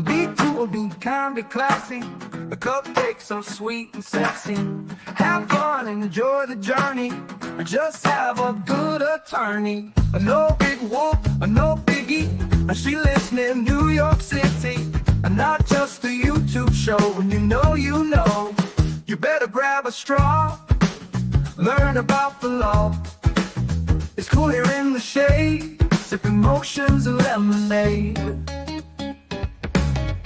Be cool, be kind, be classy. A cupcake so sweet and sexy. Have fun and enjoy the journey. Or just have a good attorney. No big whoop, no biggie. She lives near New York City. And not just a YouTube show. When you know, you better grab a straw. Learn about the law. It's cool here in the shade. Sipping motions and lemonade.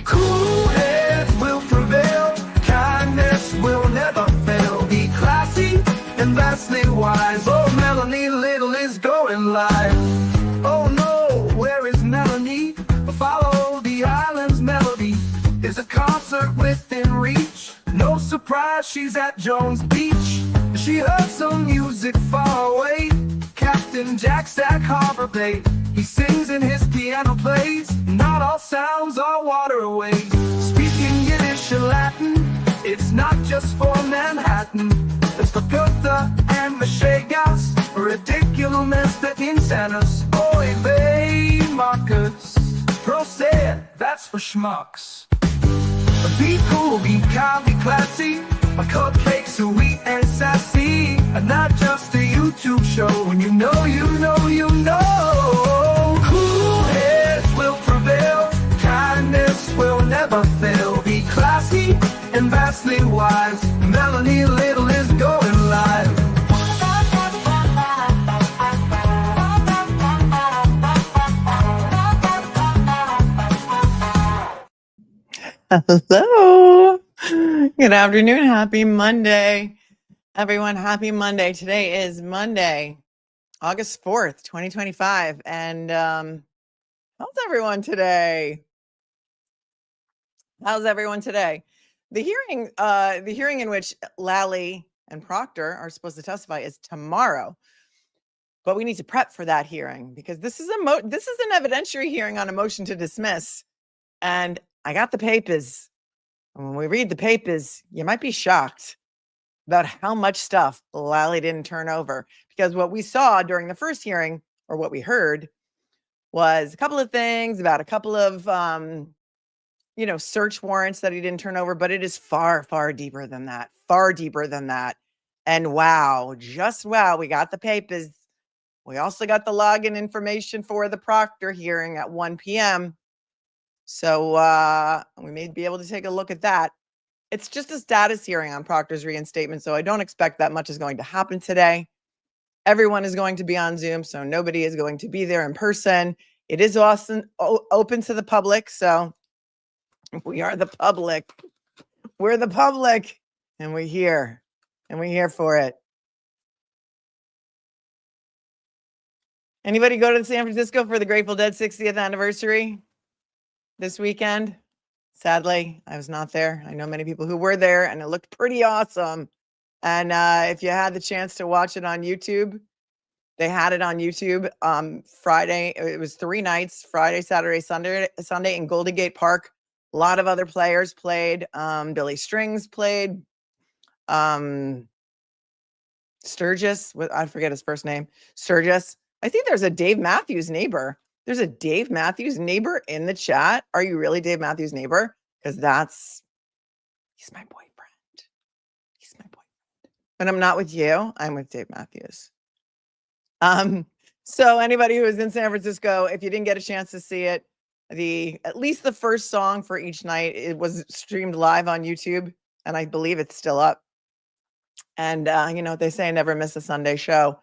Cool heads will prevail, kindness will never fail. Be classy and vastly wise. Oh, Melanie Little is going live. Oh no, where is Melanie? Follow the island's melody. Is a concert within reach. No surprise, she's at Jones Beach. She heard some music far away. Captain Jack Stack Harbor Bay. He sings and his piano plays. Not all sounds are waterways. Speaking Yiddish and Latin, it's not just for Manhattan. It's for Goethe and Meshegas. Ridiculousness that insanus. Oy vey, Marcus. Proceed, that's for schmucks. Be cool, be kind, be classy. A cupcake sweet and sassy. And not just a YouTube show. When you know. Cool heads will prevail. Kindness will never fail. Be classy and vastly wise. Melanie Little is going live. Hello. Good afternoon. Happy Monday. Everyone, happy Monday. Today is Monday, August 4th, 2025. And how's everyone today? How's everyone today? The hearing in which Lally and Proctor are supposed to testify is tomorrow. But we need to prep for that hearing because this is an evidentiary hearing on a motion to dismiss. And I got the papers. And when we read the papers, you might be shocked about how much stuff Lally didn't turn over. Because what we saw during the first hearing, or what we heard, was a couple of things about a couple of, search warrants that he didn't turn over. But it is far, far deeper than that. Far deeper than that. And wow, just wow, we got the papers. We also got the login information for the Proctor hearing at 1 p.m. So we may be able to take a look at that. It's just a status hearing on Proctor's reinstatement, so I don't expect that much is going to happen today. Everyone is going to be on Zoom, so nobody is going to be there in person. It is open to the public, so we are the public. We're the public, and we're here, and we're here for it. Anybody go to San Francisco for the Grateful Dead 60th anniversary this weekend? Sadly, I was not there. I know many people who were there, and it looked pretty awesome. And if you had the chance to watch it on YouTube, they had it on YouTube Friday. It was 3 nights, Friday, Saturday, Sunday in Golden Gate Park. A lot of other players played. Billy Strings played. Sturgis, I forget his first name. Sturgis. I think there's a Dave Matthews neighbor. There's a Dave Matthews neighbor in the chat. Are you really Dave Matthews' neighbor? Because he's my boyfriend. He's my boyfriend. But I'm not with you. I'm with Dave Matthews. So anybody who is in San Francisco, if you didn't get a chance to see it, at least the first song for each night, it was streamed live on YouTube, and I believe it's still up. And they say never miss a Sunday show.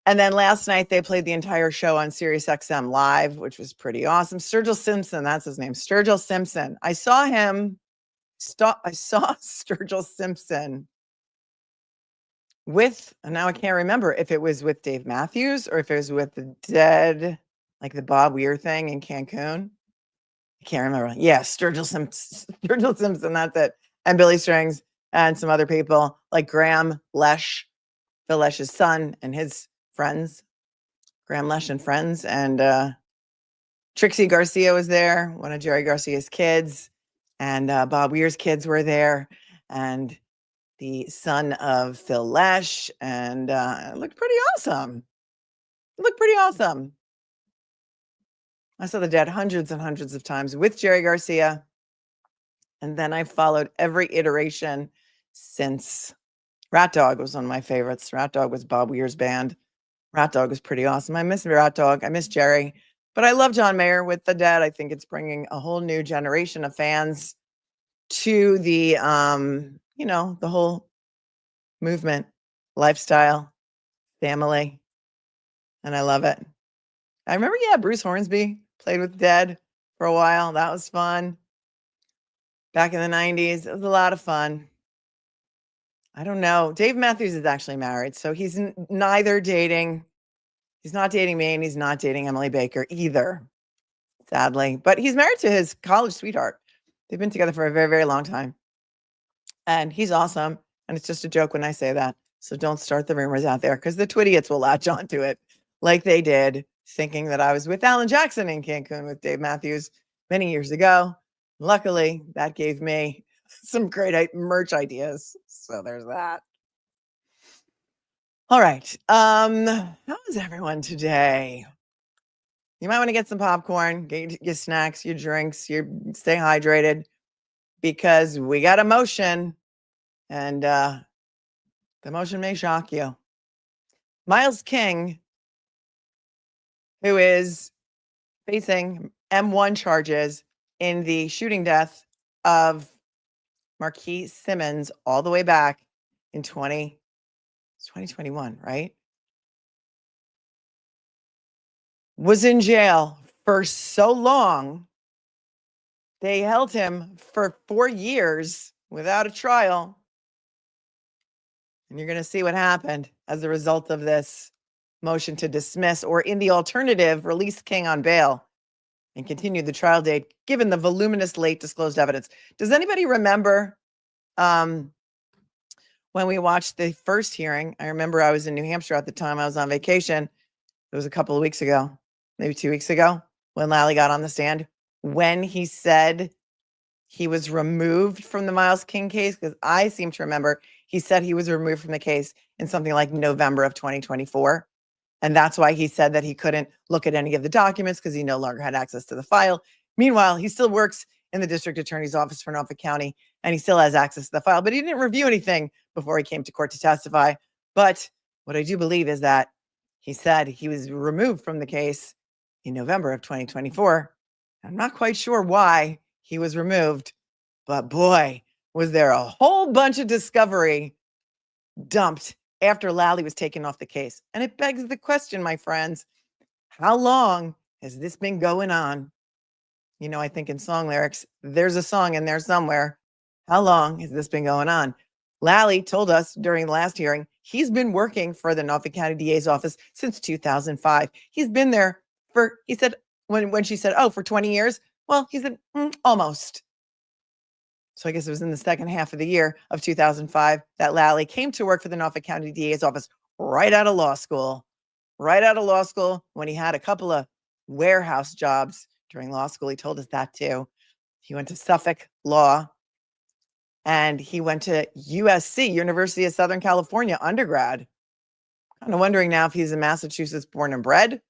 And then last night they played the entire show on Sirius XM Live, which was pretty awesome. Sturgill Simpson, that's his name, Sturgill Simpson. I saw Sturgill Simpson with, and now I can't remember if it was with Dave Matthews or if it was with the Dead, like the Bob Weir thing in Cancun. I can't remember. Yeah, Sturgill Simpson, that's it. And Billy Strings and some other people like Graham Lesh, Phil Lesh's son, and his friends, Graham Lesh and friends, and Trixie Garcia was there, one of Jerry Garcia's kids, and Bob Weir's kids were there, and the son of Phil Lesh, and it looked pretty awesome. I saw the dead hundreds and hundreds of times with Jerry Garcia. And then I followed every iteration since. Rat Dog was one of my favorites. Rat Dog was Bob Weir's band. Rat Dog was pretty awesome. I miss Rat Dog. I miss Jerry. But I love John Mayer with The Dead. I think it's bringing a whole new generation of fans to the, the whole movement, lifestyle, family. And I love it. I remember, Bruce Hornsby played with Dead for a while. That was fun. Back in the 90s, it was a lot of fun. I don't know. Dave Matthews is actually married, so he's neither dating. He's not dating me, and he's not dating Emily Baker either, sadly. But he's married to his college sweetheart. They've been together for a very, very long time. And he's awesome. And it's just a joke when I say that. So don't start the rumors out there, because the Twidiots will latch onto it like they did, thinking that I was with Alan Jackson in Cancun with Dave Matthews many years ago. Luckily, that gave me some great merch ideas. So there's that. All right. How is everyone today? You might want to get some popcorn, get your snacks, your drinks, stay hydrated, because we got a motion, and the motion may shock you. Myles King, who is facing M1 charges in the shooting death of Marquis Simmons all the way back in 2021, right? Was in jail for so long. They held him for 4 years without a trial. And you're going to see what happened as a result of this motion to dismiss, or in the alternative, release King on bail and continue the trial date, given the voluminous late disclosed evidence. Does anybody remember when we watched the first hearing? I remember I was in New Hampshire at the time. I was on vacation. It was a couple of weeks ago, maybe 2 weeks ago, when Lally got on the stand, when he said he was removed from the Myles King case, because I seem to remember he said he was removed from the case in something like November of 2024. And that's why he said that he couldn't look at any of the documents, because he no longer had access to the file. Meanwhile, he still works in the district attorney's office for Norfolk County, and he still has access to the file, but he didn't review anything before he came to court to testify. But what I do believe is that he said he was removed from the case in November of 2024. I'm not quite sure why he was removed, but boy, was there a whole bunch of discovery dumped after Lally was taken off the case. And it begs the question, my friends, how long has this been going on? You know, I think in song lyrics, there's a song in there somewhere. How long has this been going on? Lally told us during the last hearing, he's been working for the Norfolk County DA's office since 2005. He's been there for, he said, when she said, oh, for 20 years? Well, he said, almost. So I guess it was in the second half of the year of 2005 that Lally came to work for the Norfolk County DA's office right out of law school. Right out of law school, when he had a couple of warehouse jobs during law school. He told us that too. He went to Suffolk Law, and he went to USC, University of Southern California, undergrad. Kind of wondering now if he's a Massachusetts born and bred,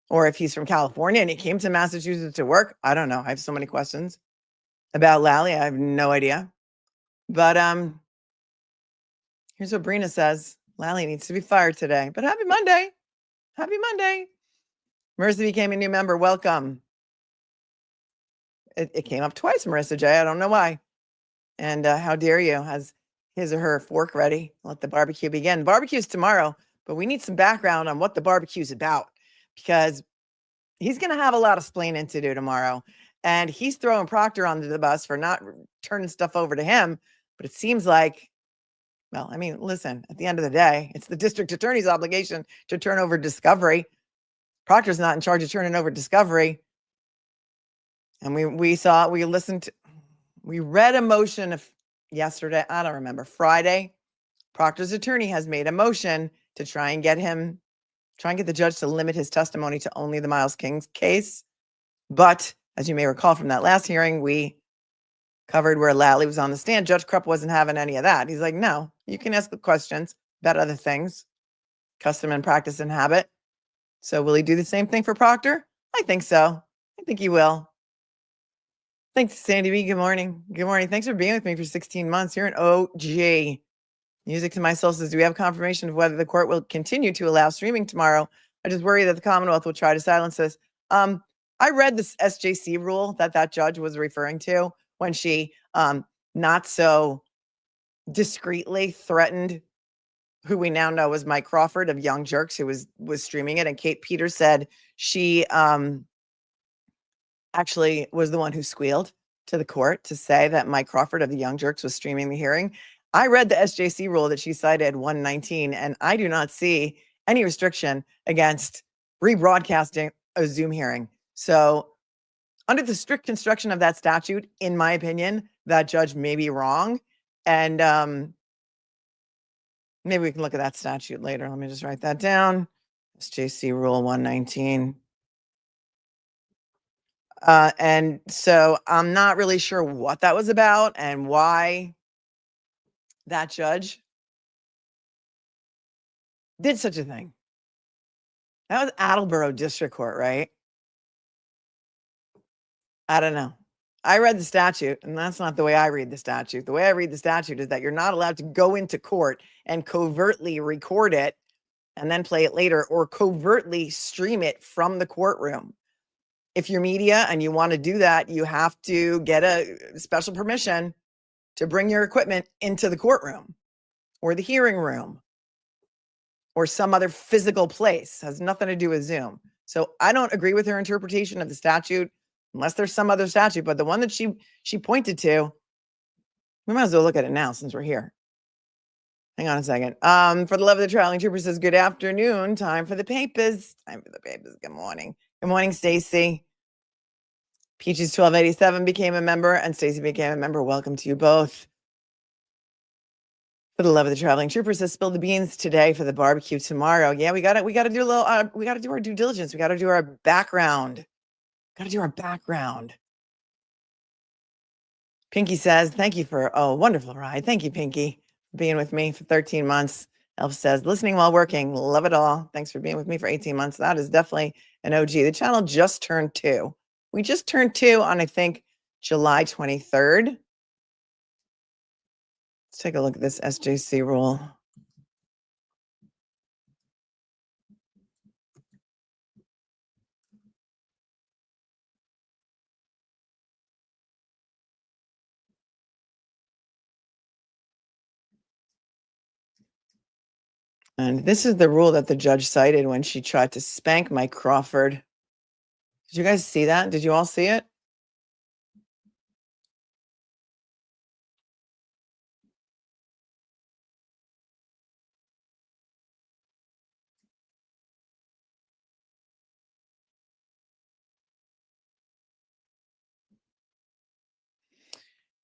or if he's from California and he came to Massachusetts to work. I don't know. I have so many questions about Lally. I have no idea. But here's what Brina says. Lally needs to be fired today. But happy Monday. Happy Monday. Marissa became a new member. Welcome. It came up twice, Marissa J. I don't know why. And how dare you, has his or her fork ready. Let the barbecue begin. Barbecue's tomorrow, but we need some background on what the barbecue's about, because he's going to have a lot of splaining to do tomorrow. And he's throwing Proctor onto the bus for not turning stuff over to him. But it seems like, well, I mean, listen, at the end of the day, it's the district attorney's obligation to turn over discovery. Proctor's not in charge of turning over discovery. And we read a motion of yesterday. I don't remember, Friday. Proctor's attorney has made a motion to try and get the judge to limit his testimony to only the Myles King case. But as you may recall from that last hearing, we covered where Lally was on the stand. Judge Krupp wasn't having any of that. He's like, no, you can ask the questions about other things, custom and practice and habit. So will he do the same thing for Proctor? I think so. I think he will. Thanks, Sandy B. Good morning. Good morning. Thanks for being with me for 16 months. You're an OG. Music to my soul says, do we have confirmation of whether the court will continue to allow streaming tomorrow? I just worry that the Commonwealth will try to silence this. I read this SJC rule that judge was referring to when she not so discreetly threatened who we now know was Mike Crawford of Young Jerks, who was streaming it. And Kate Peters said she actually was the one who squealed to the court to say that Mike Crawford of the Young Jerks was streaming the hearing. I read the SJC rule that she cited 119, and I do not see any restriction against rebroadcasting a Zoom hearing. So under the strict construction of that statute, in my opinion, that judge may be wrong. And maybe we can look at that statute later. Let me just write that down. SJC Rule 119. And so I'm not really sure what that was about and why that judge did such a thing. That was Attleboro District Court, right? I don't know. I read the statute, and that's not the way I read the statute. The way I read the statute is that you're not allowed to go into court and covertly record it and then play it later, or covertly stream it from the courtroom. If you're media and you want to do that, you have to get a special permission to bring your equipment into the courtroom or the hearing room or some other physical place. It has nothing to do with Zoom. So I don't agree with her interpretation of the statute unless there's some other statute. But the one that she pointed to, we might as well look at it now since we're here. Hang on a second. For the love of the traveling trooper says, good afternoon. Time for the papers. Time for the papers. Good morning. Good morning, Stacy. Peaches 1287 became a member and Stacy became a member. Welcome to you both. For the love of the traveling trooper says, spill the beans today for the barbecue tomorrow. Yeah, we gotta do a little we gotta do our due diligence. We gotta do our background. Gotta do our background. Pinky says, thank you for a wonderful ride. Thank you, Pinky, for being with me for 13 months. Elf says, listening while working, love it all. Thanks for being with me for 18 months. That is definitely an OG. The channel just turned 2. We just turned 2 on, I think, July 23rd. Let's take a look at this SJC rule. And this is the rule that the judge cited when she tried to spank Mike Crawford. Did you guys see that? Did you all see it?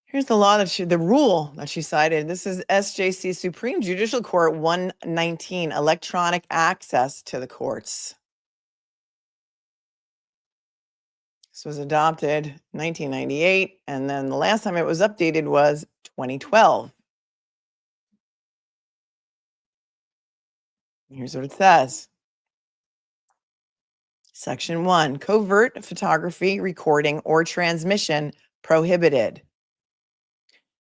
Here's the law that the rule that she cited. This is SJC Supreme Judicial Court 119, electronic access to the courts. This was adopted 1998, and then the last time it was updated was 2012. Here's what it says. Section 1, covert photography, recording, or transmission prohibited.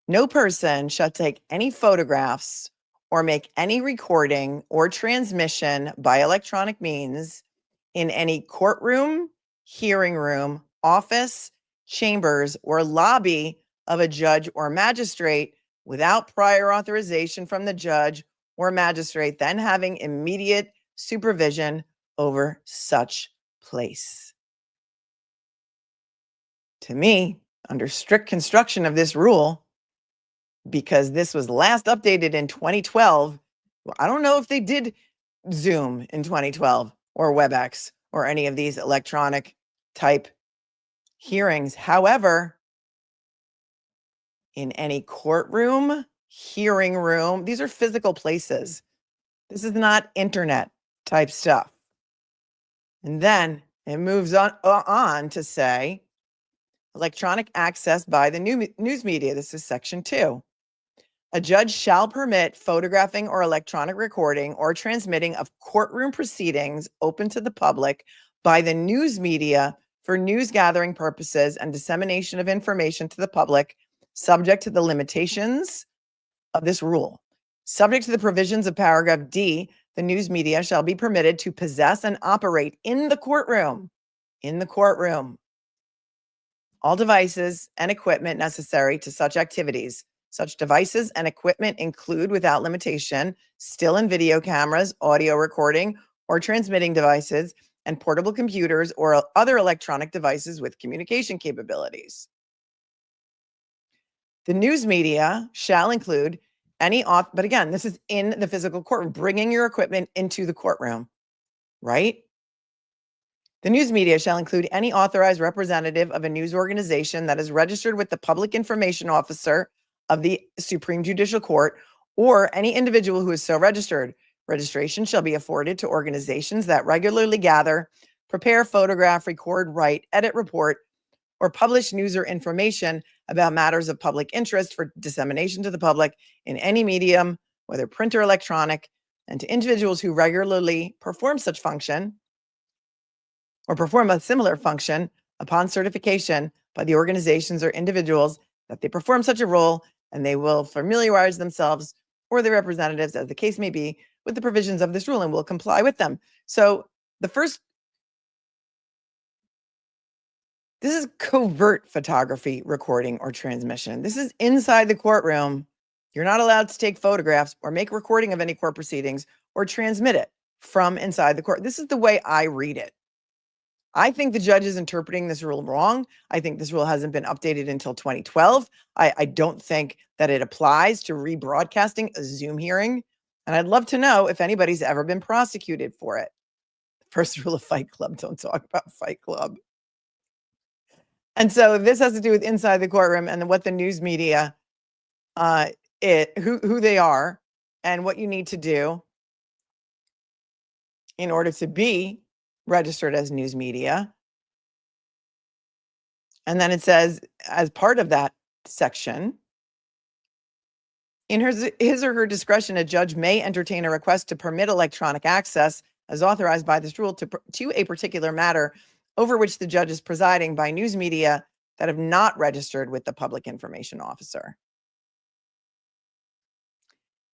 No person shall take any photographs or make any recording or transmission by electronic means in any courtroom, hearing room, office, chambers, or lobby of a judge or magistrate without prior authorization from the judge or magistrate then having immediate supervision over such place. To me, under strict construction of this rule, because this was last updated in 2012, I don't know if they did Zoom in 2012 or WebEx or any of these electronic type hearings. However, in any courtroom, hearing room, these are physical places. This is not internet type stuff. And then it moves on to say electronic access by the news media. This is section 2. A judge shall permit photographing or electronic recording or transmitting of courtroom proceedings open to the public by the news media for news gathering purposes and dissemination of information to the public, subject to the limitations of this rule. Subject to the provisions of paragraph D, the news media shall be permitted to possess and operate in the courtroom, all devices and equipment necessary to such activities. Such devices and equipment include, without limitation, still and video cameras, audio recording or transmitting devices, and portable computers or other electronic devices with communication capabilities. The news media shall include any but again, this is in the physical courtroom, bringing your equipment into the courtroom, right? The news media shall include any authorized representative of a news organization that is registered with the Public Information Officer of the Supreme Judicial Court or any individual who is so registered. Registration shall be afforded to organizations that regularly gather, prepare, photograph, record, write, edit, report, or publish news or information about matters of public interest for dissemination to the public in any medium, whether print or electronic, and to individuals who regularly perform such function or perform a similar function upon certification by the organizations or individuals that they perform such a role, and they will familiarize themselves or their representatives, as the case may be, with the provisions of this rule and will comply with them. So the first, this is covert photography, recording, or transmission. This is inside the courtroom. You're not allowed to take photographs or make recording of any court proceedings or transmit it from inside the court. This is the way I read it. I think the judge is interpreting this rule wrong. I think this rule hasn't been updated until 2012. I don't think that it applies to rebroadcasting a Zoom hearing. And I'd love to know if anybody's ever been prosecuted for it. First rule of Fight Club, don't talk about Fight Club. And so this has to do with inside the courtroom and what the news media, who they are and what you need to do in order to be registered as news media. And then it says, as part of that section, in his or her discretion, a judge may entertain a request to permit electronic access as authorized by this rule to a particular matter over which the judge is presiding by news media that have not registered with the Public Information Officer.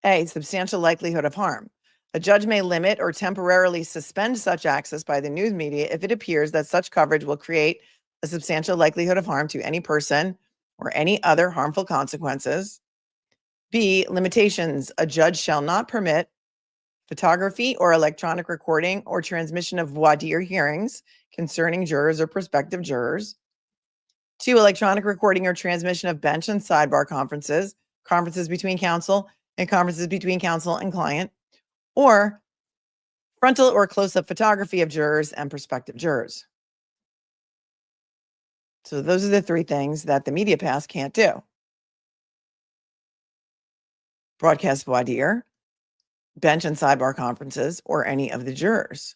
A, substantial likelihood of harm. A judge may limit or temporarily suspend such access by the news media if it appears that such coverage will create a substantial likelihood of harm to any person or any other harmful consequences. B, limitations. A judge shall not permit photography or electronic recording or transmission of voir dire hearings concerning jurors or prospective jurors. 2, electronic recording or transmission of bench and sidebar conferences, conferences between counsel and conferences between counsel and client, or frontal or close-up photography of jurors and prospective jurors. So those are the 3 things that the media pass can't do. Broadcast voir dire, bench and sidebar conferences, or any of the jurors.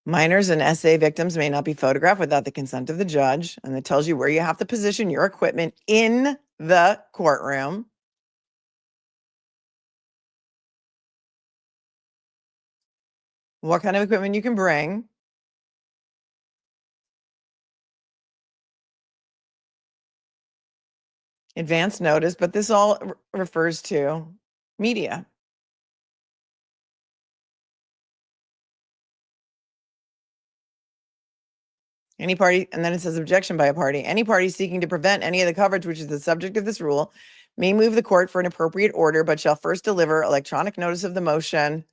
Minors and SA victims may not be photographed without the consent of the judge, and it tells you where you have to position your equipment in the courtroom. What kind of equipment you can bring. Advance notice, but this all refers to media. Any party, and then it says objection by a party. Any party seeking to prevent any of the coverage which is the subject of this rule may move the court for an appropriate order, but shall first deliver electronic notice of the motion.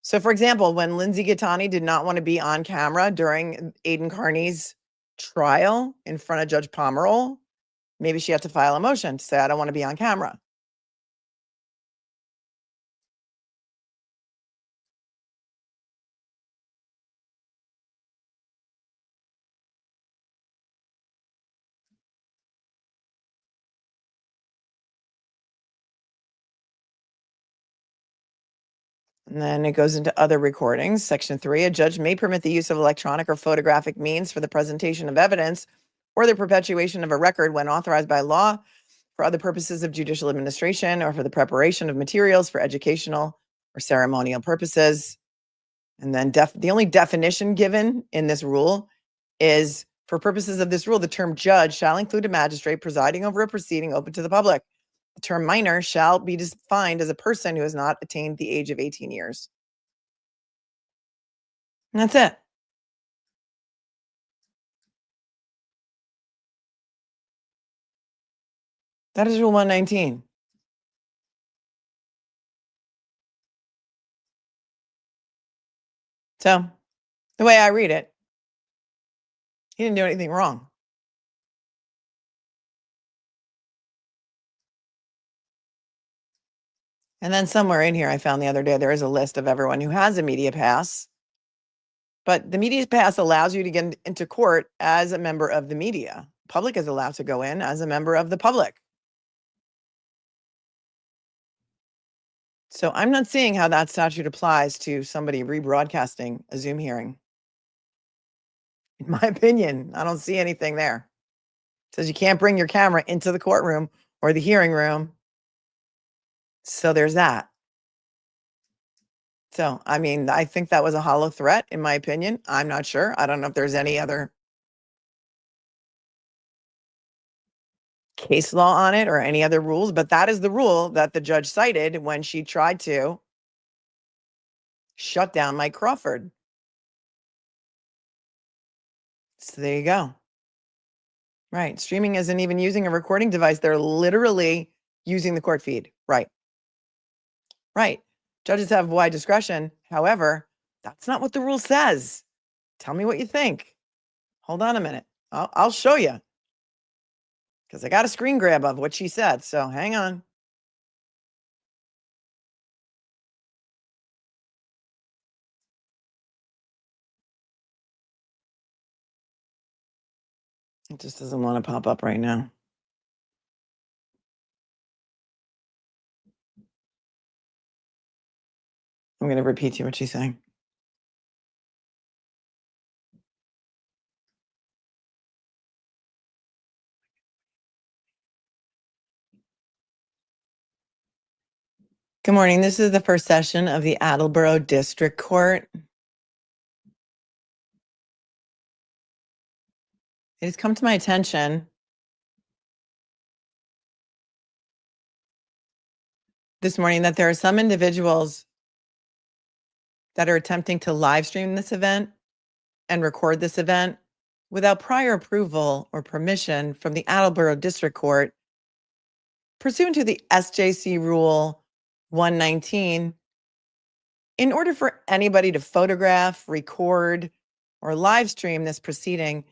So, for example, when Lindsay Gattani did not want to be on camera during Aidan Carney's trial in front of Judge Pomerol, maybe she had to file a motion to say, I don't want to be on camera. And then it goes into other recordings. Section 3, a judge may permit the use of electronic or photographic means for the presentation of evidence or the perpetuation of a record when authorized by law for other purposes of judicial administration or for the preparation of materials for educational or ceremonial purposes. And then the only definition given in this rule is, for purposes of this rule, the term judge shall include a magistrate presiding over a proceeding open to the public. The term minor shall be defined as a person who has not attained the age of 18 years. And that's it. That is Rule 119. So, the way I read it, he didn't do anything wrong. And then somewhere in here, I found the other day, there is a list of everyone who has a media pass. But the media pass allows you to get into court as a member of the media. Public is allowed to go in as a member of the public. So I'm not seeing how that statute applies to somebody rebroadcasting a Zoom hearing. In my opinion, I don't see anything there. It says you can't bring your camera into the courtroom or the hearing room. So there's that. So, I mean, I think that was a hollow threat, in my opinion. I'm not sure. I don't know if there's any other case law on it or any other rules, but that is the rule that the judge cited when she tried to shut down Mike Crawford. So there you go. Right. Streaming isn't even using a recording device. They're literally using the court feed. Right. Right. Judges have wide discretion. However, that's not what the rule says. Tell me what you think. Hold on a minute. I'll show you. Because I got a screen grab of what she said. So hang on. It just doesn't want to pop up right now. I'm going to repeat to you what she's saying. Good morning. This is the first session of the Attleboro District Court. It has come to my attention this morning that there are some individuals that are attempting to live stream this event and record this event without prior approval or permission from the Attleboro District Court pursuant to the SJC Rule 119. In order for anybody to photograph, record, or live stream this proceeding,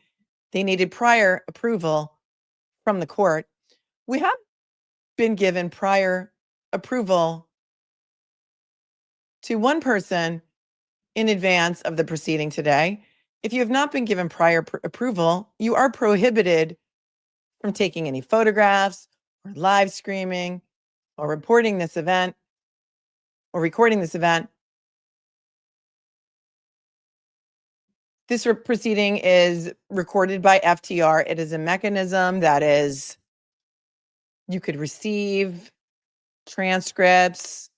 they needed prior approval from the court. We have been given prior approval to one person in advance of the proceeding today. If you have not been given prior approval, you are prohibited from taking any photographs or live streaming or reporting this event or recording this event. This proceeding is recorded by FTR. It is a mechanism that is, you could receive transcripts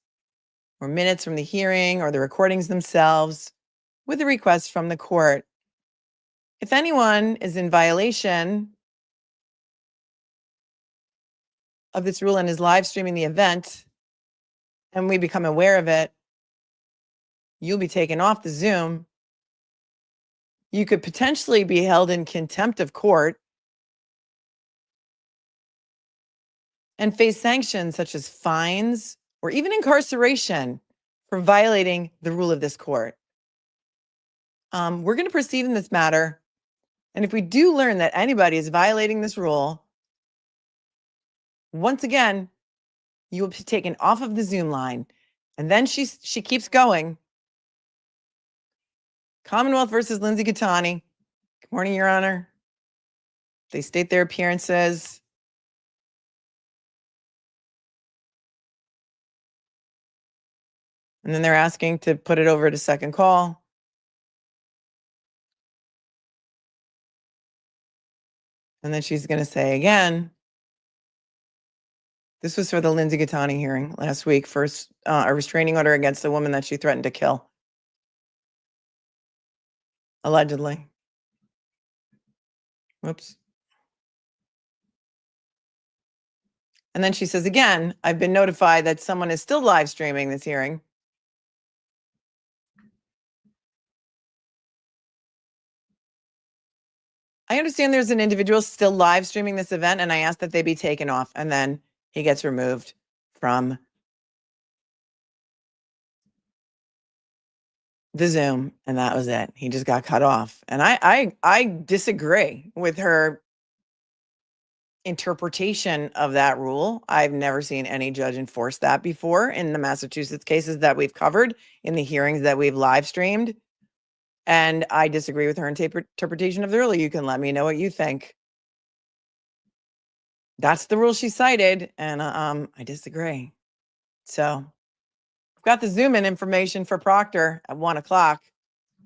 or minutes from the hearing or the recordings themselves with a request from the court. If anyone is in violation of this rule and is live streaming the event and we become aware of it, you'll be taken off the Zoom. You could potentially be held in contempt of court and face sanctions such as fines or even incarceration for violating the rule of this court. We're going to proceed in this matter. And if we do learn that anybody is violating this rule, once again, you will be taken off of the Zoom line. And then she keeps going. Commonwealth versus Lindsay Gattani. Good morning, Your Honor. They state their appearances. And then they're asking to put it over to second call. And then she's going to say again, This was for the Lindsay Gattani hearing last week for a restraining order against a woman that she threatened to kill. Allegedly. Whoops. And then she says, again, I've been notified that someone is still live streaming this hearing. I understand there's an individual still live streaming this event, and I asked that they be taken off. And then he gets removed from the Zoom, and that was it. He just got cut off. And I disagree with her interpretation of that rule. I've never seen any judge enforce that before in the Massachusetts cases that we've covered, in the hearings that we've live streamed. And I disagree with her interpretation of the rule. You can let me know what you think. That's the rule she cited, and I disagree. So I've got the Zoom in information for Proctor at 1 o'clock.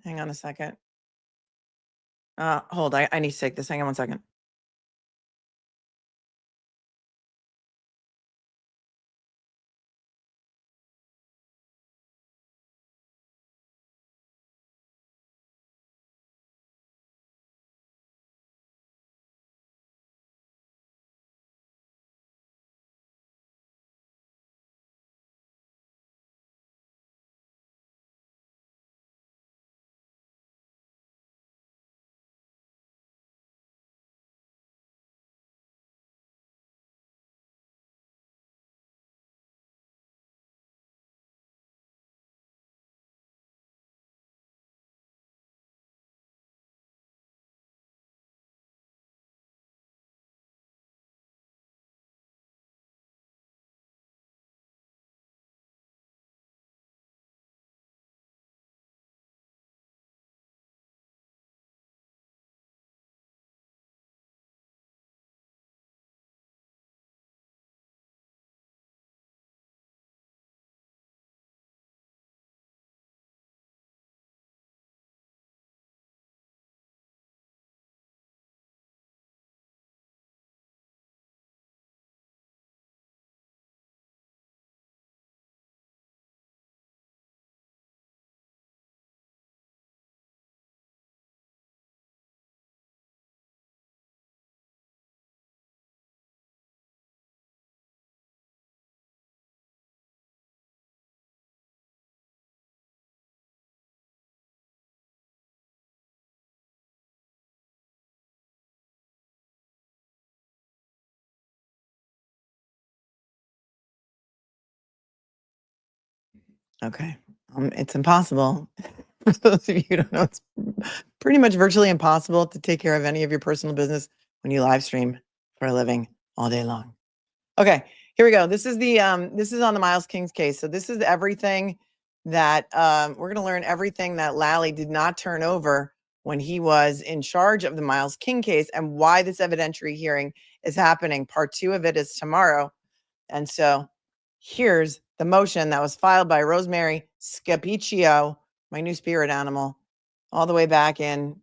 Hang on a second. Hold, I need to take this. Hang on 1 second. Okay. It's impossible. For those of you who don't know, it's pretty much virtually impossible to take care of any of your personal business when you live stream for a living all day long. Okay, here we go. This is the this is on the Myles King's case. So this is everything that we're going to learn everything that Lally did not turn over when he was in charge of the Myles King case, and why this evidentiary hearing is happening. Part 2 of it is tomorrow. And so here's the motion that was filed by Rosemary Scapicchio, my new spirit animal, all the way back in,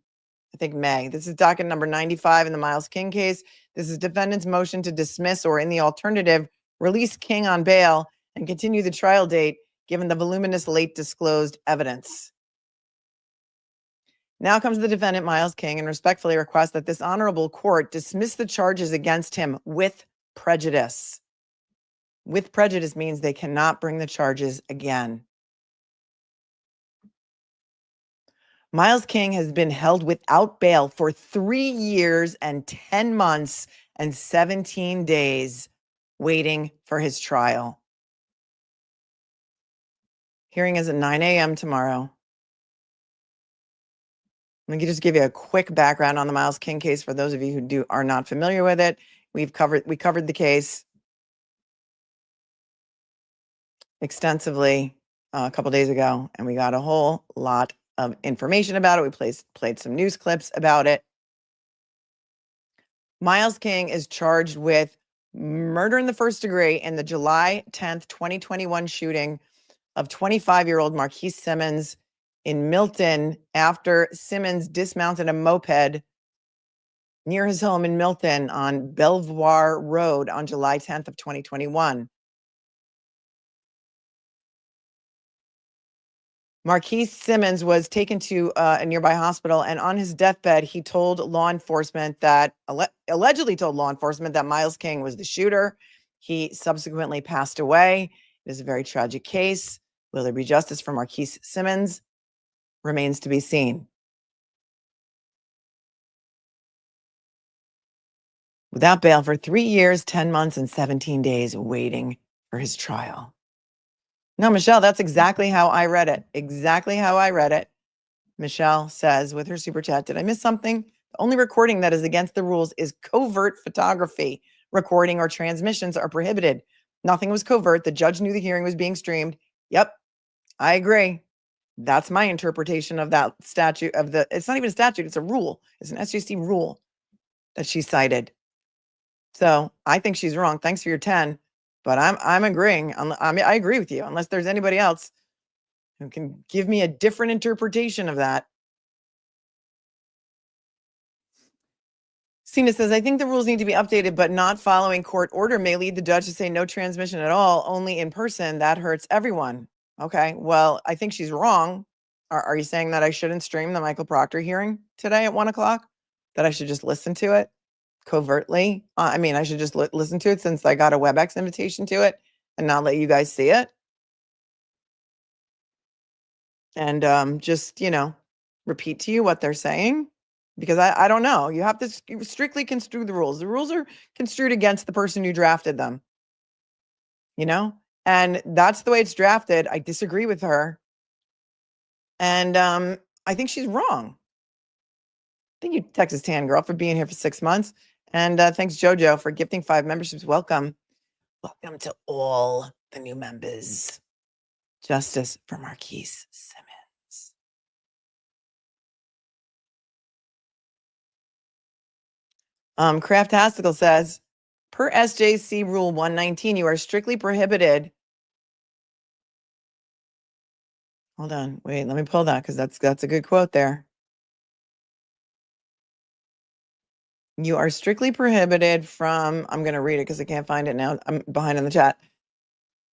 I think, May. This is docket number 95 in the Myles King case. This is defendant's motion to dismiss, or in the alternative, release King on bail and continue the trial date given the voluminous late disclosed evidence. Now comes the defendant, Myles King, and respectfully requests that this honorable court dismiss the charges against him with prejudice. With prejudice means they cannot bring the charges again. Myles King has been held without bail for 3 years and 10 months and 17 days waiting for his trial. Hearing is at 9 a.m. tomorrow. Let me just give you a quick background on the Myles King case for those of you who are not familiar with it. We covered the case extensively a couple days ago, and we got a whole lot of information about it. We played some news clips about it. Myles King is charged with murder in the first degree in the July 10th, 2021 shooting of 25-year-old Marquis Simmons in Milton after Simmons dismounted a moped near his home in Milton on Belvoir Road on July 10th of 2021. Marquis Simmons was taken to a nearby hospital, and on his deathbed, he told law enforcement that, allegedly told law enforcement that Myles King was the shooter. He subsequently passed away. It is a very tragic case. Will there be justice for Marquis Simmons? Remains to be seen. Without bail for 3 years, 10 months, and 17 days waiting for his trial. No, Michelle, that's exactly how I read it. Exactly how I read it. Michelle says with her super chat, did I miss something? The only recording that is against the rules is covert photography. Recording or transmissions are prohibited. Nothing was covert. The judge knew the hearing was being streamed. Yep, I agree. That's my interpretation of that statute it's not even a statute, it's a rule. It's an SJC rule that she cited. So I think she's wrong. Thanks for your 10. But I'm agreeing. I agree with you, unless there's anybody else who can give me a different interpretation of that. Cena says, I think the rules need to be updated, but not following court order may lead the judge to say no transmission at all, only in person. That hurts everyone. Okay, well, I think she's wrong. Are you saying that I shouldn't stream the Michael Proctor hearing today at 1 o'clock? That I should just listen to it covertly? I mean, I should just listen to it since I got a WebEx invitation to it and not let you guys see it? And just, repeat to you what they're saying? Because I don't know. You have to strictly construe the rules. The rules are construed against the person who drafted them. And that's the way it's drafted. I disagree with her. And I think she's wrong. Thank you, Texas Tan Girl, for being here for 6 months. And thanks, JoJo, for gifting 5 memberships. Welcome. Welcome to all the new members. Justice for Marquis Simmons. Craftastical says, per SJC Rule 119, you are strictly prohibited. Hold on. Wait, let me pull that because that's a good quote there. You are strictly prohibited from, I'm going to read it because I can't find it now. I'm behind in the chat.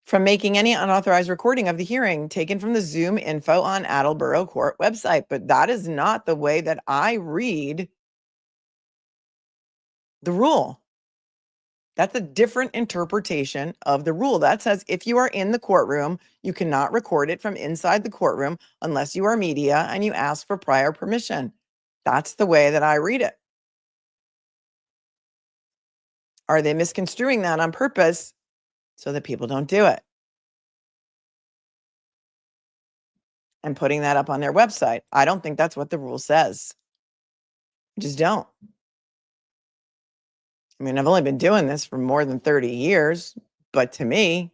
From making any unauthorized recording of the hearing taken from the Zoom info on Attleboro Court website. But that is not the way that I read the rule. That's a different interpretation of the rule. That says if you are in the courtroom, you cannot record it from inside the courtroom unless you are media and you ask for prior permission. That's the way that I read it. Are they misconstruing that on purpose so that people don't do it? And putting that up on their website. I don't think that's what the rule says. I just don't. I mean, I've only been doing this for more than 30 years, but to me,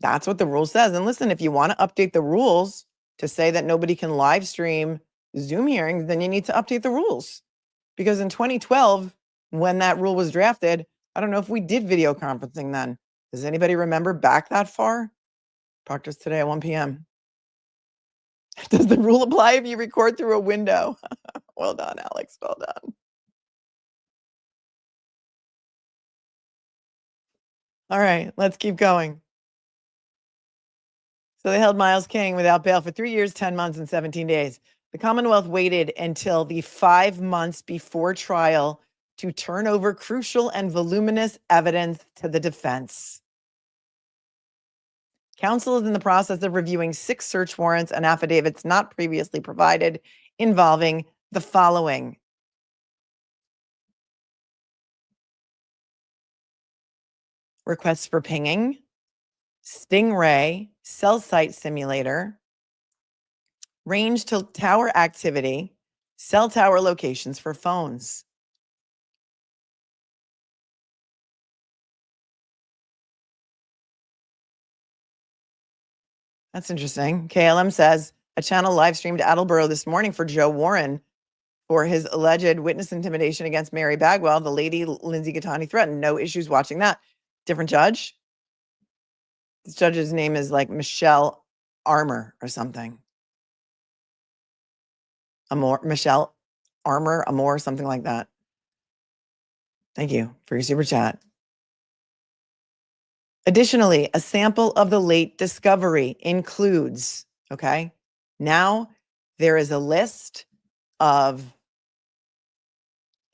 that's what the rule says. And listen, if you want to update the rules to say that nobody can live stream Zoom hearings, then you need to update the rules. Because in 2012, when that rule was drafted, I don't know if we did video conferencing then. Does anybody remember back that far? Proctor's today at 1 p.m. Does the rule apply if you record through a window? Well done, Alex. Well done. All right, let's keep going. So they held Myles King without bail for 3 years, 10 months, and 17 days. The Commonwealth waited until the 5 months before trial to turn over crucial and voluminous evidence to the defense. Counsel is in the process of reviewing 6 search warrants and affidavits not previously provided involving the following. Requests for pinging, Stingray, cell site simulator, range to tower activity, cell tower locations for phones. That's interesting. KLM says a channel live streamed Attleboro this morning for Joe Warren for his alleged witness intimidation against Mary Bagwell. The lady Lindsay Gattani threatened. No issues watching that. Different judge. This judge's name is like Michelle Armour or something. Michelle Armour, something like that. Thank you for your super chat. Additionally, a sample of the late discovery includes, okay, now there is a list of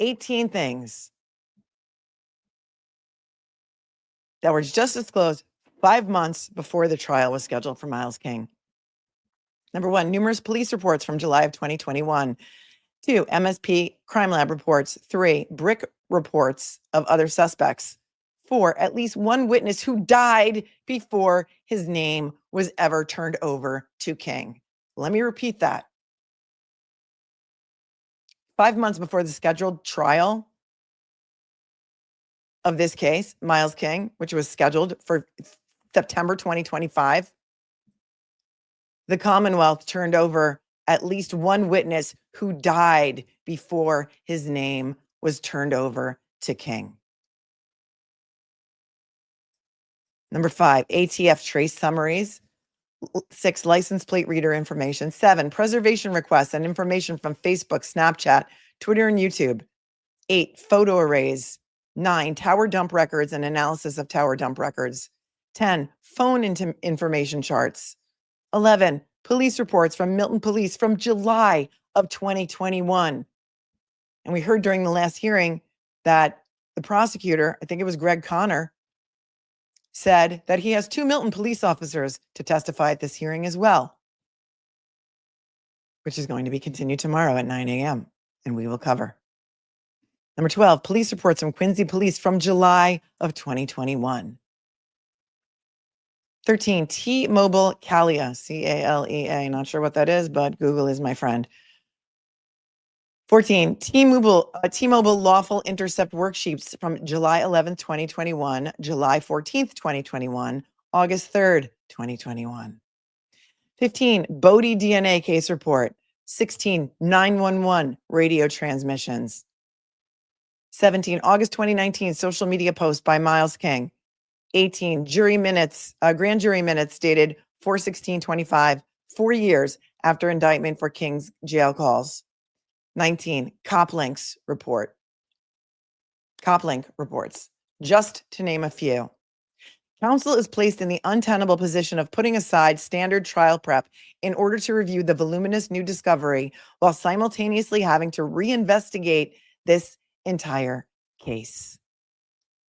18 things that were just disclosed 5 months before the trial was scheduled for Myles King. Number one, numerous police reports from July of 2021. 2, MSP crime lab reports. 3, BRIC reports of other suspects. 4, at least one witness who died before his name was ever turned over to King. Let me repeat that. 5 months before the scheduled trial of this case, Myles King, which was scheduled for September 2025, the Commonwealth turned over at least one witness who died before his name was turned over to King. Number 5, ATF trace summaries. 6, license plate reader information. 7, preservation requests and information from Facebook, Snapchat, Twitter, and YouTube. 8, photo arrays. 9, tower dump records and analysis of tower dump records. 10, phone information charts. 11, police reports from Milton Police from July of 2021. And we heard during the last hearing that the prosecutor, I think it was Greg Connor, said that he has 2 Milton police officers to testify at this hearing as well, which is going to be continued tomorrow at 9 a.m. and we will cover. Number 12, police reports from Quincy Police from July of 2021. 13, T-Mobile Calea, C-A-L-E-A. Not sure what that is, but Google is my friend. 14, T-Mobile lawful intercept worksheets from July 11th, 2021, July 14th, 2021, August 3rd, 2021. 15, Bodie DNA case report. 16, 911 radio transmissions. 17, August 2019 social media post by Myles King. 18, jury minutes, grand jury minutes dated 4/16/25, 4 years after indictment for King's jail calls. 19, Coplinks report. Coplink reports, just to name a few. Counsel is placed in the untenable position of putting aside standard trial prep in order to review the voluminous new discovery while simultaneously having to reinvestigate this entire case.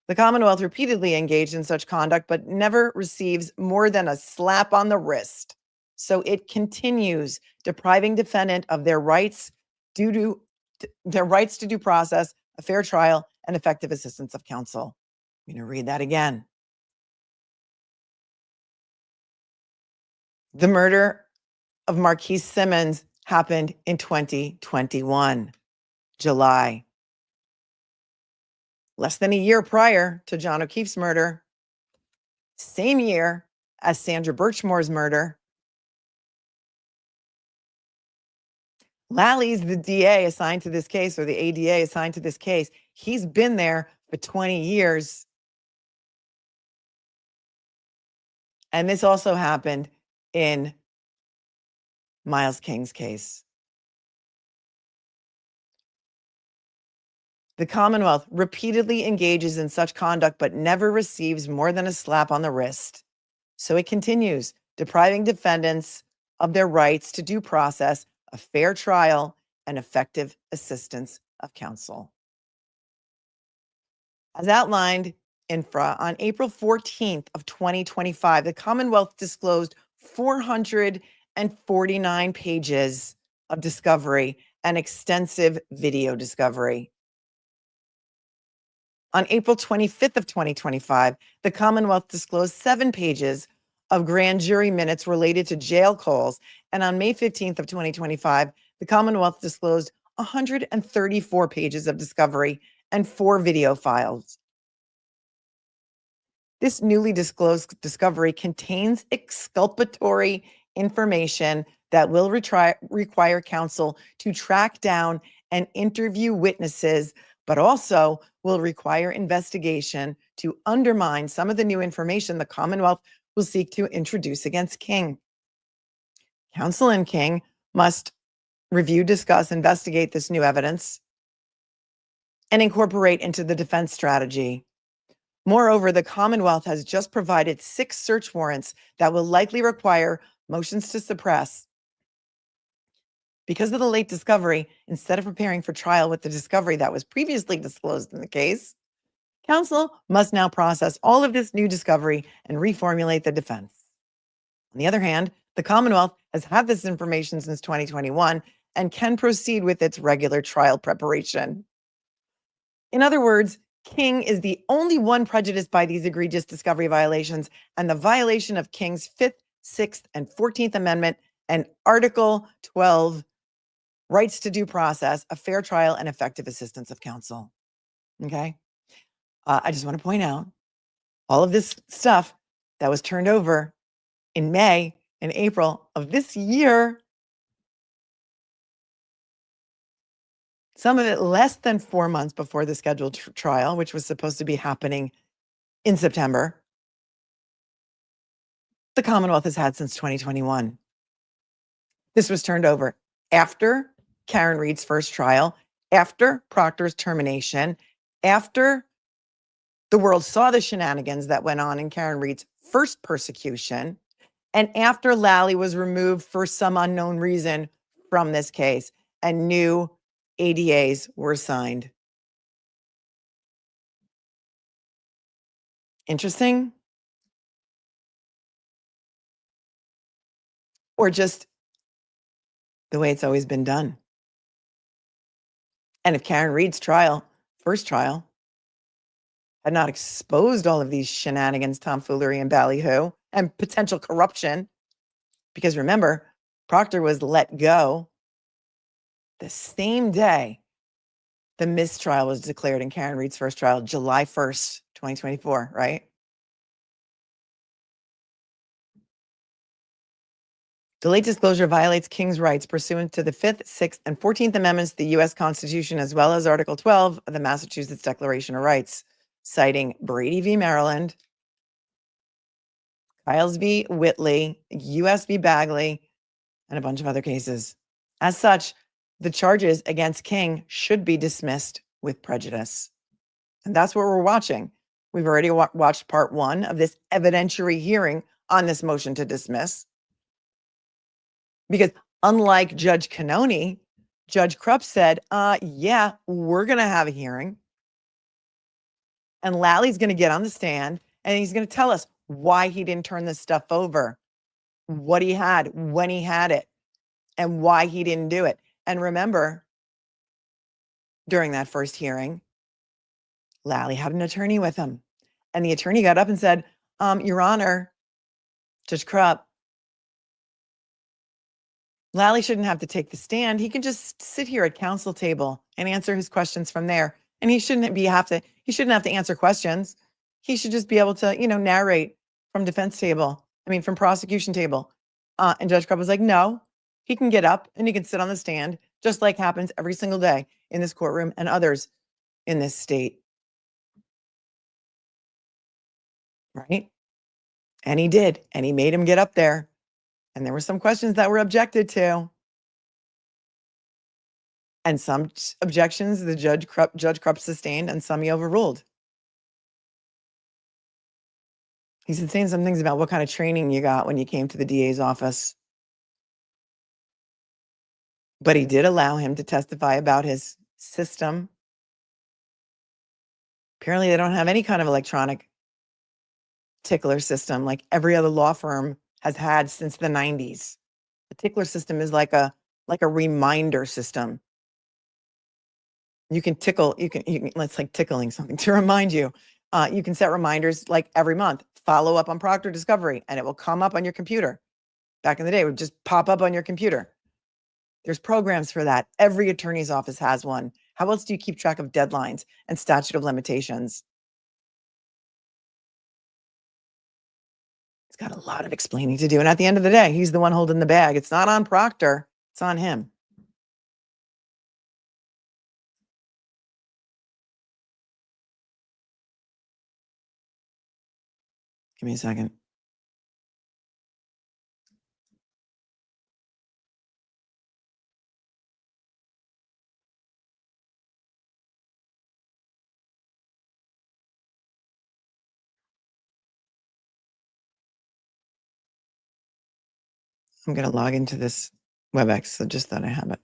The Commonwealth repeatedly engaged in such conduct, but never receives more than a slap on the wrist. So it continues depriving defendant of their rights due to their rights to due process, a fair trial, and effective assistance of counsel. I'm going to read that again. The murder of Marquis Simmons happened in 2021, July. Less than a year prior to John O'Keefe's murder, same year as Sandra Birchmore's murder. Lally's the DA assigned to this case, or the ADA assigned to this case. He's been there for 20 years. And this also happened in Myles King's case. The Commonwealth repeatedly engages in such conduct, but never receives more than a slap on the wrist. So it continues depriving defendants of their rights to due process, a fair trial, and effective assistance of counsel. As outlined infra, on April 14th of 2025, the Commonwealth disclosed 449 pages of discovery and extensive video discovery. On April 25th of 2025, the Commonwealth disclosed 7 pages of grand jury minutes related to jail calls. And on May 15th of 2025, the Commonwealth disclosed 134 pages of discovery and 4 video files. This newly disclosed discovery contains exculpatory information that will require counsel to track down and interview witnesses, but also will require investigation to undermine some of the new information the Commonwealth will seek to introduce against King. Counsel and King must review, discuss, investigate this new evidence and incorporate into the defense strategy. Moreover, the Commonwealth has just provided 6 search warrants that will likely require motions to suppress. Because of the late discovery, instead of preparing for trial with the discovery that was previously disclosed in the case, counsel must now process all of this new discovery and reformulate the defense. On the other hand, the Commonwealth has had this information since 2021 and can proceed with its regular trial preparation. In other words, King is the only one prejudiced by these egregious discovery violations and the violation of King's 5th, 6th, and 14th Amendment and Article 12 rights to due process, a fair trial, and effective assistance of counsel. Okay? I just want to point out all of this stuff that was turned over in May and April of this year, some of it less than 4 months before the scheduled trial, which was supposed to be happening in September, the Commonwealth has had since 2021. This was turned over after Karen Reed's first trial, after Proctor's termination, after the world saw the shenanigans that went on in Karen Reed's first persecution, and after Lally was removed for some unknown reason from this case and new ADAs were assigned. Interesting? Or just the way it's always been done? And if Karen Reed's first trial, had not exposed all of these shenanigans, tomfoolery, and ballyhoo, and potential corruption, because remember, Proctor was let go the same day the mistrial was declared in Karen Reed's first trial, July 1st, 2024, right? The late disclosure violates King's rights pursuant to the 5th, 6th, and 14th Amendments to the U.S. Constitution, as well as Article 12 of the Massachusetts Declaration of Rights, citing Brady v. Maryland, Kiles v. Whitley, U.S. v. Bagley, and a bunch of other cases. As such, the charges against King should be dismissed with prejudice. And that's what we're watching. We've already watched part 1 of this evidentiary hearing on this motion to dismiss. Because unlike Judge Cannoni, Judge Krupp said, yeah, we're going to have a hearing. And Lally's going to get on the stand and he's going to tell us why he didn't turn this stuff over, what he had, when he had it, and why he didn't do it. And remember, during that first hearing, Lally had an attorney with him. And the attorney got up and said, Your Honor, Judge Krupp, Lally shouldn't have to take the stand. He can just sit here at counsel table and answer his questions from there. And he shouldn't have to answer questions. He should just be able to, narrate from defense table. From prosecution table. And Judge Krupp was like, no, he can get up and he can sit on the stand, just like happens every single day in this courtroom and others in this state. Right? And he did. And he made him get up there. And there were some questions that were objected to. And some objections the Judge Krupp sustained and some he overruled. He's saying some things about what kind of training you got when you came to the DA's office. But he did allow him to testify about his system. Apparently, they don't have any kind of electronic tickler system like every other law firm has had since the 90s. The tickler system is like a reminder system. You can tickle, it's like tickling something to remind you. You can set reminders like every month, follow up on Proctor discovery, and it will come up on your computer. Back in the day, it would just pop up on your computer. There's programs for that. Every attorney's office has one. How else do you keep track of deadlines and statute of limitations? It's got a lot of explaining to do. And at the end of the day, he's the one holding the bag. It's not on Proctor. It's on him. Give me a second. I'm going to log into this WebEx, so just that I have it.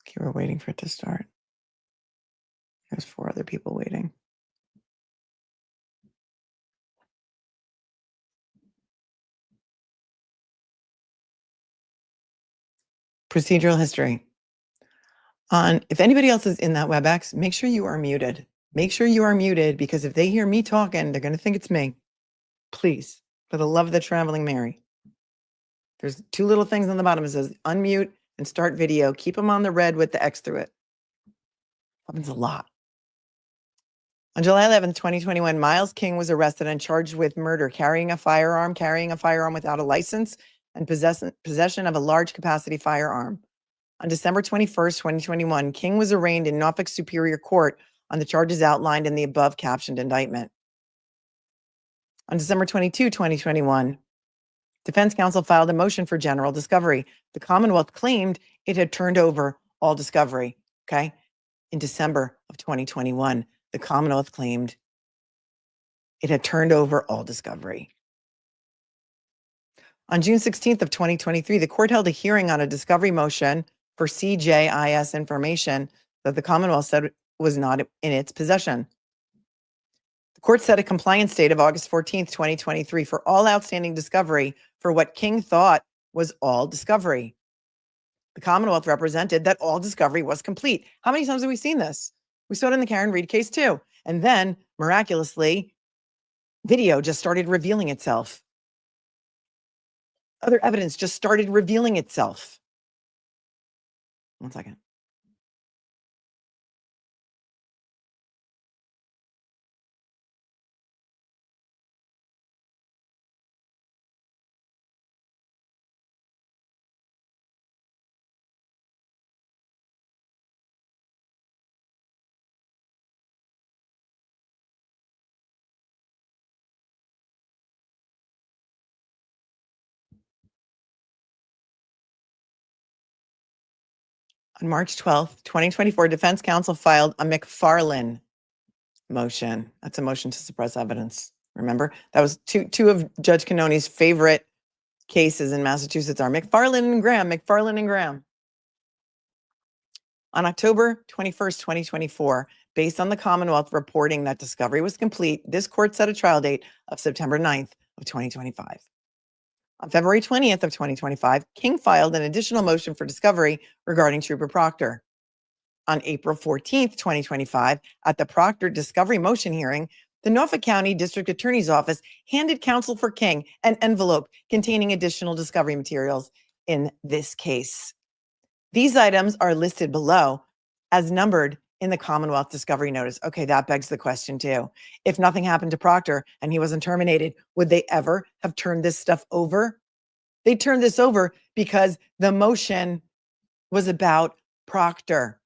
Okay, we're waiting for it to start. There's 4 other people waiting. Procedural history. If anybody else is in that WebEx, make sure you are muted. Make sure you are muted, because if they hear me talking, they're going to think it's me. Please, for the love of the traveling Mary. There's 2 little things on the bottom. It says unmute and start video. Keep them on the red with the X through it. Happens a lot. On July 11th, 2021, Myles King was arrested and charged with murder, carrying a firearm without a license, and possession of a large capacity firearm. On December 21st, 2021, King was arraigned in Norfolk Superior Court on the charges outlined in the above captioned indictment. On December 22, 2021, defense counsel filed a motion for general discovery. The Commonwealth claimed it had turned over all discovery. Okay. In December of 2021, the Commonwealth claimed it had turned over all discovery. On June 16th of 2023, the court held a hearing on a discovery motion for CJIS information that the Commonwealth said was not in its possession. The court set a compliance date of August 14th, 2023 for all outstanding discovery for what King thought was all discovery. The Commonwealth represented that all discovery was complete. How many times have we seen this? We saw it in the Karen Reed case too. And then, miraculously, video just started revealing itself. Other evidence just started revealing itself. 1 second. On March 12th, 2024, defense counsel filed a McFarlane motion. That's a motion to suppress evidence. Remember, that was two of Judge Cannoni's favorite cases in Massachusetts are McFarlane and Graham. On October 21st, 2024, based on the Commonwealth reporting that discovery was complete, this court set a trial date of September 9th of 2025. On February 20th of 2025, King filed an additional motion for discovery regarding Trooper Proctor. On April 14th, 2025, at the Proctor discovery motion hearing, the Norfolk County District Attorney's Office handed counsel for King an envelope containing additional discovery materials in this case. These items are listed below as numbered in the Commonwealth discovery notice. Okay, that begs the question too. If nothing happened to Proctor and he wasn't terminated, would they ever have turned this stuff over? They turned this over because the motion was about Proctor.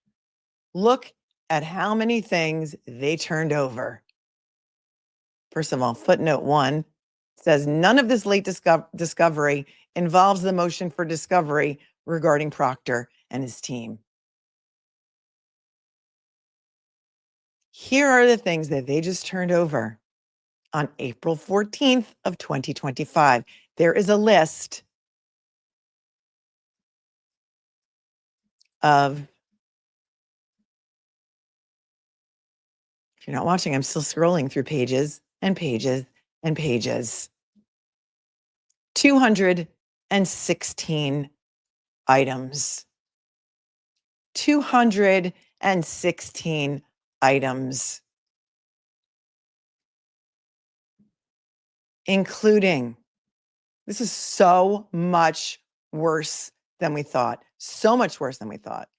Look at how many things they turned over. First of all, footnote 1 says none of this late discovery involves the motion for discovery regarding Proctor and his team. Here are the things that they just turned over on April 14th of 2025. There is a list of, if you're not watching, I'm still scrolling through pages and pages and pages. 216 items. 216 items. Including, this is so much worse than we thought. So much worse than we thought.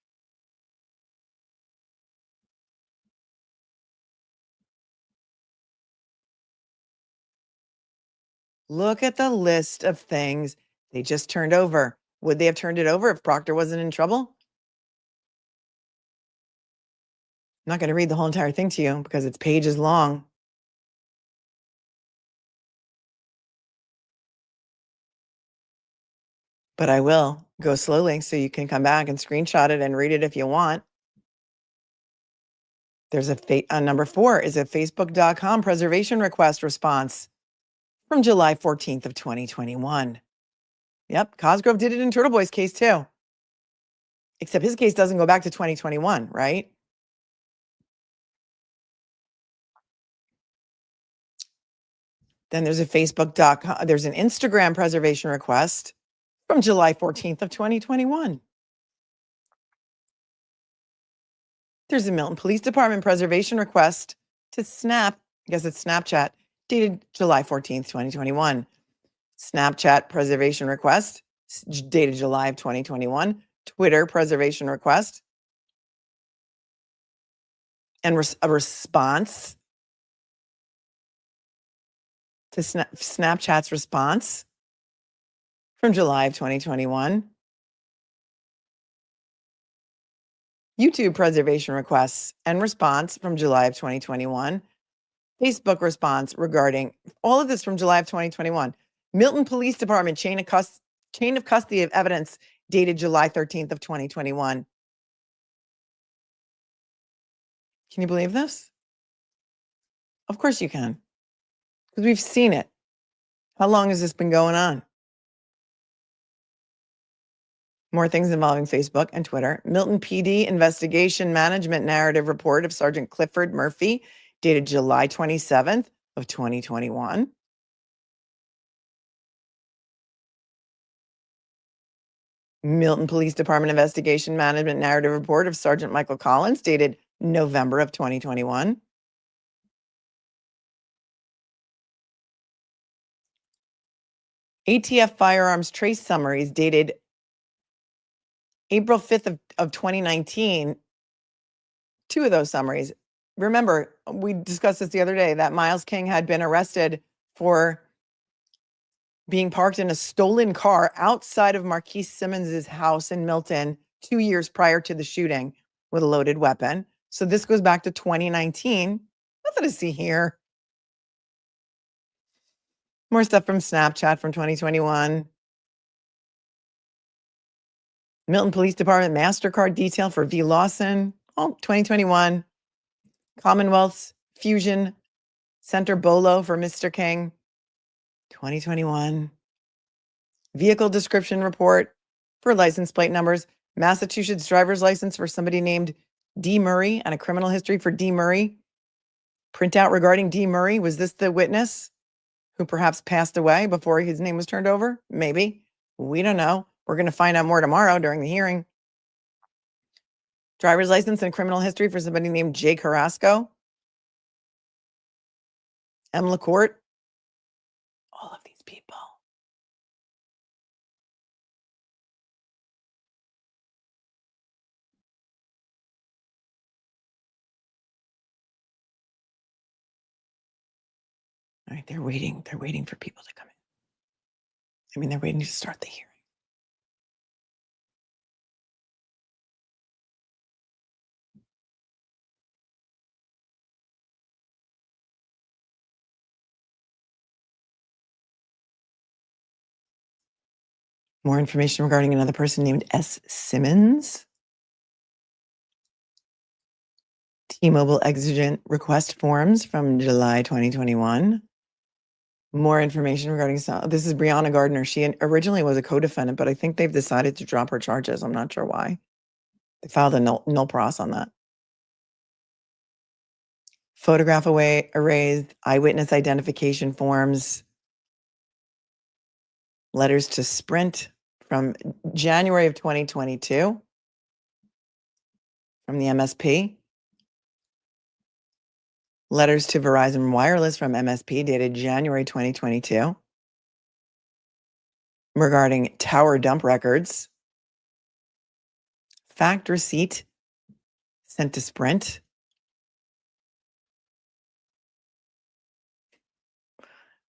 Look at the list of things They just turned over. Would they have turned it over if Proctor wasn't in trouble? I'm not going to read the whole entire thing to you because it's pages long. But I will go slowly so you can come back and screenshot it and read it if you want. There's number 4 is a Facebook.com preservation request response from July 14th of 2021. Yep, Cosgrove did it in Turtle Boy's case too. Except his case doesn't go back to 2021, right? Then there's a Facebook.com, there's an Instagram preservation request from July 14th of 2021. There's a Milton Police Department preservation request to Snap, I guess it's Snapchat, dated July 14th, 2021. Snapchat preservation request, dated July of 2021. Twitter preservation request. And a response to Snapchat's response from July of 2021. YouTube preservation requests and response from July of 2021. Facebook response regarding all of this from July of 2021. Milton Police Department chain of custody of evidence dated July 13th of 2021. Can you believe this? Of course you can, because we've seen it. How long has this been going on? More things involving Facebook and Twitter. Milton PD investigation management narrative report of Sergeant Clifford Murphy, dated July 27th of 2021. Milton Police Department investigation management narrative report of Sergeant Michael Collins, dated November of 2021. ATF firearms trace summaries dated April 5th of 2019. 2 of those summaries. Remember, we discussed this the other day, that Myles King had been arrested for being parked in a stolen car outside of Marquis Simmons' house in Milton 2 years prior to the shooting with a loaded weapon. So this goes back to 2019. Nothing to see here. More stuff from Snapchat from 2021. Milton Police Department MasterCard detail for V. Lawson. Oh, 2021. Commonwealth's Fusion Center Bolo for Mr. King. 2021. Vehicle description report for license plate numbers. Massachusetts driver's license for somebody named D. Murray and a criminal history for D. Murray. Printout regarding D. Murray. Was this the witness who perhaps passed away before his name was turned over? Maybe. We don't know. We're going to find out more tomorrow during the hearing. Driver's license and criminal history for somebody named Jay Carrasco. M. LaCourte. All of these people. All right, they're waiting for people to come in. I mean, they're waiting to start the hearing. More information regarding another person named S. Simmons. T-Mobile exigent request forms from July 2021. More information regarding this is Brianna Gardner. She originally was a co-defendant, but I think they've decided to drop her charges. I'm not sure why. They filed a null pros on that. Photograph arrays, eyewitness identification forms, letters to Sprint from January of 2022 from the MSP. Letters to Verizon Wireless from MSP dated January 2022 regarding tower dump records. Fact receipt sent to Sprint.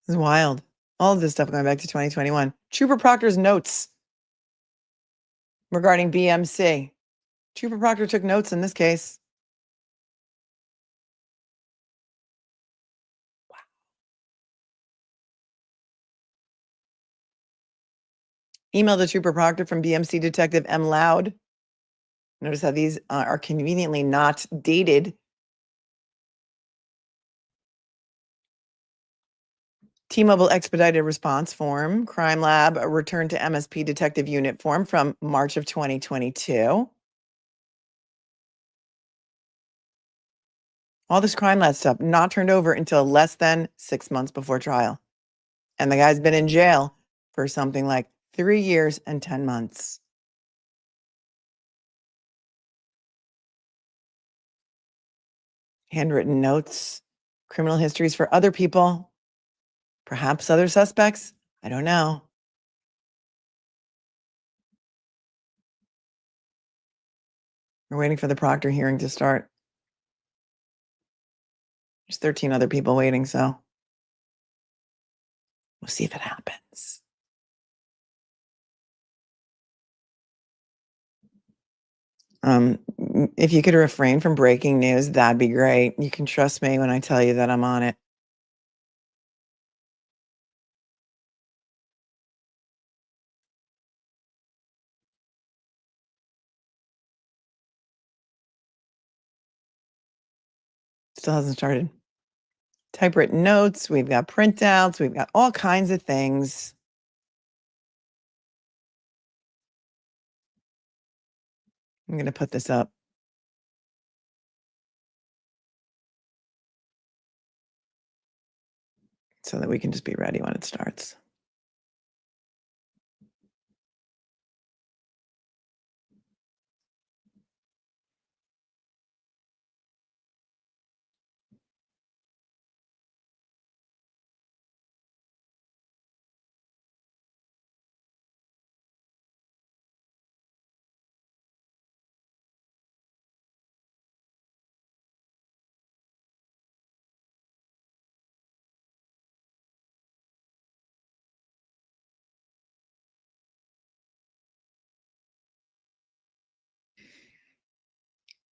This is wild. All of this stuff going back to 2021. Trooper Proctor's notes regarding BMC. Trooper Proctor took notes in this case. Wow. Email to Trooper Proctor from BMC Detective M. Loud. Notice how these are conveniently not dated. T-Mobile Expedited Response Form, Crime Lab, a return to MSP Detective Unit form from March of 2022. All this crime lab stuff not turned over until less than 6 months before trial. And the guy's been in jail for something like 3 years and 10 months. Handwritten notes, criminal histories for other people, perhaps other suspects. I don't know. We're waiting for the Proctor hearing to start. There's 13 other people waiting, so we'll see if it happens. If you could refrain from breaking news, that'd be great. You can trust me when I tell you that I'm on it. Still hasn't started. Typewritten notes, we've got printouts, we've got all kinds of things. I'm going to put this up. So that we can just be ready when it starts.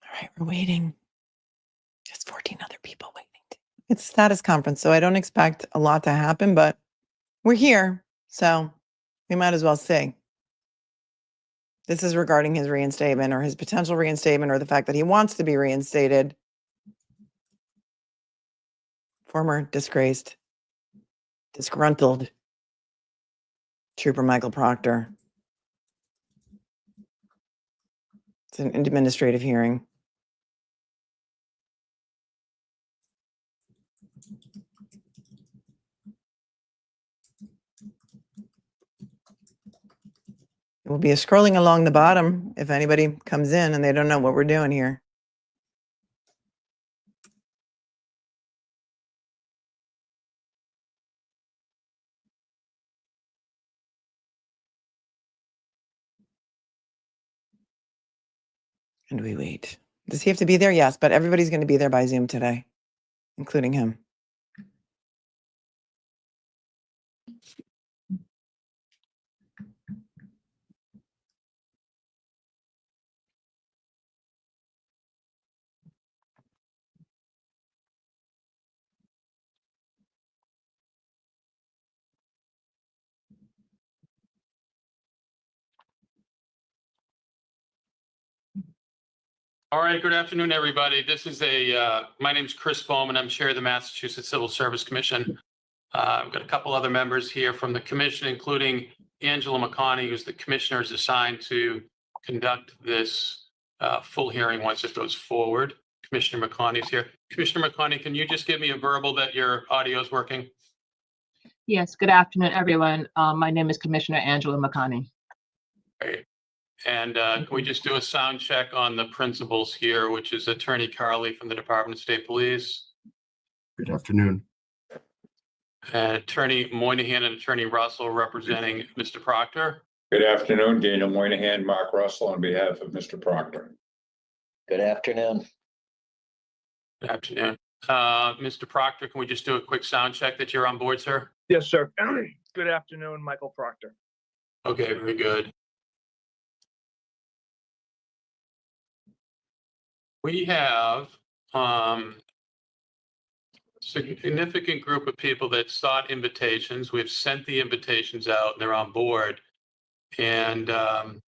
All right, we're waiting. There's 14 other people waiting. It's a status conference, so I don't expect a lot to happen, but we're here, so we might as well see. This is regarding his reinstatement or his potential reinstatement or the fact that he wants to be reinstated. Former disgraced, disgruntled Trooper Michael Proctor. It's an administrative hearing. It will be a scrolling along the bottom if anybody comes in and they don't know what we're doing here. And we wait. Does he have to be there? Yes, but everybody's going to be there by Zoom today, including him. All right, good afternoon, everybody. This is my name's Chris Bowman. I'm chair of the Massachusetts Civil Service Commission. I've got a couple other members here from the commission, including Angela McConney, who's the commissioner is assigned to conduct this full hearing once it goes forward. Commissioner McConney's here. Commissioner McConney, can you just give me a verbal that your audio is working? Yes, good afternoon, everyone. My name is Commissioner Angela McConney. Great. And can we just do a sound check on the principals here, which is Attorney Carley from the Department of State Police. Good afternoon. And Attorney Moynihan and Attorney Russell representing Mr. Proctor. Good afternoon, Daniel Moynihan, Mark Russell on behalf of Mr. Proctor. Good afternoon. Good afternoon. Mr. Proctor, can we just do a quick sound check that you're on board, sir? Yes, sir. Good afternoon, Michael Proctor. Okay, very good. We have significant group of people that sought invitations. We've sent the invitations out and they're on board. And I'm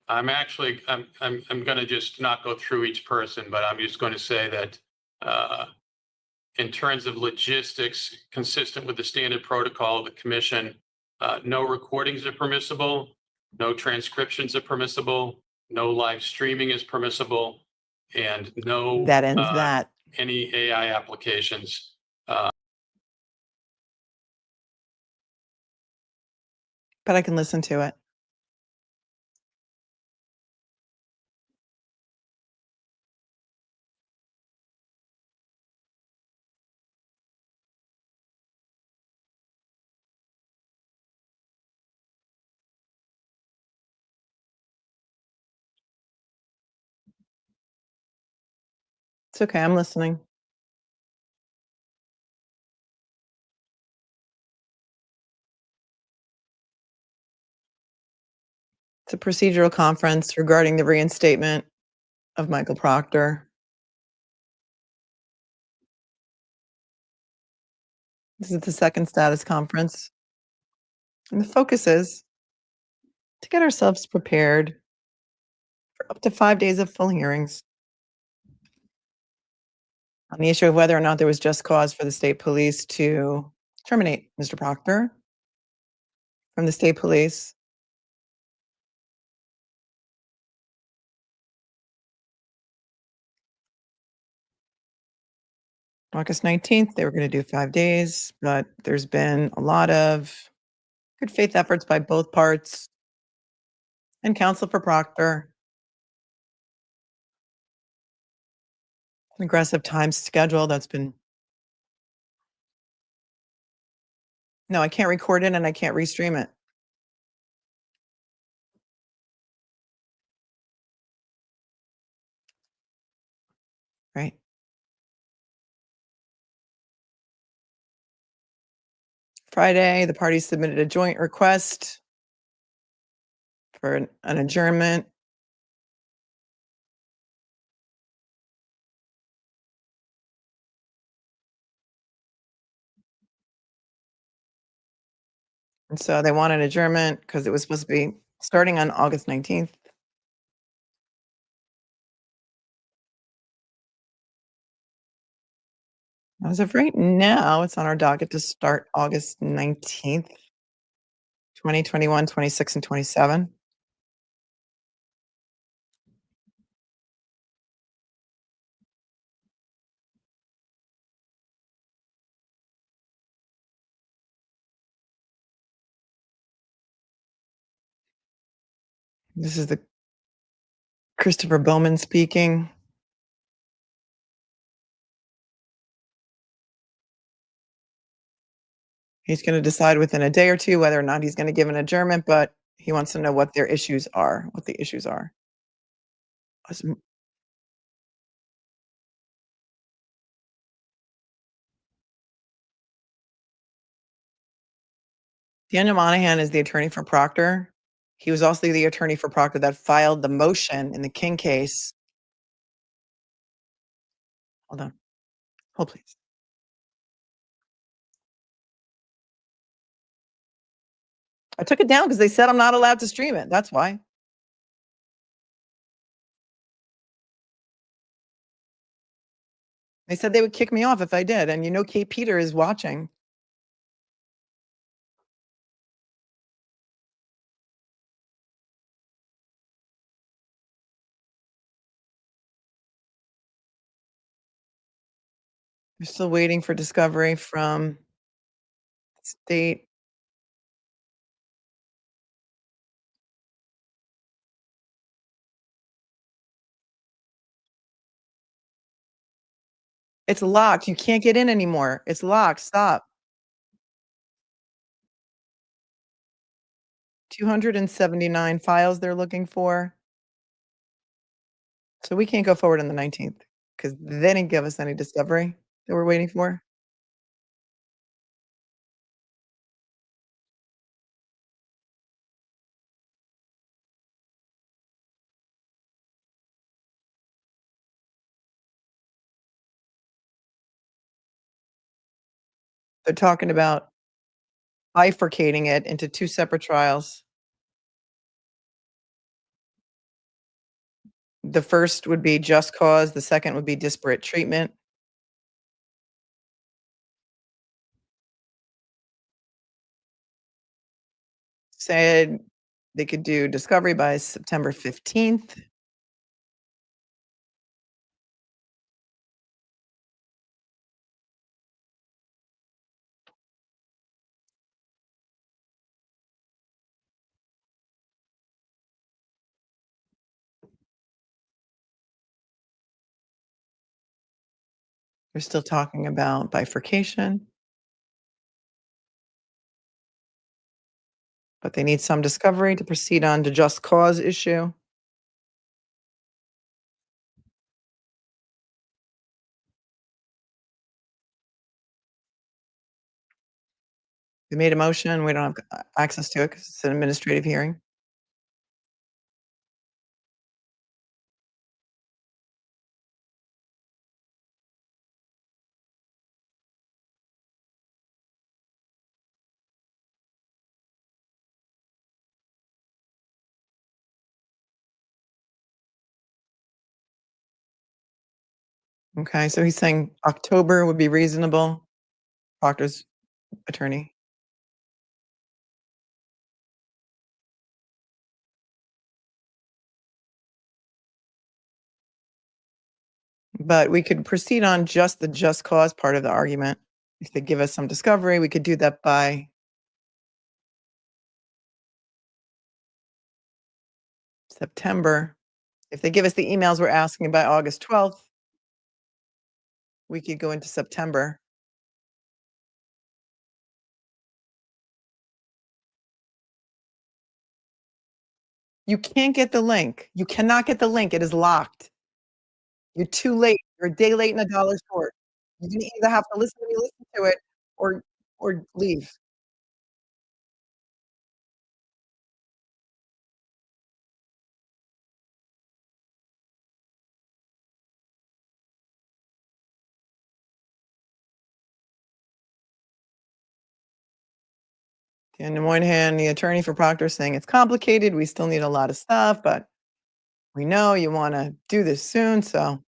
going to just not go through each person, but I'm just going to say that in terms of logistics, consistent with the standard protocol of the commission, no recordings are permissible, no transcriptions are permissible, no live streaming is permissible, and no That ends that. any AI applications. But I can listen to it. It's okay. I'm listening. It's a procedural conference regarding the reinstatement of Michael Proctor. This is the second status conference. And the focus is to get ourselves prepared for up to 5 days of full hearings on the issue of whether or not there was just cause for the state police to terminate Mr. Proctor from the state police. August 19th, they were going to do 5 days, but there's been a lot of good faith efforts by both parts and counsel for Proctor. An aggressive time schedule that's been. No, I can't record it and I can't restream it. Right. Friday, the parties submitted a joint request for an adjournment. And so they want an adjournment because it was supposed to be starting on August 19th. As of right now, it's on our docket to start August 19th, 2021, 26, and 27. This is the Christopher Bowman speaking. He's going to decide within a day or two whether or not he's going to give an adjournment, but he wants to know what their issues are, what the issues are. Daniel Monahan is the attorney for Proctor. He was also the attorney for Proctor that filed the motion in the King case. Hold on. Hold, please. I took it down because they said I'm not allowed to stream it. That's why. They said they would kick me off if I did. And you know, Kate Peter is watching. We're still waiting for discovery from state. It's locked. You can't get in anymore. It's locked. Stop. 279 files they're looking for. So we can't go forward on the 19th because they didn't give us any discovery that we're waiting for. They're talking about bifurcating it into 2 separate trials. The first would be just cause, the second would be disparate treatment. Said they could do discovery by September 15th. They're still talking about bifurcation. But they need some discovery to proceed on to just cause issue. We made a motion, we don't have access to it because it's an administrative hearing. Okay, so he's saying October would be reasonable, Proctor's attorney. But we could proceed on just the just cause part of the argument. If they give us some discovery, we could do that by September. If they give us the emails we're asking by August 12th, we could go into September. You can't get the link. You cannot get the link. It is locked. You're too late. You're a day late and $1 short. You're gonna either have to listen to it or leave. Dan Moynihan, the attorney for Proctor, saying it's complicated. We still need a lot of stuff, but we know you wanna do this soon, so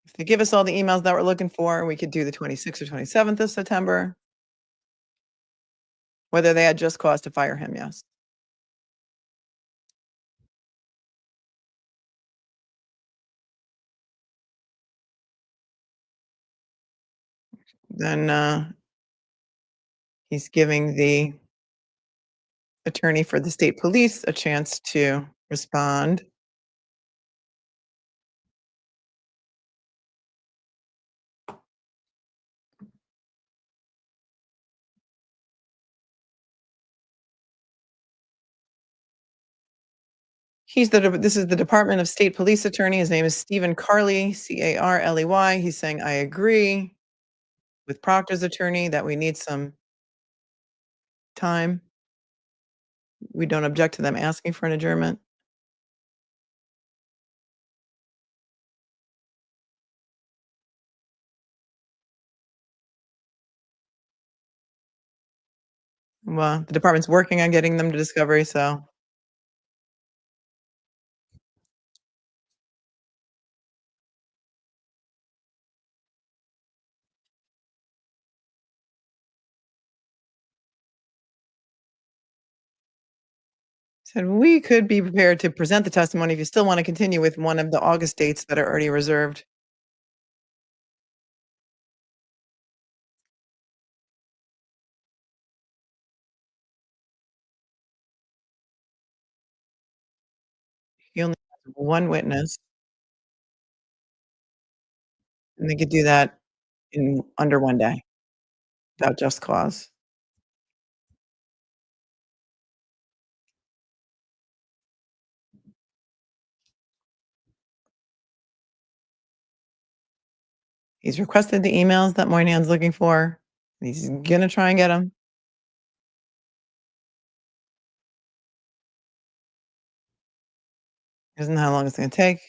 if they give us all the emails that we're looking for, we could do the 26th or 27th of September. Whether they had just cause to fire him, yes. Then, he's giving the attorney for the state police a chance to respond. This is the Department of State Police attorney. His name is Stephen Carley, Carley. He's saying, I agree with Proctor's attorney that we need some time. We don't object to them asking for an adjournment. Well, the department's working on getting them to discovery, so said we could be prepared to present the testimony if you still want to continue with one of the August dates that are already reserved. He only has one witness. And they could do that in under 1 day without just cause. He's requested the emails that Moynihan's looking for. He's gonna try and get them. Doesn't know how long it's gonna take.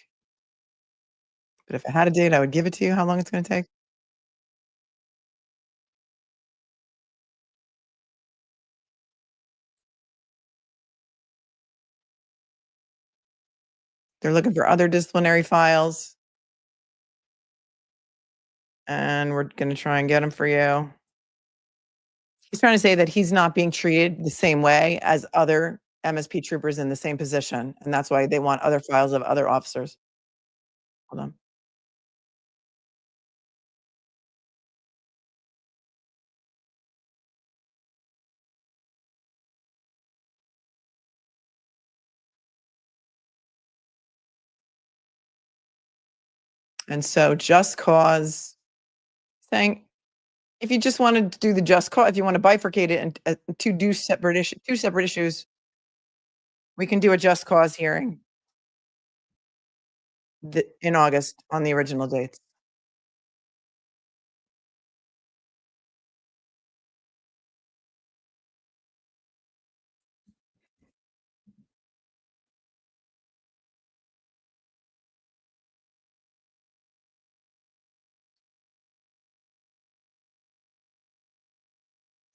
But if I had a date, I would give it to you how long it's gonna take. They're looking for other disciplinary files. And we're gonna try and get them for you. He's trying to say that he's not being treated the same way as other MSP troopers in the same position, and that's why they want other files of other officers. Hold on. And so just cause saying, if you just wanted to do the just cause, if you want to bifurcate it and two separate issues, we can do a just cause hearing in August on the original dates.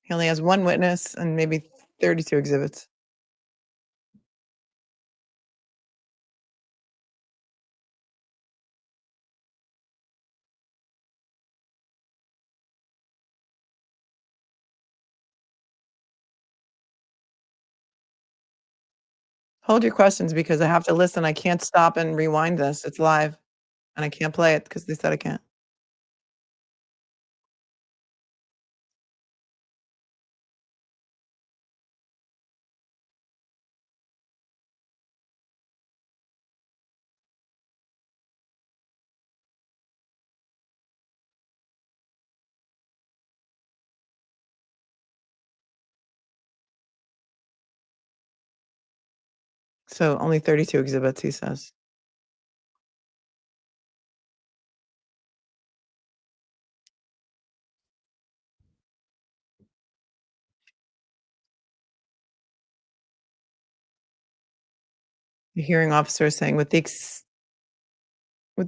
He only has one witness and maybe 32 exhibits. Hold your questions because I have to listen. I can't stop and rewind this. It's live and I can't play it because they said I can't. So only 32 exhibits, he says. The hearing officer is saying, with the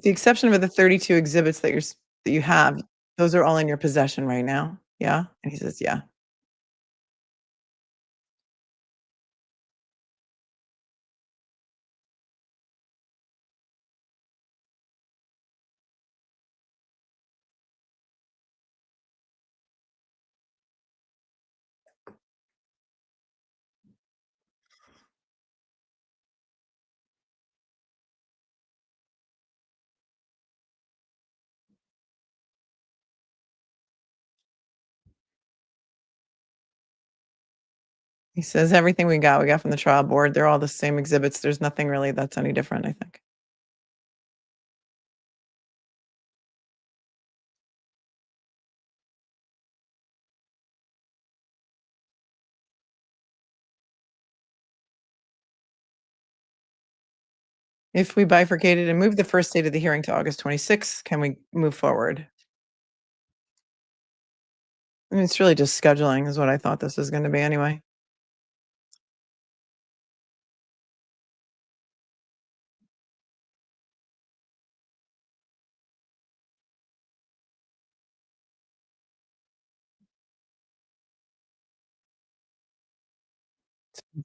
exception of the 32 exhibits that you have, those are all in your possession right now. Yeah? And he says, yeah. He says everything we got from the trial board. They're all the same exhibits. There's nothing really that's any different, I think. If we bifurcated and moved the first date of the hearing to August 26th, can we move forward? I mean, it's really just scheduling is what I thought this was going to be anyway.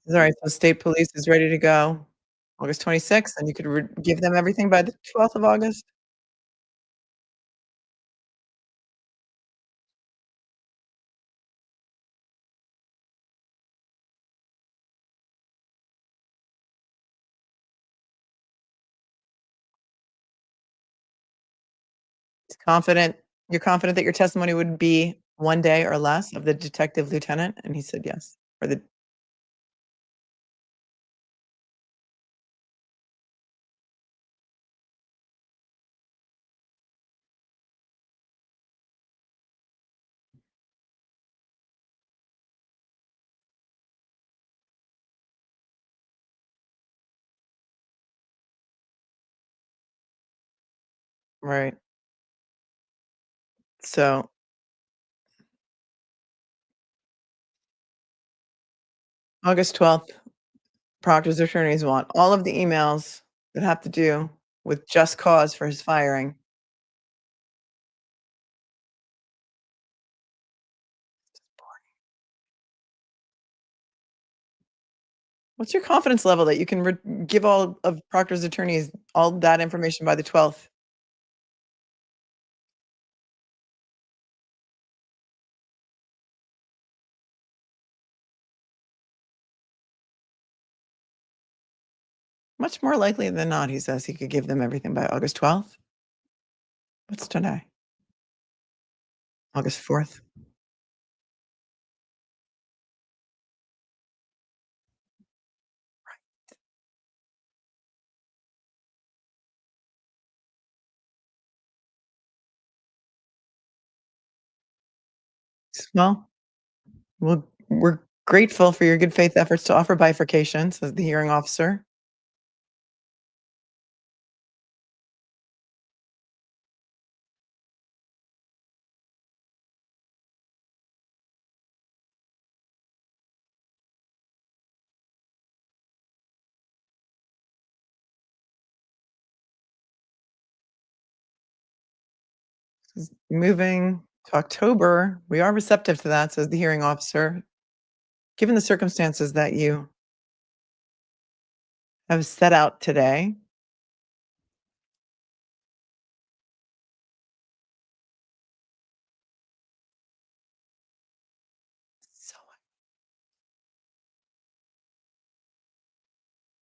All right, so state police is ready to go August 26th, and you could give them everything by the 12th of August? Confident you're confident that your testimony would be 1 day or less of the detective lieutenant? And he said yes. Or the right. So August 12th, Proctor's attorneys want all of the emails that have to do with just cause for his firing. What's your confidence level that you can give all of Proctor's attorneys all that information by the 12th? Much more likely than not, he says he could give them everything by August 12th. What's today? August 4th. Well, we're grateful for your good faith efforts to offer bifurcation, says the hearing officer. Moving to October, we are receptive to that, says the hearing officer. Given the circumstances that you have set out today, so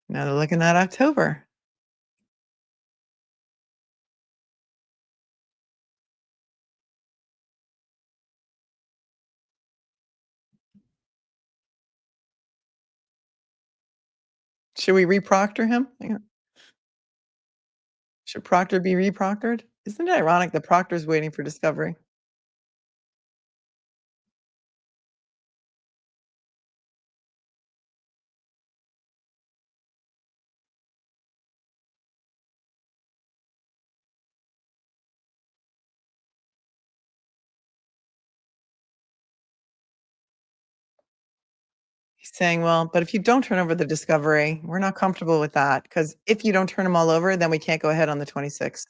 now they're looking at October. Should we reproctor him? Hang on. Should Proctor be reproctored? Isn't it ironic that Proctor's waiting for discovery? He's saying, well, but if you don't turn over the discovery, we're not comfortable with that, because if you don't turn them all over, then we can't go ahead on the 26th.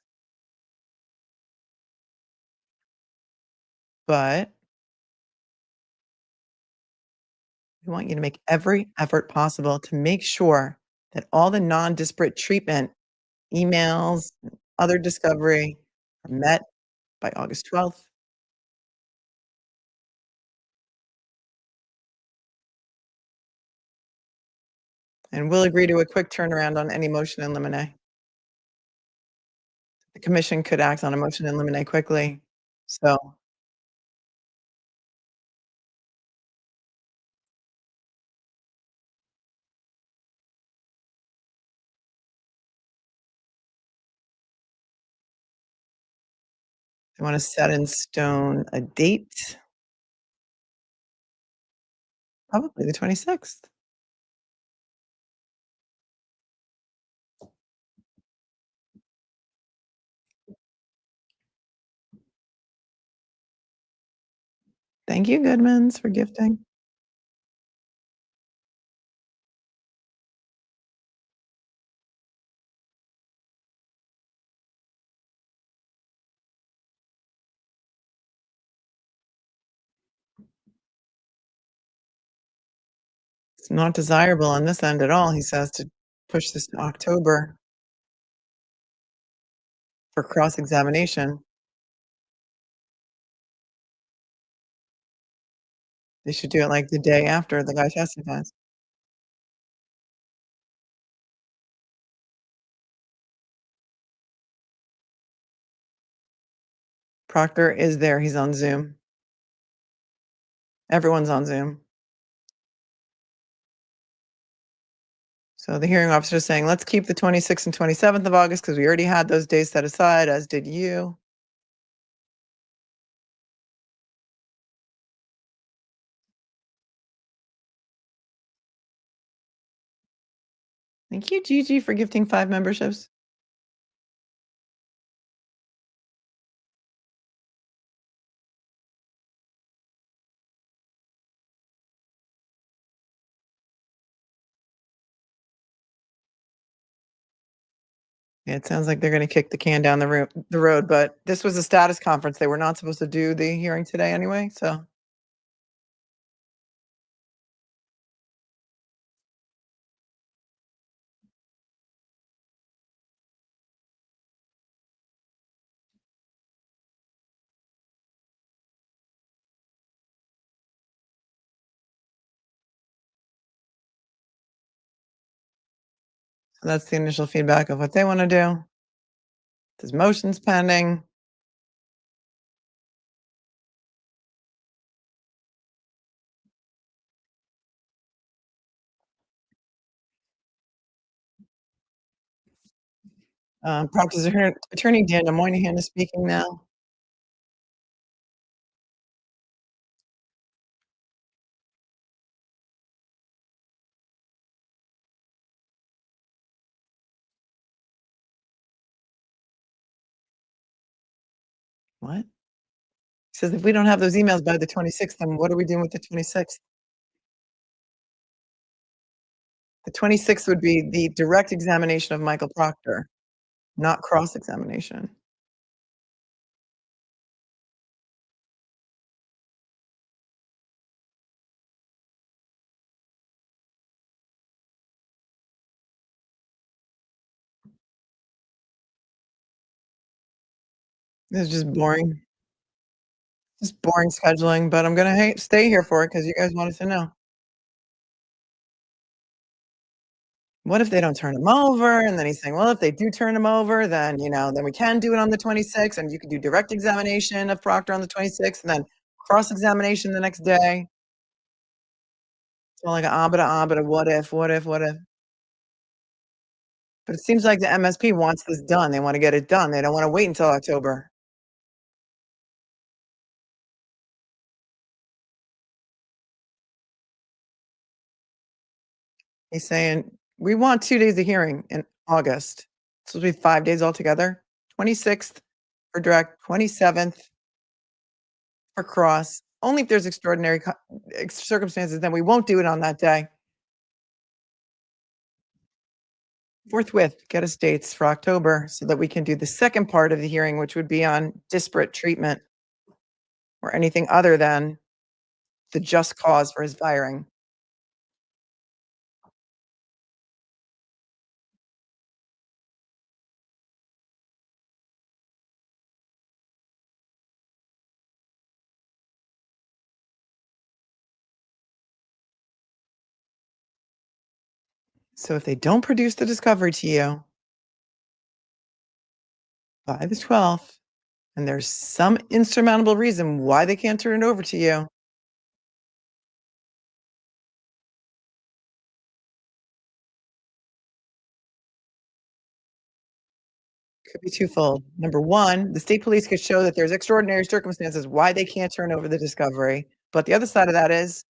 But we want you to make every effort possible to make sure that all the non-disparate treatment emails, and other discovery are met by August 12th. And we'll agree to a quick turnaround on any motion in limine. The commission could act on a motion in limine quickly. So they want to set in stone a date, probably the 26th. Thank you, Goodmans, for gifting. It's not desirable on this end at all, he says, to push this to October for cross-examination. They should do it like the day after the guy testifies. Proctor is there. He's on Zoom. Everyone's on Zoom. So the hearing officer is saying, let's keep the 26th and 27th of August because we already had those days set aside, as did you. Thank you, Gigi, for gifting 5 memberships. Yeah, it sounds like they're going to kick the can down the road, but this was a status conference. They were not supposed to do the hearing today anyway, so. So that's the initial feedback of what they want to do. There's motions pending. Proctor's attorney Daniel Moynihan is speaking now. What? He says if we don't have those emails by the 26th, then what are we doing with the 26th? The 26th would be the direct examination of Michael Proctor, not cross-examination. This is just boring. Just boring scheduling, but I'm gonna stay here for it because you guys wanted to know. What if they don't turn him over? And then he's saying, well, if they do turn him over, then, then we can do it on the 26th, and you can do direct examination of Proctor on the 26th, and then cross-examination the next day. So like a what if. But it seems like the MSP wants this done. They want to get it done. They don't want to wait until October. He's saying, we want 2 days of hearing in August. So it'll be 5 days altogether. 26th for direct, 27th for cross. Only if there's extraordinary circumstances, then we won't do it on that day. Forthwith, get us dates for October so that we can do the second part of the hearing, which would be on disparate treatment or anything other than the just cause for his firing. So if they don't produce the discovery to you by the 12th, and there's some insurmountable reason why they can't turn it over to you, could be twofold. Number one, the state police could show that there's extraordinary circumstances why they can't turn over the discovery. But the other side of that is,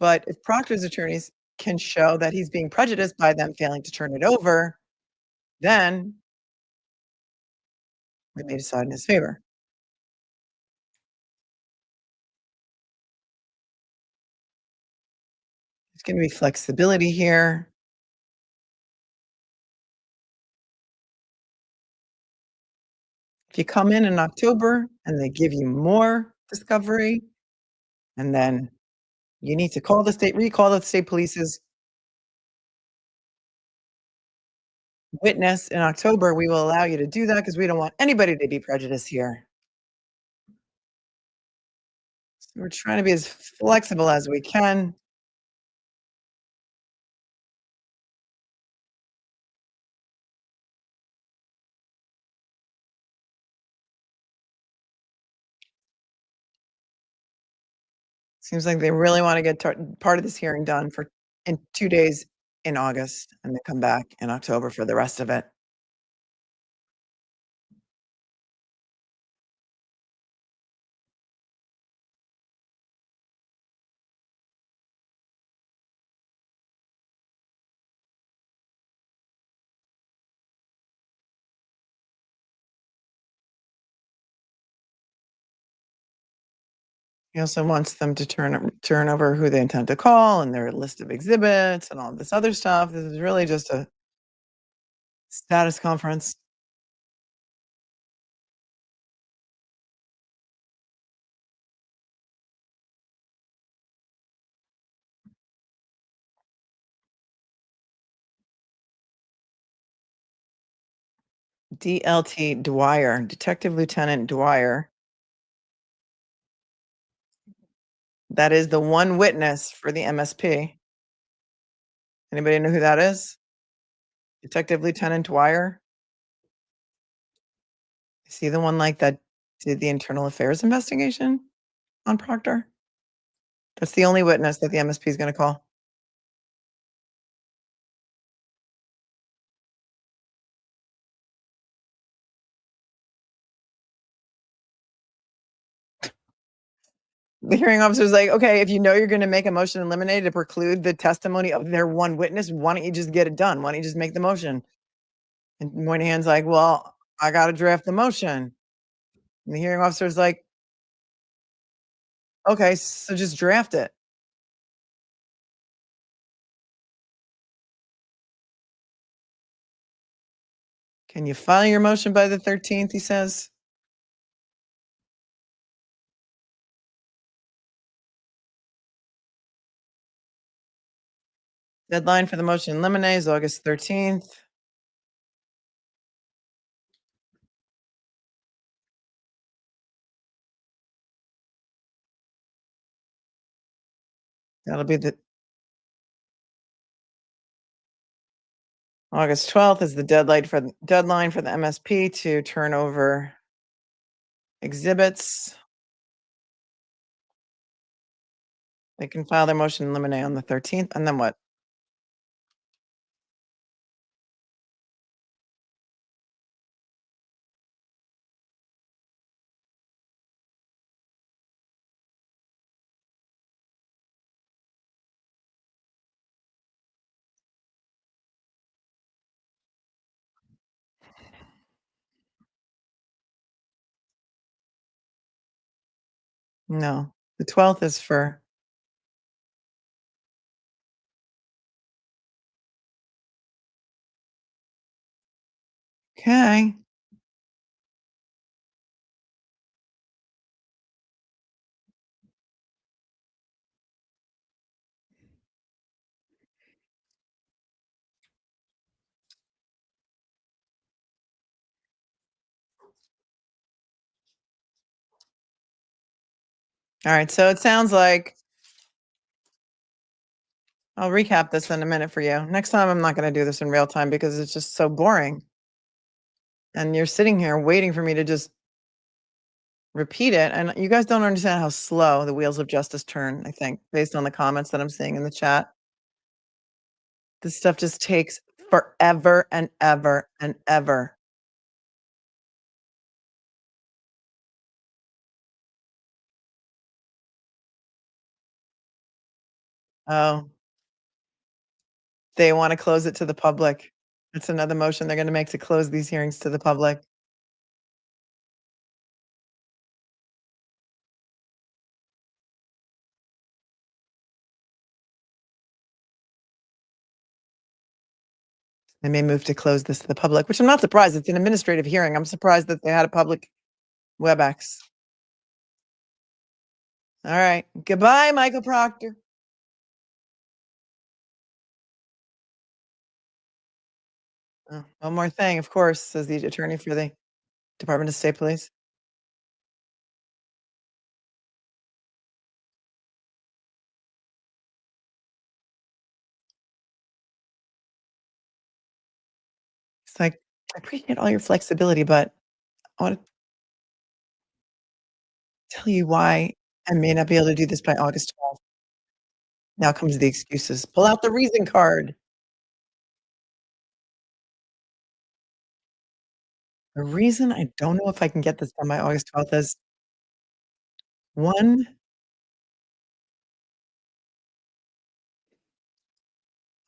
but if Proctor's attorneys can show that he's being prejudiced by them failing to turn it over, then we may decide in his favor. There's going to be flexibility here. If you come in October and they give you more discovery, and then you need to recall the state police's witness in October, we will allow you to do that because we don't want anybody to be prejudiced here. So we're trying to be as flexible as we can. Seems like they really want to get part of this hearing done in 2 days in August, and then come back in October for the rest of it. He also wants them to turn over who they intend to call and their list of exhibits and all this other stuff. This is really just a status conference. DLT Dwyer, Detective Lieutenant Dwyer. That is the one witness for the MSP. Anybody know who that is? Detective Lieutenant Dwyer? Is he the one like that did the internal affairs investigation on Proctor? That's the only witness that the MSP is going to call. The hearing officer is like, okay, if you know you're going to make a motion eliminated to preclude the testimony of their one witness, why don't you just get it done? Why don't you just make the motion? And Moynihan's like, well, I got to draft the motion. And the hearing officer is like, okay, so just draft it. Can you file your motion by the 13th, he says. Deadline for the motion in limine is August 13th. That'll be the August 12th is the deadline for the MSP to turn over exhibits. They can file their motion in limine on the 13th, and then what? No, the 12th is for okay. All right, so it sounds like I'll recap this in a minute for you. Next time, I'm not going to do this in real time because it's just so boring. And you're sitting here waiting for me to just repeat it. And you guys don't understand how slow the wheels of justice turn, I think, based on the comments that I'm seeing in the chat. This stuff just takes forever and ever and ever. Oh, they want to close it to the public. It's another motion they're going to make to close these hearings to the public. They may move to close this to the public, which I'm not surprised. It's an administrative hearing. I'm surprised that they had a public WebEx. All right. Goodbye, Michael Proctor. Oh, one more thing, of course, says the attorney for the Department of State Police. It's like, I appreciate all your flexibility, but I want to tell you why I may not be able to do this by August 12th. Now comes the excuses. Pull out the reason card. The reason I don't know if I can get this done by August 12th is one,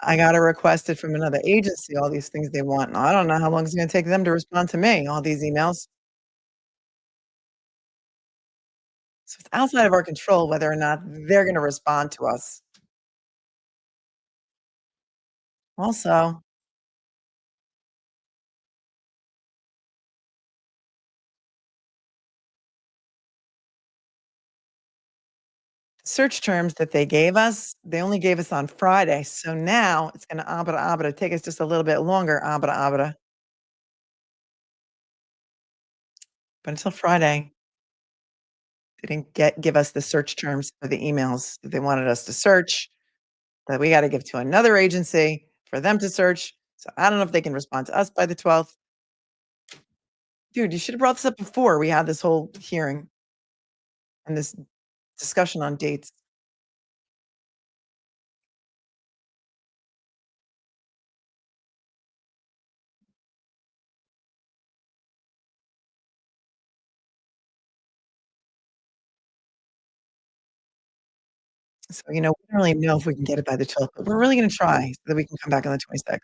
I got to request it from another agency, all these things they want. And I don't know how long it's going to take them to respond to me, all these emails. So it's outside of our control whether or not they're going to respond to us. Also, search terms that they gave us, they only gave us on Friday. So now it's going to abra take us just a little bit longer, abra. But until Friday, they didn't give us the search terms for the emails that they wanted us to search, that we got to give to another agency for them to search. So I don't know if they can respond to us by the 12th. Dude, you should have brought this up before we had this whole hearing and this discussion on dates. So, we don't really know if we can get it by the 12th, but we're really going to try so that we can come back on the 26th.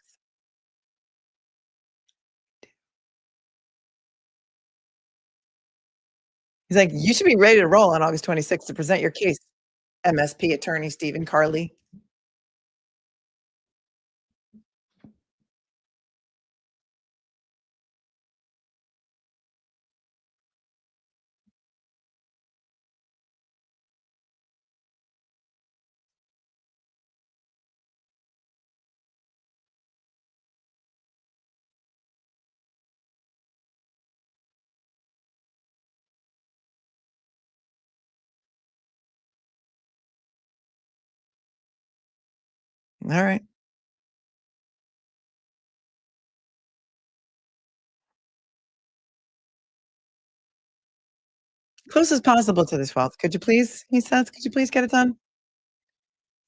He's like, you should be ready to roll on August 26th to present your case, MSP attorney Stephen Carley. All right. Close as possible to the 12th. Could you please, he says, could you please get it done?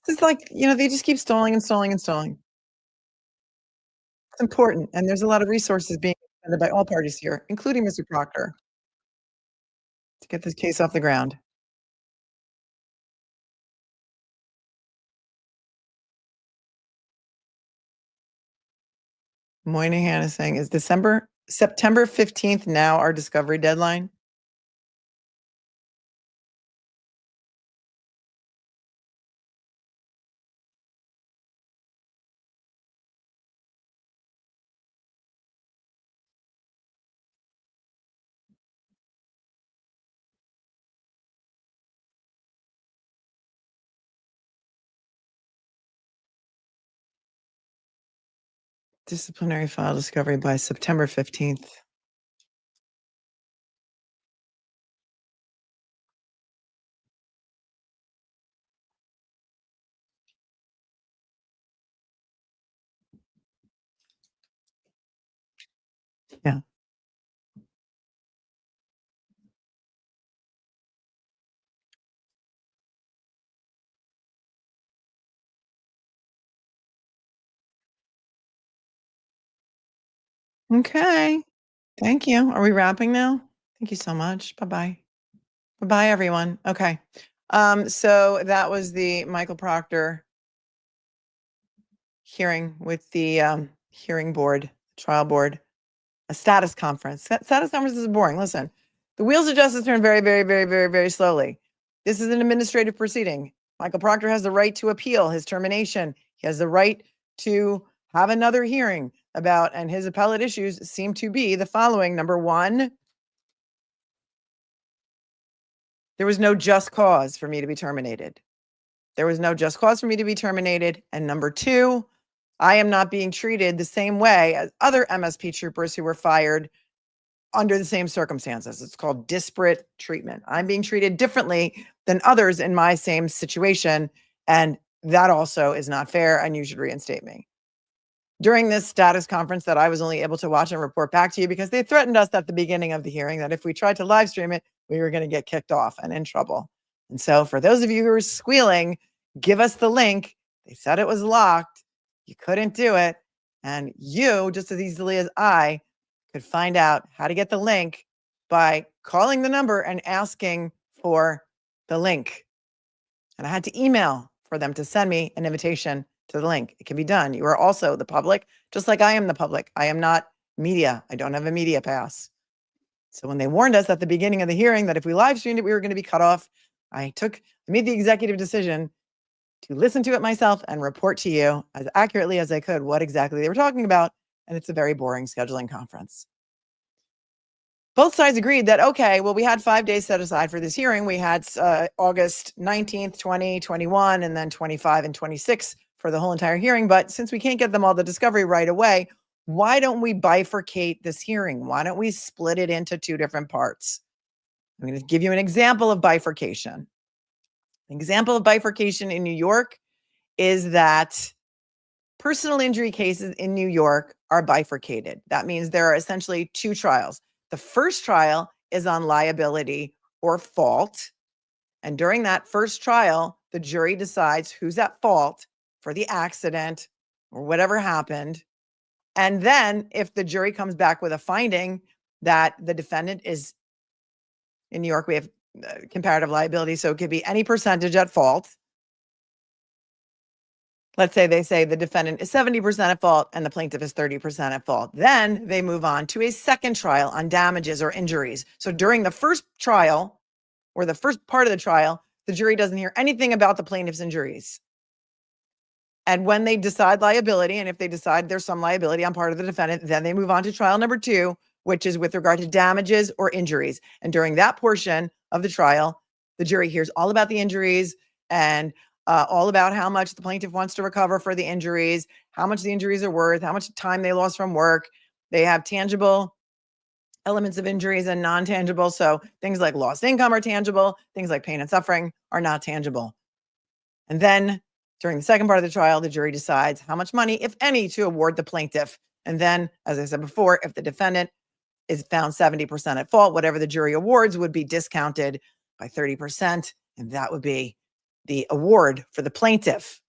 It's like, they just keep stalling and stalling and stalling. It's important. And there's a lot of resources being expended by all parties here, including Mr. Proctor, to get this case off the ground. Moynihan is saying, is September 15th now our discovery deadline? Disciplinary file discovery by September 15th. Yeah. Okay. Thank you. Are we wrapping now? Thank you so much. Bye-bye. Bye-bye, everyone. Okay. So that was the Michael Proctor hearing with the hearing board, trial board, a status conference. Status conferences are boring. Listen, the wheels of justice turn very, very, very, very, very slowly. This is an administrative proceeding. Michael Proctor has the right to appeal his termination. He has the right to have another hearing about, and his appellate issues seem to be the following. Number one, there was no just cause for me to be terminated. There was no just cause for me to be terminated. And number two, I am not being treated the same way as other MSP troopers who were fired under the same circumstances. It's called disparate treatment. I'm being treated differently than others in my same situation. And that also is not fair, and you should reinstate me. During this status conference that I was only able to watch and report back to you because they threatened us at the beginning of the hearing that if we tried to live stream it, we were going to get kicked off and in trouble. And so for those of you who are squealing, give us the link. They said it was locked. You couldn't do it. And you, just as easily as I, could find out how to get the link by calling the number and asking for the link. And I had to email for them to send me an invitation to the link. It can be done. You are also the public, just like I am the public. I am not media. I don't have a media pass. So when they warned us at the beginning of the hearing that if we live streamed it, we were going to be cut off, I made the executive decision to listen to it myself and report to you as accurately as I could what exactly they were talking about. And it's a very boring scheduling conference. Both sides agreed that, okay, well, we had 5 days set aside for this hearing. We had August 19th, 20, 21, and then 25 and 26 for the whole entire hearing. But since we can't get them all the discovery right away, why don't we bifurcate this hearing? Why don't we split it into 2 different parts? I'm going to give you an example of bifurcation. An example of bifurcation in New York is that personal injury cases in New York are bifurcated. That means there are essentially 2 trials. The first trial is on liability or fault. And during that first trial, the jury decides who's at fault for the accident or whatever happened. And then if the jury comes back with a finding that the defendant is, in New York, we have comparative liability, so it could be any percentage at fault. Let's say they say the defendant is 70% at fault and the plaintiff is 30% at fault. Then they move on to a second trial on damages or injuries. So during the first trial or the first part of the trial, the jury doesn't hear anything about the plaintiff's injuries. And when they decide liability, and if they decide there's some liability on part of the defendant, then they move on to trial number 2, which is with regard to damages or injuries. And during that portion of the trial, the jury hears all about the injuries and all about how much the plaintiff wants to recover for the injuries, how much the injuries are worth, how much time they lost from work. They have tangible elements of injuries and non-tangible. So things like lost income are tangible. Things like pain and suffering are not tangible. And then during the second part of the trial, the jury decides how much money, if any, to award the plaintiff. And then, as I said before, if the defendant is found 70% at fault, whatever the jury awards would be discounted by 30%. And that would be the award for the plaintiff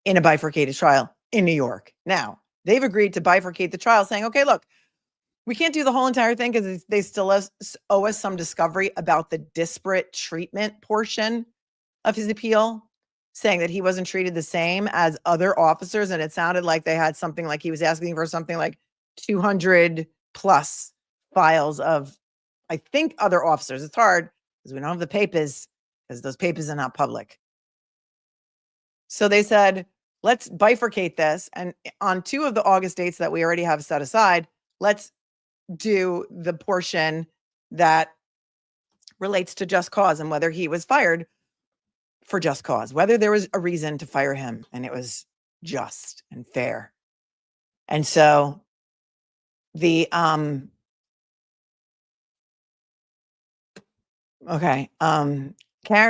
in a bifurcated trial in New York. Now, they've agreed to bifurcate the trial, saying, okay, look, we can't do the whole entire thing because they still owe us some discovery about the disparate treatment portion of his appeal, saying that he wasn't treated the same as other officers. And it sounded like they had something like he was asking for something like 200 plus files of, I think, other officers. It's hard because we don't have the papers, because those papers are not public. So they said, let's bifurcate this. And on 2 of the August dates that we already have set aside, let's do the portion that relates to just cause and whether he was fired for just cause, whether there was a reason to fire him and it was just and fair. And so the, Karen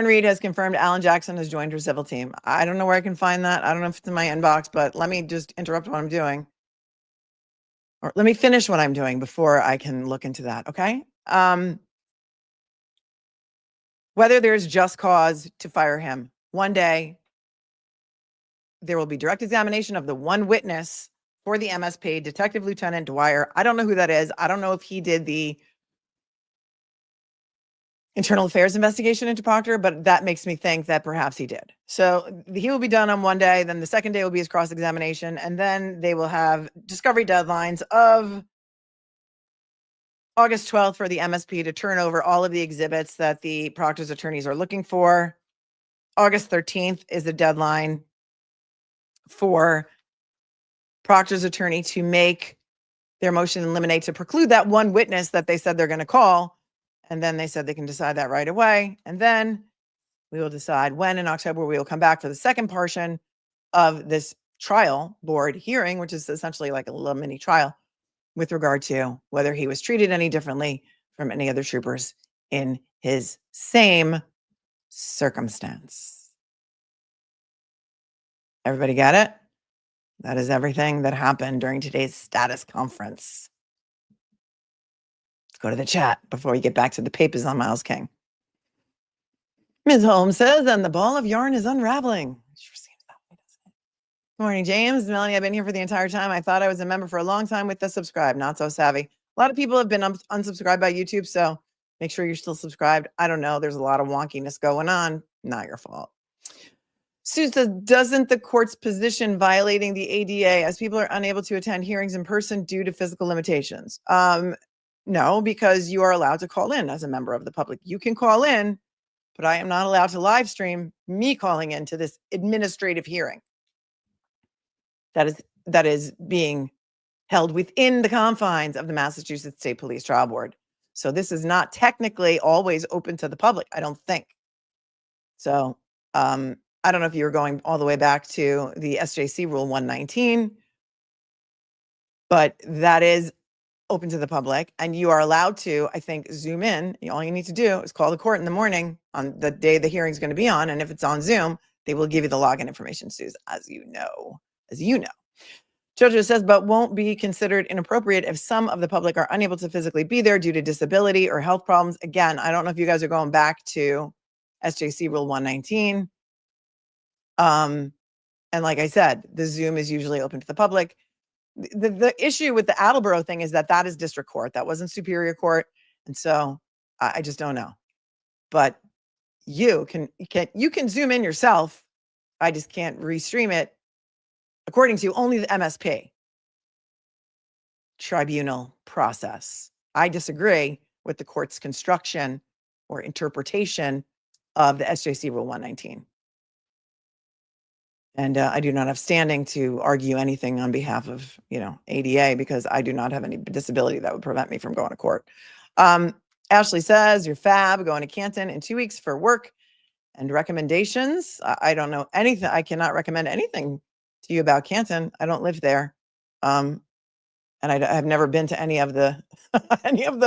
Reed has confirmed Alan Jackson has joined her civil team. I don't know where I can find that. I don't know if it's in my inbox, but let me just interrupt what I'm doing. Or let me finish what I'm doing before I can look into that, okay? Whether there's just cause to fire him, one day there will be direct examination of the one witness for the MSP, Detective Lieutenant Dwyer. I don't know who that is. I don't know if he did the internal affairs investigation into Proctor, but that makes me think that perhaps he did. So he will be done on one day. Then the second day will be his cross-examination. And then they will have discovery deadlines of August 12th for the MSP to turn over all of the exhibits that the Proctor's attorneys are looking for. August 13th is the deadline for Proctor's attorney to make their motion in limine to preclude that one witness that they said they're going to call. And then they said they can decide that right away. And then we will decide when in October we will come back for the second portion of this trial board hearing, which is essentially like a little mini trial with regard to whether he was treated any differently from any other troopers in his same circumstance. Everybody get it? That is everything that happened during today's status conference. Let's go to the chat before we get back to the papers on Myles King. Ms. Holmes says, and the ball of yarn is unraveling. It sure seems that way, doesn't it? Good morning, James. Melanie, I've been here for the entire time. I thought I was a member for a long time with the subscribe. Not so savvy. A lot of people have been unsubscribed by YouTube, so make sure you're still subscribed. I don't know. There's a lot of wonkiness going on. Not your fault. Sue says, doesn't the court's position violating the ADA as people are unable to attend hearings in person due to physical limitations? No, because you are allowed to call in as a member of the public. You can call in, but I am not allowed to live stream me calling into this administrative hearing that is being held within the confines of the Massachusetts State Police Trial Board. So this is not technically always open to the public, I don't think. So I don't know if you were going all the way back to the SJC Rule 119, but that is open to the public, and you are allowed to, I think, zoom in. All you need to do is call the court in the morning on the day the hearing is going to be on, and if it's on Zoom, they will give you the login information, Suze, as you know. Judge says, but won't be considered inappropriate if some of the public are unable to physically be there due to disability or health problems. Again, I don't know if you guys are going back to SJC Rule 119. And like I said, the Zoom is usually open to the public. The issue with the Attleboro thing is that is district court. That wasn't Superior Court. And so I just don't know. But you can zoom in yourself. I just can't restream it according to only the MSP tribunal process. I disagree with the court's construction or interpretation of the SJC Rule 119. And I do not have standing to argue anything on behalf of, ADA, because I do not have any disability that would prevent me from going to court. Ashley says, you're fab, going to Canton in 2 weeks for work and recommendations. I don't know anything. I cannot recommend anything to you about Canton. I don't live there. And I have never been to any of the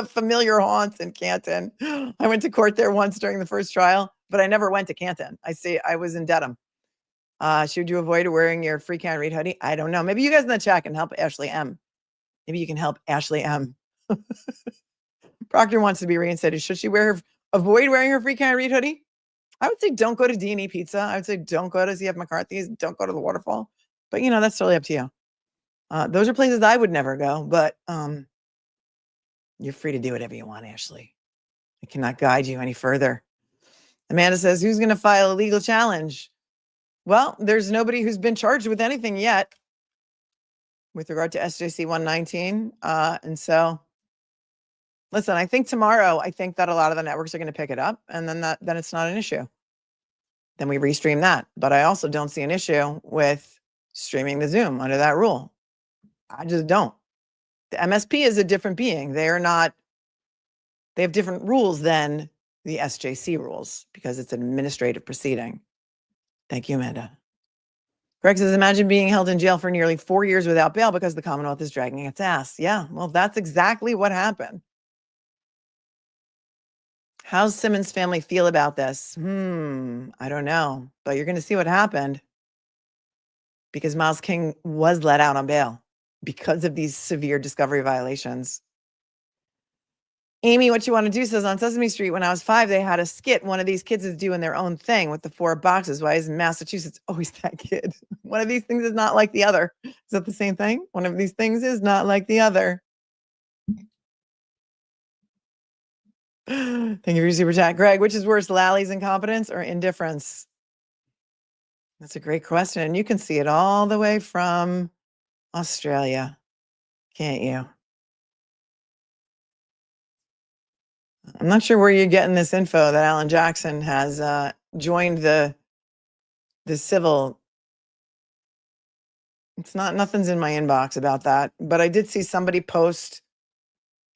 familiar haunts in Canton. I went to court there once during the first trial, but I never went to Canton. I was in Dedham. Should you avoid wearing your free can read hoodie? I don't know. Maybe you guys in the chat can help Ashley M. Maybe you can help Ashley M. Proctor wants to be reinstated. Should she avoid wearing her free can read hoodie? I would say don't go to D&E Pizza. I would say don't go to ZF McCarthy's. Don't go to the Waterfall. But that's totally up to you. Those are places I would never go, but you're free to do whatever you want, Ashley. I cannot guide you any further. Amanda says, who's going to file a legal challenge? Well, there's nobody who's been charged with anything yet with regard to SJC 119. And so, listen, I think tomorrow, that a lot of the networks are going to pick it up, and then it's not an issue. Then we restream that. But I also don't see an issue with streaming the Zoom under that rule. I just don't. The MSP is a different being. They have different rules than the SJC rules because it's an administrative proceeding. Thank you, Amanda. Greg says, imagine being held in jail for nearly 4 years without bail because the Commonwealth is dragging its ass. Yeah, well, that's exactly what happened. How's Simmons' family feel about this? I don't know, but you're going to see what happened because Myles King was let out on bail because of these severe discovery violations. Amy, what you want to do says, on Sesame Street, when I was 5, they had a skit. One of these kids is doing their own thing with the 4 boxes. Why is Massachusetts always that kid? One of these things is not like the other. Is that the same thing? One of these things is not like the other. Thank you for your super chat. Greg, which is worse, Lally's incompetence or indifference? That's a great question. And you can see it all the way from Australia, can't you? I'm not sure where you're getting this info that Alan Jackson has joined the civil. Nothing's in my inbox about that, but I did see somebody post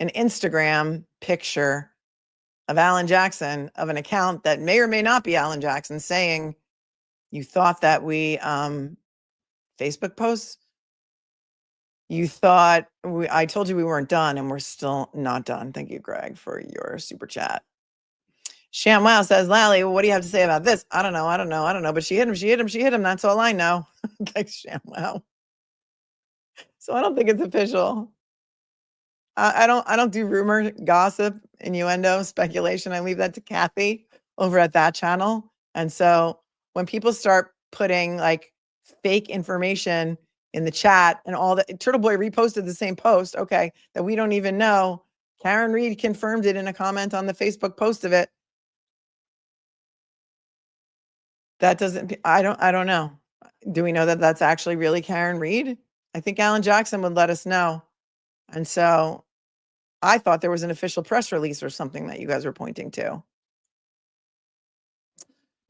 an Instagram picture of Alan Jackson of an account that may or may not be Alan Jackson saying, you thought that we, Facebook posts, you thought I told you we weren't done, and we're still not done. Thank you, Greg, for your super chat. ShamWow says, Lally, what do you have to say about this? I don't know. But she hit him. That's all I know. Thanks, ShamWow. So I don't think it's official. I don't do rumor, gossip, innuendo, speculation. I leave that to Kathy over at that channel. And so when people start putting like fake information in the chat and all that, Turtle Boy reposted the same post, okay, that we don't even know. Karen Reed confirmed it in a comment on the Facebook post of it. That doesn't, I don't know. Do we know that that's actually really Karen Reed? I think Alan Jackson would let us know. And so I thought there was an official press release or something that you guys were pointing to.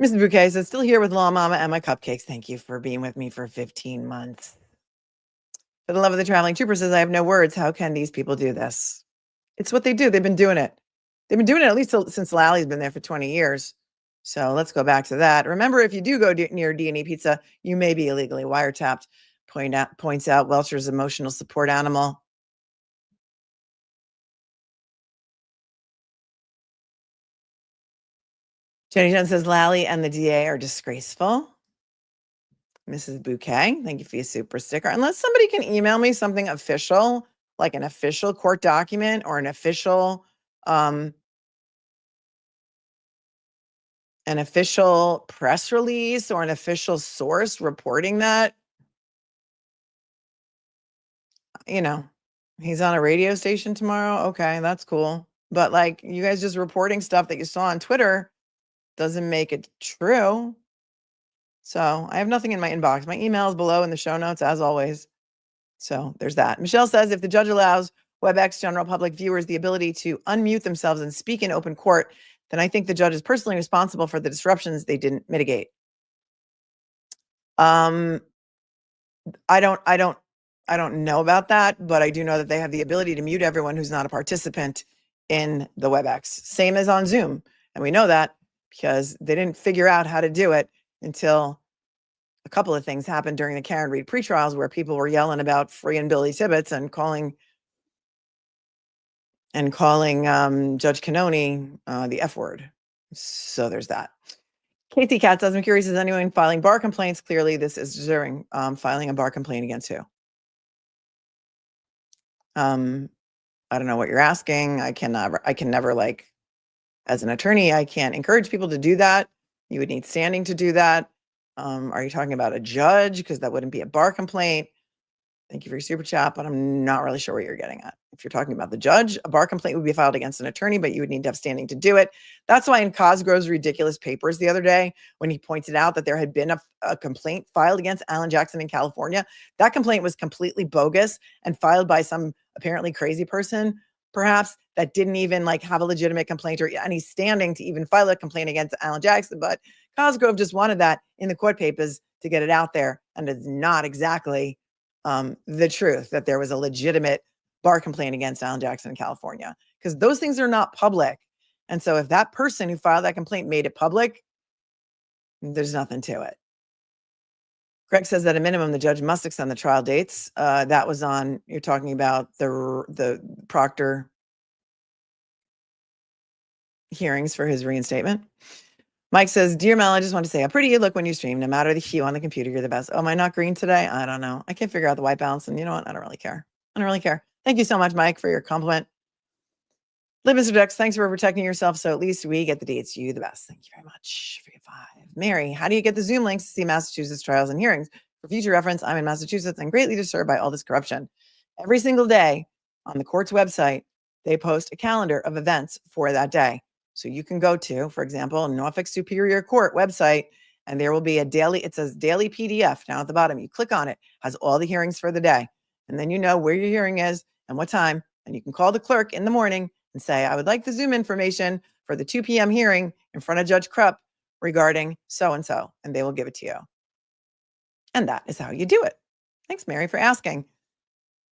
Mrs. Bouquet says, still here with Law Mama and my cupcakes. Thank you for being with me for 15 months. For the love of the traveling trooper says, I have no words. How can these people do this? It's what they do. They've been doing it. They've been doing it at least since Lally's been there for 20 years. So let's go back to that. Remember, if you do go near D&E Pizza, you may be illegally wiretapped. Points out Welcher's emotional support animal. Jenny Jen says, Lally and the DA are disgraceful. Mrs. Bouquet, thank you for your super sticker. Unless somebody can email me something official, like an official court document or an official press release or an official source reporting that, you know, he's on a radio station tomorrow. Okay, that's cool. But like you guys just reporting stuff that you saw on Twitter doesn't make it true. So I have nothing in my inbox. My email is below in the show notes, as always. So there's that. Michelle says, if the judge allows WebEx general public viewers the ability to unmute themselves and speak in open court, then I think the judge is personally responsible for the disruptions they didn't mitigate. I don't know about that, but I do know that they have the ability to mute everyone who's not a participant in the WebEx, same as on Zoom. And we know that because they didn't figure out how to do it until a couple of things happened during the Karen Reed pretrials where people were yelling about free and Billy Tibbetts and calling Judge Cannoni the F word. So there's that. Casey Cat says, I'm curious, is anyone filing bar complaints? Clearly this is during filing a bar complaint against who? I don't know what you're asking. I can never, like, as an attorney, I can't encourage people to do that. You would need standing to do that. Are you talking about a judge? Because that wouldn't be a bar complaint. Thank you for your super chat, but I'm not really sure what you're getting at. If you're talking about the judge, a bar complaint would be filed against an attorney, but you would need to have standing to do it. That's why in Cosgrove's ridiculous papers the other day, when he pointed out that there had been a complaint filed against Alan Jackson in California, that complaint was completely bogus and filed by some apparently crazy person, perhaps, that didn't even like have a legitimate complaint or any standing to even file a complaint against Alan Jackson. But Cosgrove just wanted that in the court papers to get it out there. And it's not exactly the truth that there was a legitimate bar complaint against Alan Jackson in California, because those things are not public. And so if that person who filed that complaint made it public, there's nothing to it. Greg says that at a minimum, the judge must extend the trial dates. That was on, you're talking about the Proctor hearings for his reinstatement. Mike says, dear Mel, I just want to say how pretty you look when you stream. No matter the hue on the computer, you're the best. Oh, am I not green today? I don't know. I can't figure out the white balance. And you know what? I don't really care. I don't really care. Thank you so much, Mike, for your compliment. Live, Mr. Dex, thanks for protecting yourself. So at least we get the dates. You the best. Thank you very much for your 5. Mary, how do you get the Zoom links to see Massachusetts trials and hearings? For future reference, I'm in Massachusetts and greatly disturbed by all this corruption. Every single day on the court's website, they post a calendar of events for that day. So you can go to, for example, Norfolk Superior Court website, and there will be a daily, it says daily PDF down at the bottom. You click on it, has all the hearings for the day. And then you know where your hearing is and what time. And you can call the clerk in the morning and say, I would like the Zoom information for the 2 p.m. hearing in front of Judge Krupp regarding so-and-so, and they will give it to you. And that is how you do it. Thanks, Mary, for asking.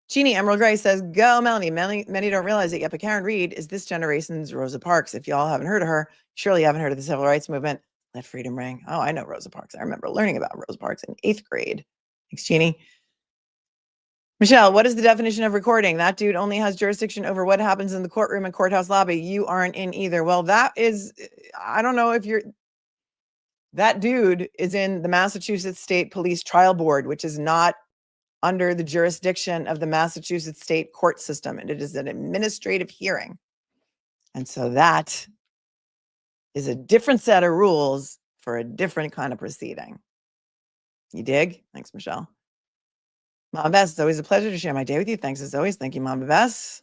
Jeannie Emerald Gray says, go, Melanie. Many don't realize that yet, but Karen Reed is this generation's Rosa Parks. If y'all haven't heard of her, surely you haven't heard of the civil rights movement. Let freedom ring. Oh, I know Rosa Parks. I remember learning about Rosa Parks in 8th grade. Thanks, Jeannie. Michelle, what is the definition of recording? That dude only has jurisdiction over what happens in the courtroom and courthouse lobby. You aren't in either. Well, that is, I don't know if you're, that dude is in the Massachusetts State Police Trial Board, which is not under the jurisdiction of the Massachusetts state court system. And it is an administrative hearing. And so that is a different set of rules for a different kind of proceeding. You dig? Thanks, Michelle. Mama Bess, it's always a pleasure to share my day with you. Thanks as always. Thank you, Mama Bess.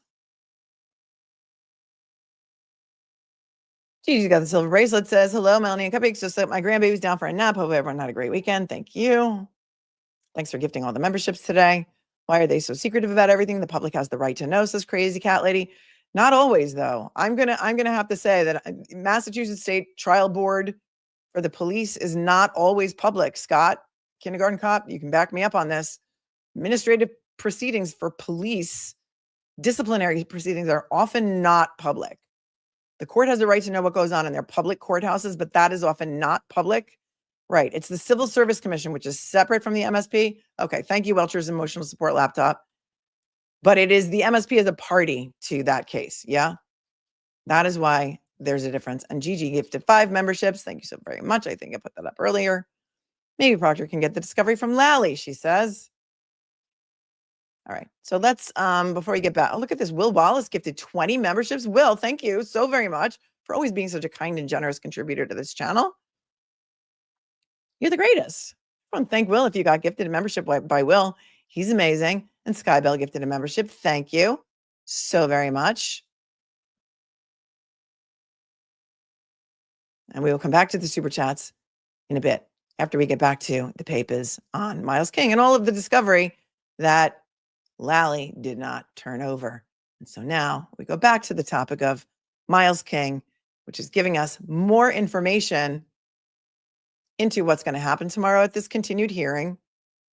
Gigi's got the silver bracelet, says, hello, Melanie and Cupcakes. Just let my grandbaby's down for a nap. Hope everyone had a great weekend. Thank you. Thanks for gifting all the memberships today. Why are they so secretive about everything? The public has the right to know, says Crazy Cat Lady. Not always, though. I'm gonna have to say that Massachusetts State Trial Board for the police is not always public. Scott, kindergarten cop, you can back me up on this. Administrative proceedings for police, disciplinary proceedings are often not public. The court has the right to know what goes on in their public courthouses, but that is often not public. Right. It's the Civil Service Commission, which is separate from the MSP. Okay. Thank you, Welcher's emotional support laptop. But it is the MSP as a party to that case. Yeah. That is why there's a difference. And Gigi gifted 5 memberships. Thank you so very much. I think I put that up earlier. Maybe Proctor can get the discovery from Lally, she says. All right. So let's, before we get back, oh, look at this. Will Wallace gifted 20 memberships. Will, thank you so very much for always being such a kind and generous contributor to this channel. You're the greatest. I want to thank Will if you got gifted a membership by Will. He's amazing. And Skybell gifted a membership. Thank you so very much. And we will come back to the super chats in a bit after we get back to the papers on Myles King and all of the discovery that Lally did not turn over. And so now we go back to the topic of Myles King, which is giving us more information into what's going to happen tomorrow at this continued hearing.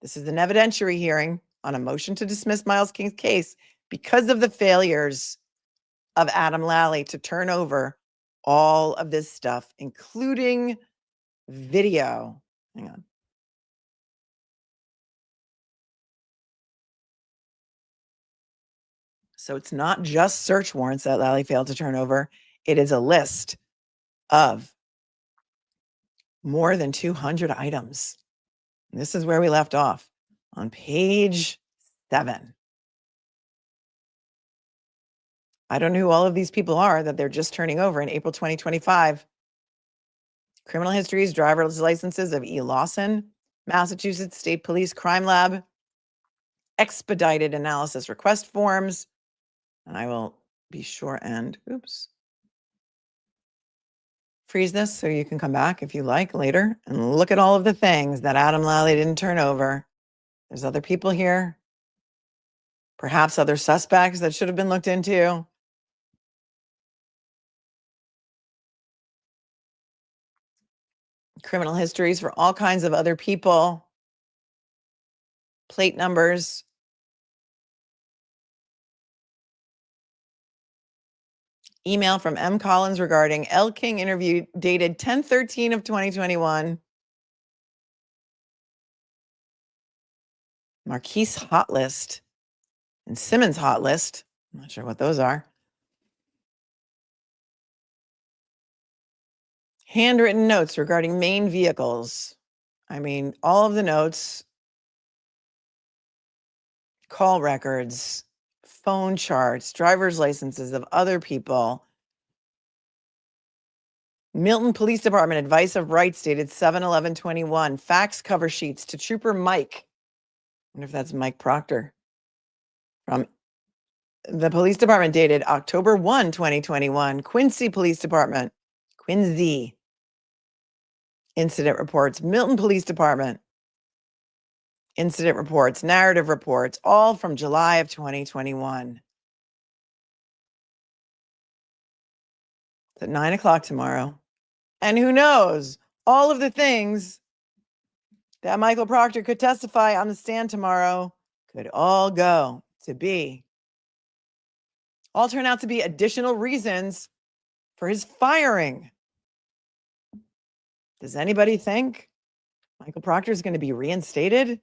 This is an evidentiary hearing on a motion to dismiss Myles King's case because of the failures of Adam Lally to turn over all of this stuff, including video. Hang on. So it's not just search warrants that Lally failed to turn over. It is a list of more than 200 items. And this is where we left off on page 7. I don't know who all of these people are that they're just turning over in April 2025. Criminal histories, driver's licenses of E. Lawson, Massachusetts State Police Crime Lab, expedited analysis request forms. And I will be sure and, freeze this so you can come back if you like later and look at all of the things that Adam Lally didn't turn over. There's other people here, perhaps other suspects that should have been looked into. Criminal histories for all kinds of other people, plate numbers. Email from M. Collins regarding L. King interview dated 10/13 of 2021. Marquis hot list and Simmons hot list. I'm not sure what those are. Handwritten notes regarding main vehicles. I mean, all of the notes, call records, phone charts, driver's licenses of other people. Milton Police Department advice of rights dated 7/11/21. Fax cover sheets to Trooper Mike. I wonder if that's Mike Proctor. From the police department dated October 1, 2021. Quincy Police Department. Quincy. Incident reports. Milton Police Department. Incident reports, narrative reports, all from July of 2021. It's at 9 o'clock tomorrow. And who knows, all of the things that Michael Proctor could testify on the stand tomorrow could all turn out to be additional reasons for his firing. Does anybody think Michael Proctor is going to be reinstated?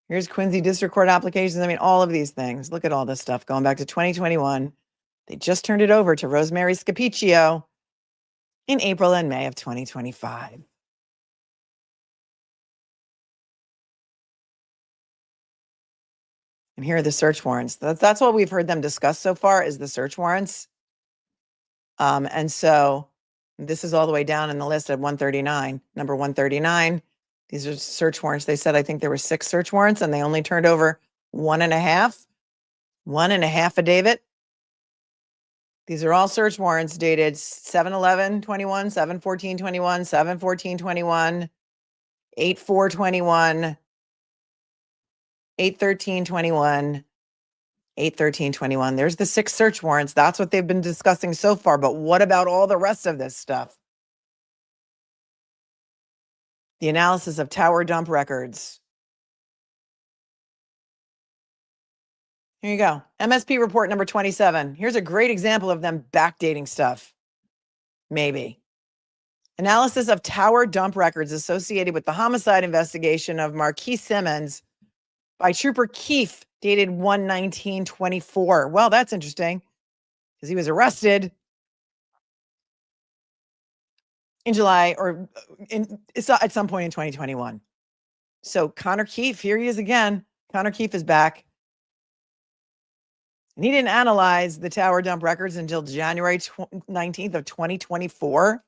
Here's Quincy District Court applications. I mean, all of these things. Look at all this stuff going back to 2021. They just turned it over to Rosemary Scapicchio in April and May of 2025. And here are the search warrants. That's what we've heard them discuss so far is the search warrants. And so this is all the way down in the list at 139, number 139. These are search warrants. They said, I think there were 6 search warrants and they only turned over 1.5. 1.5 affidavit. These are all search warrants dated 7/11/21, 7/14/21, 7/14/21, 8/4/21, 8/13/21. 8/13/21. There's the 6 search warrants. That's what they've been discussing so far. But what about all the rest of this stuff? The analysis of tower dump records. Here you go. MSP report number 27. Here's a great example of them backdating stuff. Maybe. Analysis of tower dump records associated with the homicide investigation of Marquis Simmons by Trooper Keefe, dated 1/19/24. Well, that's interesting because he was arrested in July or at some point in 2021. So Connor Keefe, here he is again. Connor Keefe is back. And he didn't analyze the tower dump records until January 19th of 2024.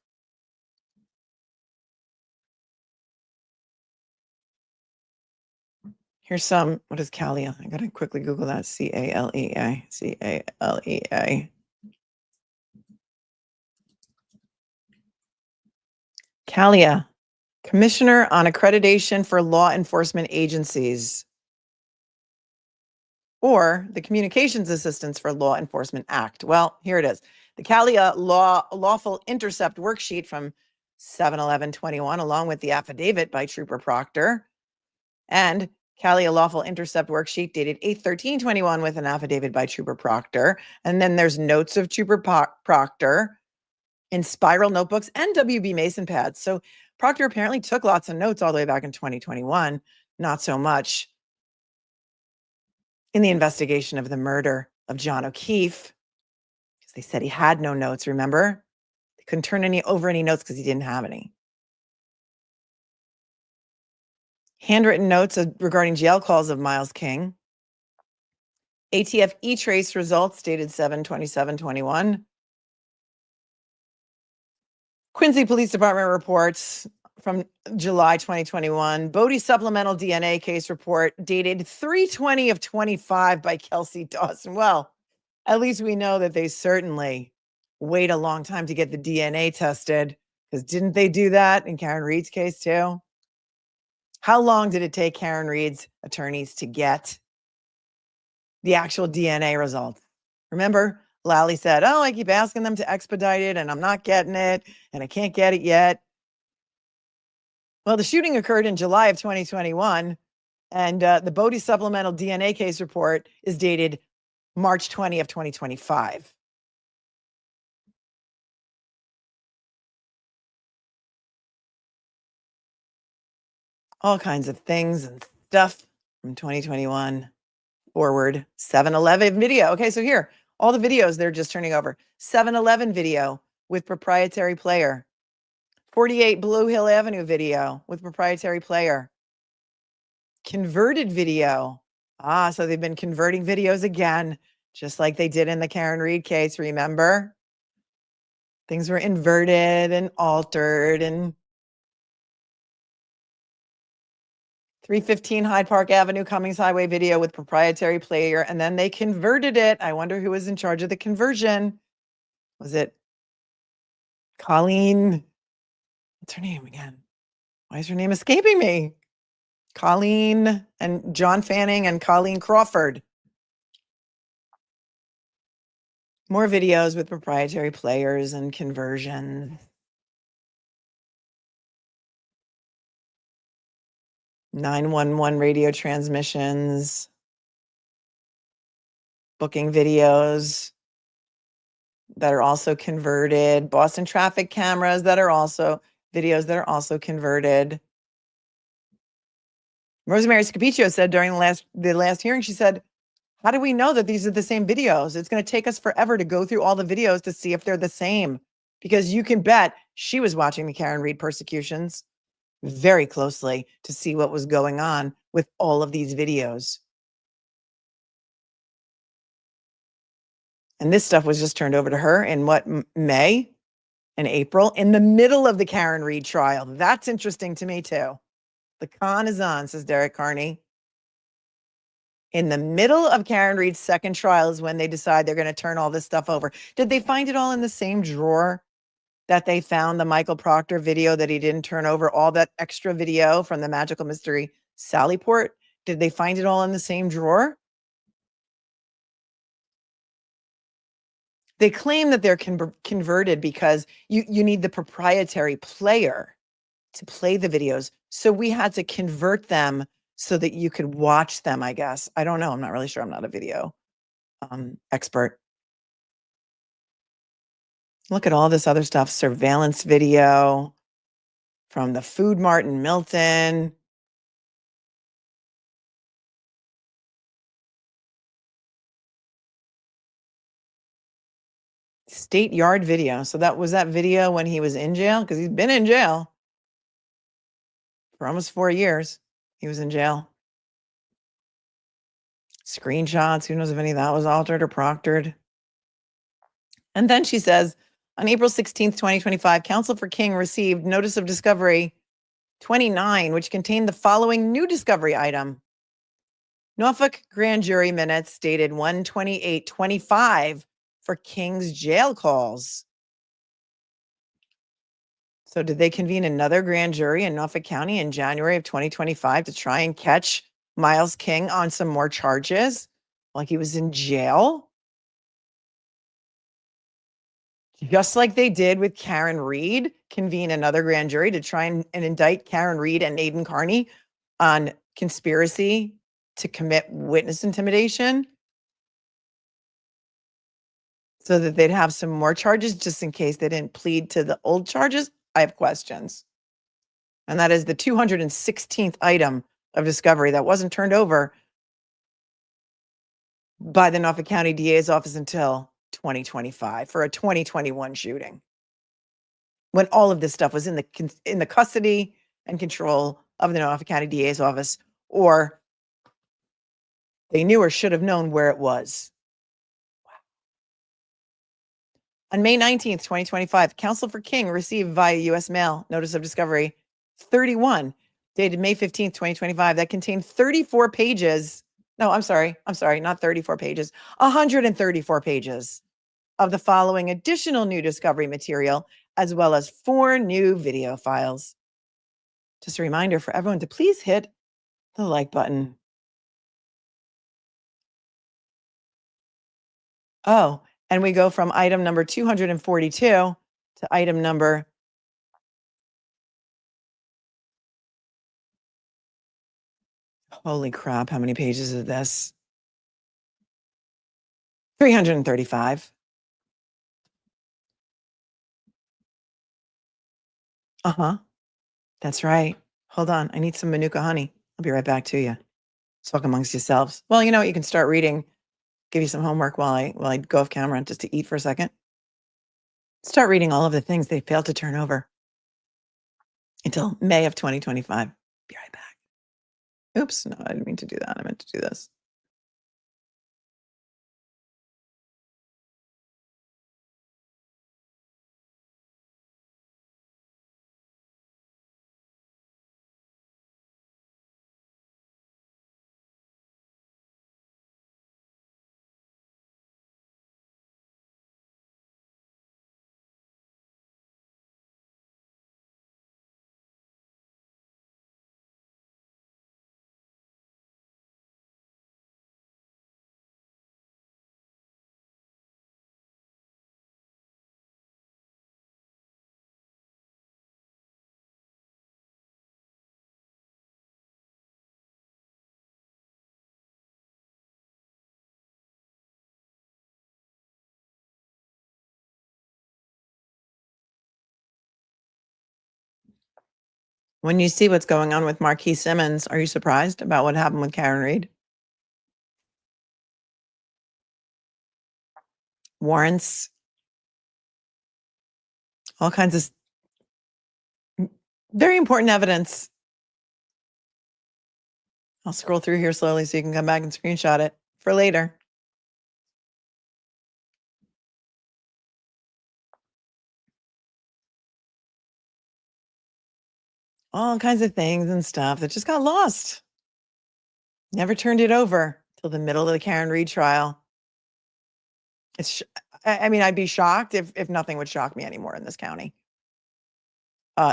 Here's some, what is CALEA? I got to quickly Google that. CALEA. CALEA. CALEA, Commissioner on Accreditation for Law Enforcement Agencies, or the Communications Assistance for Law Enforcement Act. Well, here it is. The CALEA Lawful Intercept Worksheet from 7/11/21, along with the affidavit by Trooper Proctor, and CALEA Lawful Intercept Worksheet dated 8/13/21 with an affidavit by Trooper Proctor. And then there's notes of Trooper Proctor in spiral notebooks and WB Mason pads. So Proctor apparently took lots of notes all the way back in 2021, not so much in the investigation of the murder of John O'Keefe, because they said he had no notes, remember? They couldn't turn over any notes because he didn't have any. Handwritten notes regarding jail calls of Myles King. ATF E-Trace results dated 7/27/21. Quincy Police Department reports from July 2021. Bodie supplemental DNA case report dated 3/20/25 by Kelsey Dawson. Well, at least we know that they certainly wait a long time to get the DNA tested, because didn't they do that in Karen Reed's case too? How long did it take Karen Reed's attorneys to get the actual DNA results? Remember, Lally said, oh, I keep asking them to expedite it and I'm not getting it and I can't get it yet. Well, the shooting occurred in July of 2021, and the Bodie supplemental DNA case report is dated March 20 of 2025. All kinds of things and stuff from 2021 forward. 7/11 video. Okay, so here, all the videos they're just turning over. 7/11 video with proprietary player. 48 Blue Hill Avenue video with proprietary player. Converted video. So they've been converting videos again, just like they did in the Karen Reed case, remember? Things were inverted and altered. And 315 Hyde Park Avenue, Cummings Highway video with proprietary player, and then they converted it. I wonder who was in charge of the conversion. Was it Colleen? What's her name again? Why is her name escaping me? Colleen and John Fanning and Colleen Crawford. More videos with proprietary players and conversion. 911 radio transmissions. Booking videos that are also converted. Boston traffic cameras that are also videos that are also converted. Rosemary Scapicchio said during the last hearing, she said, how do we know that these are the same videos? It's going to take us forever to go through all the videos to see if they're the same, because you can bet she was watching the Karen Reed persecutions very closely to see what was going on with all of these videos. And this stuff was just turned over to her in what, May and April, in the middle of the Karen Reed trial. That's interesting to me too. The con is on, says Derek Carney. In the middle of Karen Reed's second trial is when they decide they're going to turn all this stuff over. Did they find it all in the same drawer that they found the Michael Proctor video that he didn't turn over, all that extra video from the Magical Mystery Sallyport? Did they find it all in the same drawer? They claim that they're converted because you need the proprietary player to play the videos. So we had to convert them so that you could watch them, I guess. I don't know. I'm not really sure. I'm not a video expert. Look at all this other stuff. Surveillance video from the Food Mart in Milton. State yard video. So that was that video when he was in jail, because he's been in jail for almost 4 years. He was in jail. Screenshots. Who knows if any of that was altered or proctored. And then she says, on April 16th, 2025, counsel for King received notice of discovery 29, which contained the following new discovery item. Norfolk grand jury minutes dated 1/28/25 for King's jail calls. So did they convene another grand jury in Norfolk County in January of 2025 to try and catch Myles King on some more charges while he was in jail? Just like they did with Karen Reed, convene another grand jury to try and indict Karen Reed and Aiden Carney on conspiracy to commit witness intimidation, so that they'd have some more charges just in case they didn't plead to the old charges. I have questions. And that is the 216th item of discovery that wasn't turned over by the Norfolk County DA's office until 2025 for a 2021 shooting, when all of this stuff was in the custody and control of the Norfolk County DA's office, or they knew or should have known where it was. On May 19th, 2025, counsel for King received via U.S. mail notice of discovery 31, dated May 15th, 2025, that contained 34 pages. No, I'm sorry, not 34 pages, 134 pages of the following additional new discovery material, as well as 4 new video files. Just a reminder for everyone to please hit the like button. Oh, and we go from item number 242 to item number holy crap, how many pages is this? 335. Uh-huh. That's right. Hold on. I need some Manuka honey. I'll be right back to you. Talk amongst yourselves. Well, you know what? You can start reading. Give you some homework while I go off camera just to eat for a second. Start reading all of the things they failed to turn over until May of 2025. Be right back. Oops. No, I didn't mean to do that. I meant to do this. When you see what's going on with Marquis Simmons, are you surprised about what happened with Karen Reed? Warrants, all kinds of very important evidence. I'll scroll through here slowly so you can come back and screenshot it for later. All kinds of things and stuff that just got lost. Never turned it over till the middle of the Karen Reed trial. I mean, I'd be shocked if nothing would shock me anymore in this county.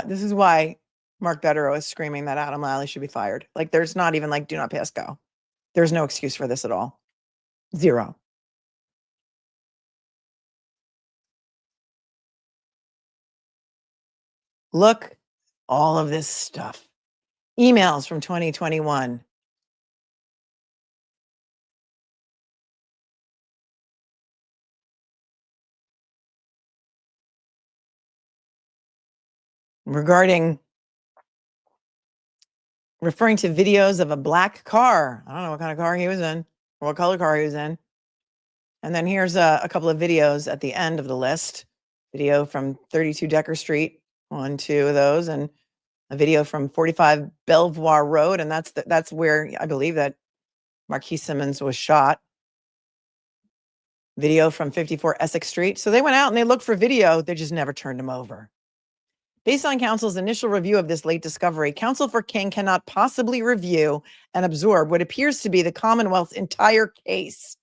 This is why Mark Betterow is screaming that Adam Lally should be fired. Like, there's not even like, do not pass go. There's no excuse for this at all. Zero. Look, all of this stuff. Emails from 2021. Regarding referring to videos of a black car. I don't know what kind of car he was in or what color car he was in. And then here's a couple of videos at the end of the list. Video from 32 Decker Street, 1, 2 of those, and a video from 45 Belvoir Road. And that's where I believe that Marquis Simmons was shot. Video from 54 Essex Street. So they went out and they looked for video. They just never turned him over. Based on counsel's initial review of this late discovery, counsel for King cannot possibly review and absorb what appears to be the Commonwealth's entire case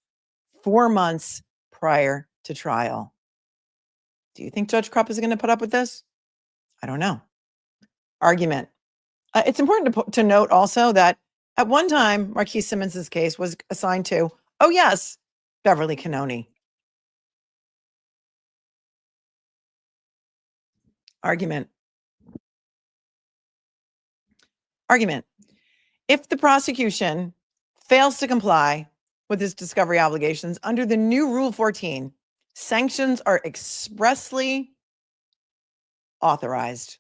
4 months prior to trial. Do you think Judge Krupp is going to put up with this? I don't know. Argument. It's important to note also that at one time, Marquis Simmons' case was assigned to, oh yes, Beverly Cannoni. Argument. If the prosecution fails to comply with its discovery obligations under the new Rule 14, sanctions are expressly authorized.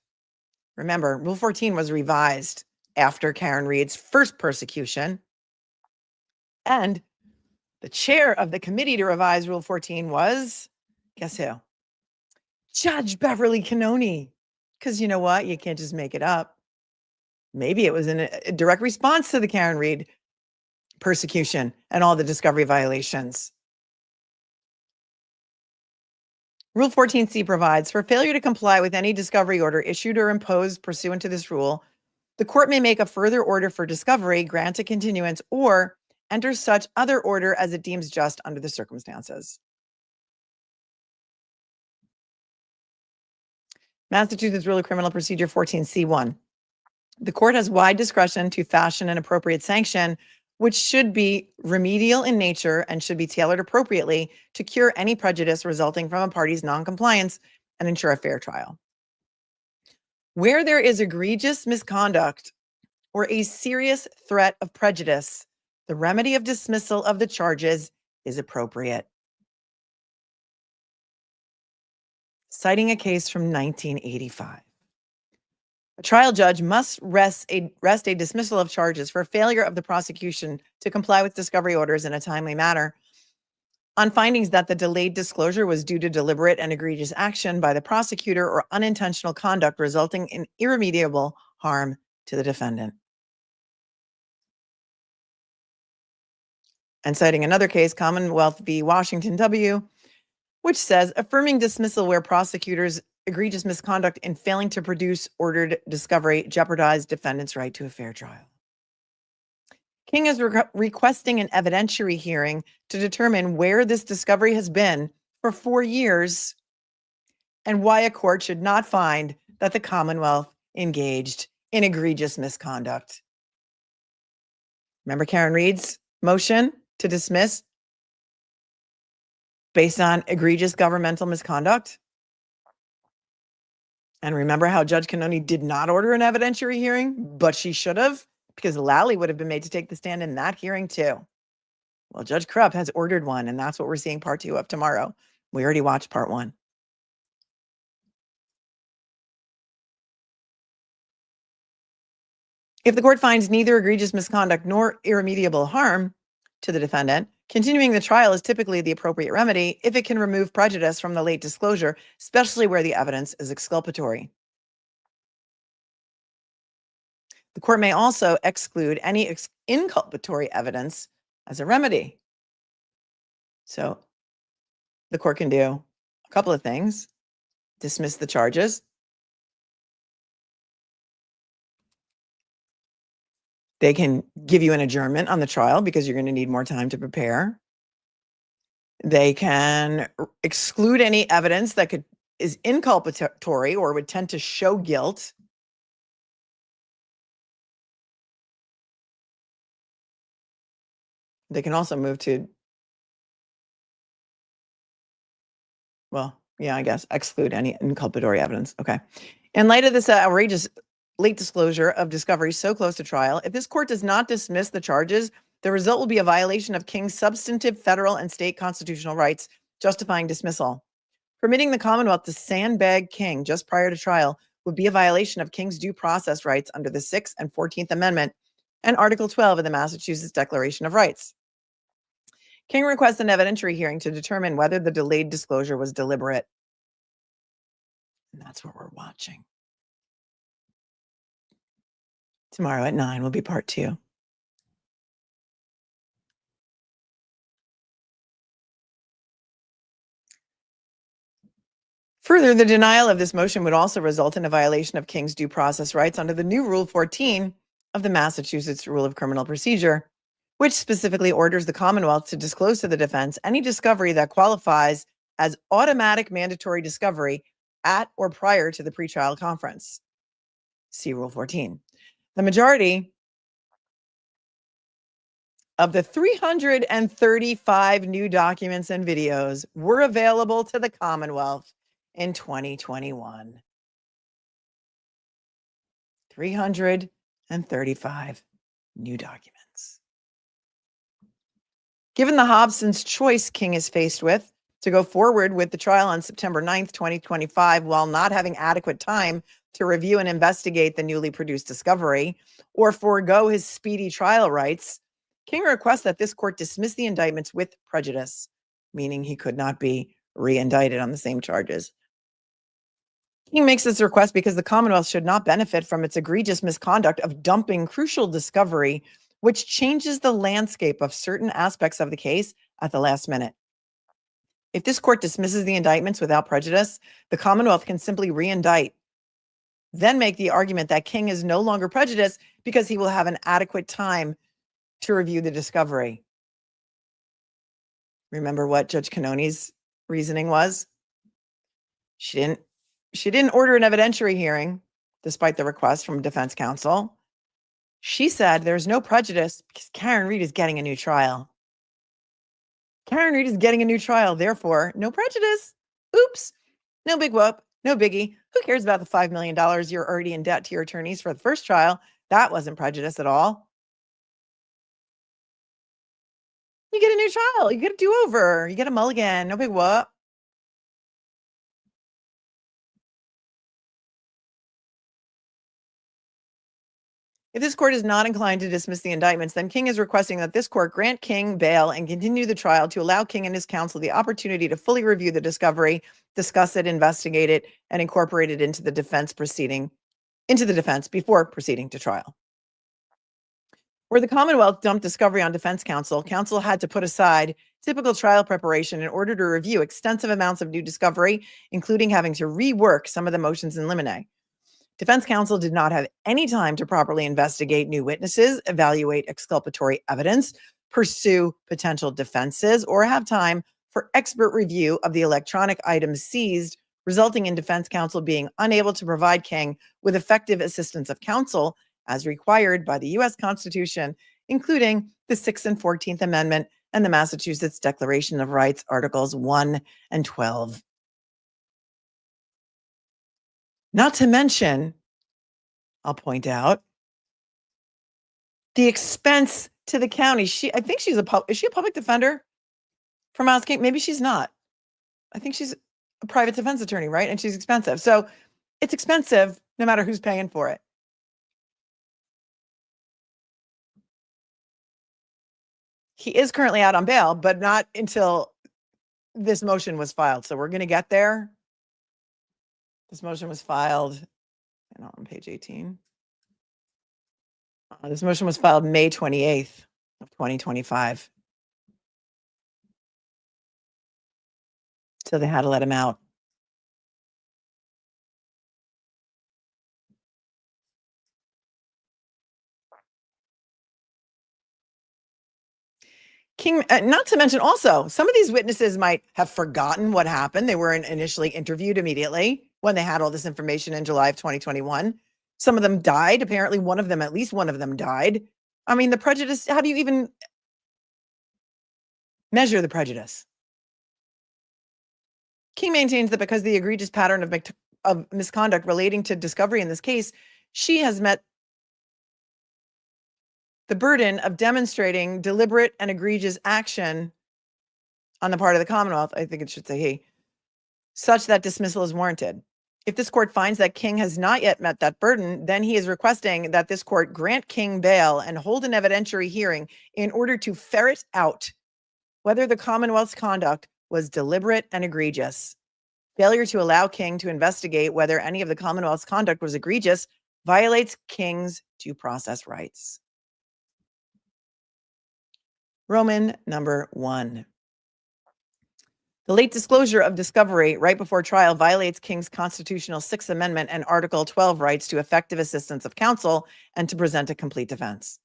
Remember, Rule 14 was revised after Karen Reed's first persecution. And the chair of the committee to revise Rule 14 was, guess who? Judge Beverly Cannoni. Because you know what? You can't just make it up. Maybe it was in a direct response to the Karen Reed persecution and all the discovery violations. Rule 14C provides for failure to comply with any discovery order issued or imposed pursuant to this rule, the court may make a further order for discovery, grant a continuance, or enter such other order as it deems just under the circumstances. Massachusetts Rule of Criminal Procedure 14C1. The court has wide discretion to fashion an appropriate sanction, which should be remedial in nature and should be tailored appropriately to cure any prejudice resulting from a party's noncompliance and ensure a fair trial. Where there is egregious misconduct or a serious threat of prejudice, the remedy of dismissal of the charges is appropriate. Citing a case from 1985. A trial judge must rest a dismissal of charges for failure of the prosecution to comply with discovery orders in a timely manner on findings that the delayed disclosure was due to deliberate and egregious action by the prosecutor or unintentional conduct resulting in irremediable harm to the defendant. And citing another case, Commonwealth v. Washington W., which says affirming dismissal where prosecutors' egregious misconduct in failing to produce ordered discovery jeopardized defendant's right to a fair trial. King is requesting an evidentiary hearing to determine where this discovery has been for 4 years and why a court should not find that the Commonwealth engaged in egregious misconduct. Remember Karen Reed's motion to dismiss based on egregious governmental misconduct? And remember how Judge Cannoni did not order an evidentiary hearing, but she should have, because Lally would have been made to take the stand in that hearing too. Well, Judge Krupp has ordered one, and that's what we're seeing part 2 of tomorrow. We already watched part 1. If the court finds neither egregious misconduct nor irremediable harm to the defendant, continuing the trial is typically the appropriate remedy if it can remove prejudice from the late disclosure, especially where the evidence is exculpatory. The court may also exclude any inculpatory evidence as a remedy. So the court can do a couple of things: dismiss the charges, they can give you an adjournment on the trial because you're going to need more time to prepare. They can exclude any evidence that is inculpatory or would tend to show guilt. They can also move to, well, yeah, I guess exclude any inculpatory evidence. Okay. In light of this outrageous late disclosure of discovery so close to trial, if this court does not dismiss the charges, the result will be a violation of King's substantive federal and state constitutional rights, justifying dismissal. Permitting the Commonwealth to sandbag King just prior to trial would be a violation of King's due process rights under the 6th and 14th Amendment and Article 12 of the Massachusetts Declaration of Rights. King requests an evidentiary hearing to determine whether the delayed disclosure was deliberate. And that's what we're watching. Tomorrow at 9 will be part 2. Further, the denial of this motion would also result in a violation of King's due process rights under the new Rule 14 of the Massachusetts Rule of Criminal Procedure, which specifically orders the Commonwealth to disclose to the defense any discovery that qualifies as automatic mandatory discovery at or prior to the pretrial conference. See Rule 14. The majority of the 335 new documents and videos were available to the Commonwealth in 2021. 335 new documents. Given the Hobson's choice King is faced with to go forward with the trial on September 9th, 2025, while not having adequate time to review and investigate the newly produced discovery or forego his speedy trial rights, King requests that this court dismiss the indictments with prejudice, meaning he could not be re-indicted on the same charges. King makes this request because the Commonwealth should not benefit from its egregious misconduct of dumping crucial discovery, which changes the landscape of certain aspects of the case at the last minute. If this court dismisses the indictments without prejudice, the Commonwealth can simply re-indict, then make the argument that King is no longer prejudiced because he will have an adequate time to review the discovery. Remember what Judge Cannoni's reasoning was? She didn't order an evidentiary hearing, despite the request from defense counsel. She said there's no prejudice because Karen Read is getting a new trial. Karen Read is getting a new trial, therefore, no prejudice. Oops, no big whoop, no biggie. Who cares about the $5 million you're already in debt to your attorneys for the first trial? That wasn't prejudice at all. You get a new trial, you get a do-over, you get a mulligan, no big whoop. If this court is not inclined to dismiss the indictments, then King is requesting that this court grant King bail and continue the trial to allow King and his counsel the opportunity to fully review the discovery, discuss it, investigate it, and incorporate it into the defense before proceeding to trial. Where the Commonwealth dumped discovery on defense counsel, counsel had to put aside typical trial preparation in order to review extensive amounts of new discovery, including having to rework some of the motions in limine. Defense counsel did not have any time to properly investigate new witnesses, evaluate exculpatory evidence, pursue potential defenses, or have time for expert review of the electronic items seized, resulting in defense counsel being unable to provide King with effective assistance of counsel as required by the U.S. Constitution, including the 6th and 14th Amendment and the Massachusetts Declaration of Rights, Articles 1 and 12. Not to mention, I'll point out, the expense to the county. I think she's is she a public defender for Myles King? Maybe she's not. I think she's a private defense attorney, right? And she's expensive. So it's expensive no matter who's paying for it. He is currently out on bail, but not until this motion was filed. So we're going to get there. This motion was filed on page 18. This motion was filed May 28th of 2025. So they had to let him out. King, not to mention also, some of these witnesses might have forgotten what happened. They weren't initially interviewed immediately when they had all this information in July of 2021. Some of them died. Apparently one of them, at least one of them died. I mean, the prejudice, how do you even measure the prejudice. King maintains that because the egregious pattern of misconduct relating to discovery in this case, she has met the burden of demonstrating deliberate and egregious action on the part of the Commonwealth, I think it should say he, such that dismissal is warranted. If this court finds that King has not yet met that burden, then he is requesting that this court grant King bail and hold an evidentiary hearing in order to ferret out whether the Commonwealth's conduct was deliberate and egregious. Failure to allow King to investigate whether any of the Commonwealth's conduct was egregious violates King's due process rights. Roman number 1. The late disclosure of discovery right before trial violates King's constitutional Sixth Amendment and Article 12 rights to effective assistance of counsel and to present a complete defense.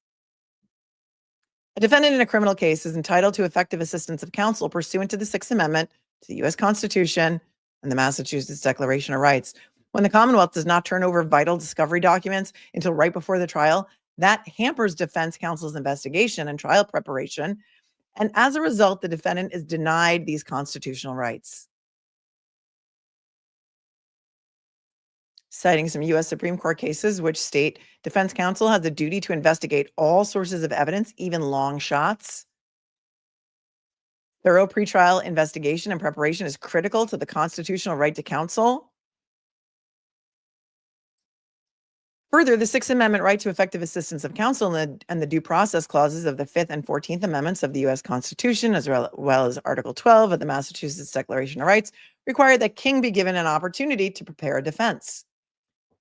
A defendant in a criminal case is entitled to effective assistance of counsel pursuant to the Sixth Amendment, to the U.S. Constitution, and the Massachusetts Declaration of Rights. When the Commonwealth does not turn over vital discovery documents until right before the trial, that hampers defense counsel's investigation and trial preparation. And as a result, the defendant is denied these constitutional rights. Citing some U.S. Supreme Court cases which state defense counsel has a duty to investigate all sources of evidence, even long shots. Thorough pretrial investigation and preparation is critical to the constitutional right to counsel. Further, the Sixth Amendment right to effective assistance of counsel and the due process clauses of the Fifth and 14th Amendments of the U.S. Constitution, as well as Article 12 of the Massachusetts Declaration of Rights, require that King be given an opportunity to prepare a defense.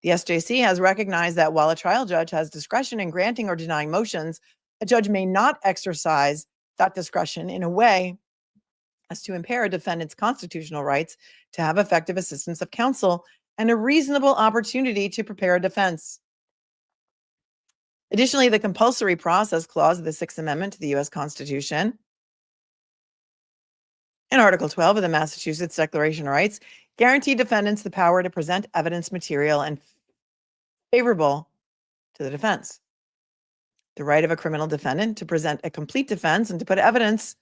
The SJC has recognized that while a trial judge has discretion in granting or denying motions, a judge may not exercise that discretion in a way as to impair a defendant's constitutional rights to have effective assistance of counsel and a reasonable opportunity to prepare a defense. Additionally, the compulsory process clause of the Sixth Amendment to the U.S. Constitution and Article 12 of the Massachusetts Declaration of Rights guarantee defendants the power to present evidence material and favorable to the defense. The right of a criminal defendant to present a complete defense and to put evidence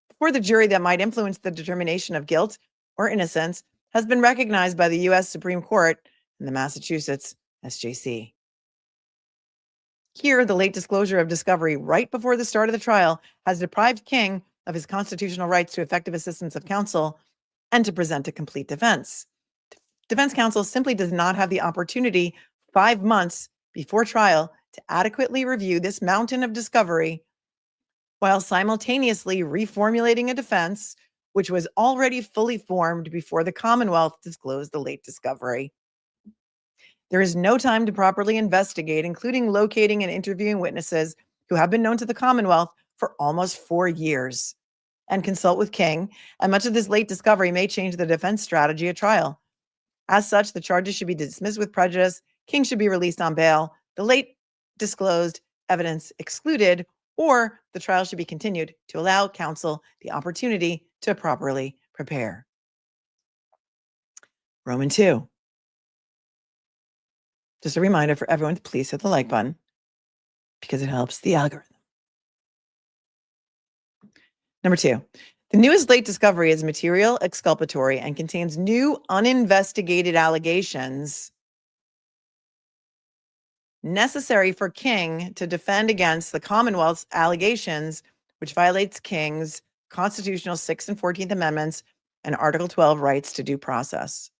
before the jury that might influence the determination of guilt or innocence has been recognized by the U.S. Supreme Court and the Massachusetts SJC. Here, the late disclosure of discovery right before the start of the trial has deprived King of his constitutional rights to effective assistance of counsel and to present a complete defense. Defense counsel simply does not have the opportunity 5 months before trial to adequately review this mountain of discovery while simultaneously reformulating a defense which was already fully formed before the Commonwealth disclosed the late discovery. There is no time to properly investigate, including locating and interviewing witnesses who have been known to the Commonwealth for almost 4 years, and consult with King, and much of this late discovery may change the defense strategy at trial. As such, the charges should be dismissed with prejudice, King should be released on bail, the late disclosed evidence excluded, or the trial should be continued to allow counsel the opportunity to properly prepare. Roman 2. Just a reminder for everyone to please hit the like button because it helps the algorithm. Number 2, the newest late discovery is material, exculpatory, and contains new uninvestigated allegations necessary for King to defend against the Commonwealth's allegations, which violates King's constitutional 6th and 14th Amendments and Article 12 rights to due process.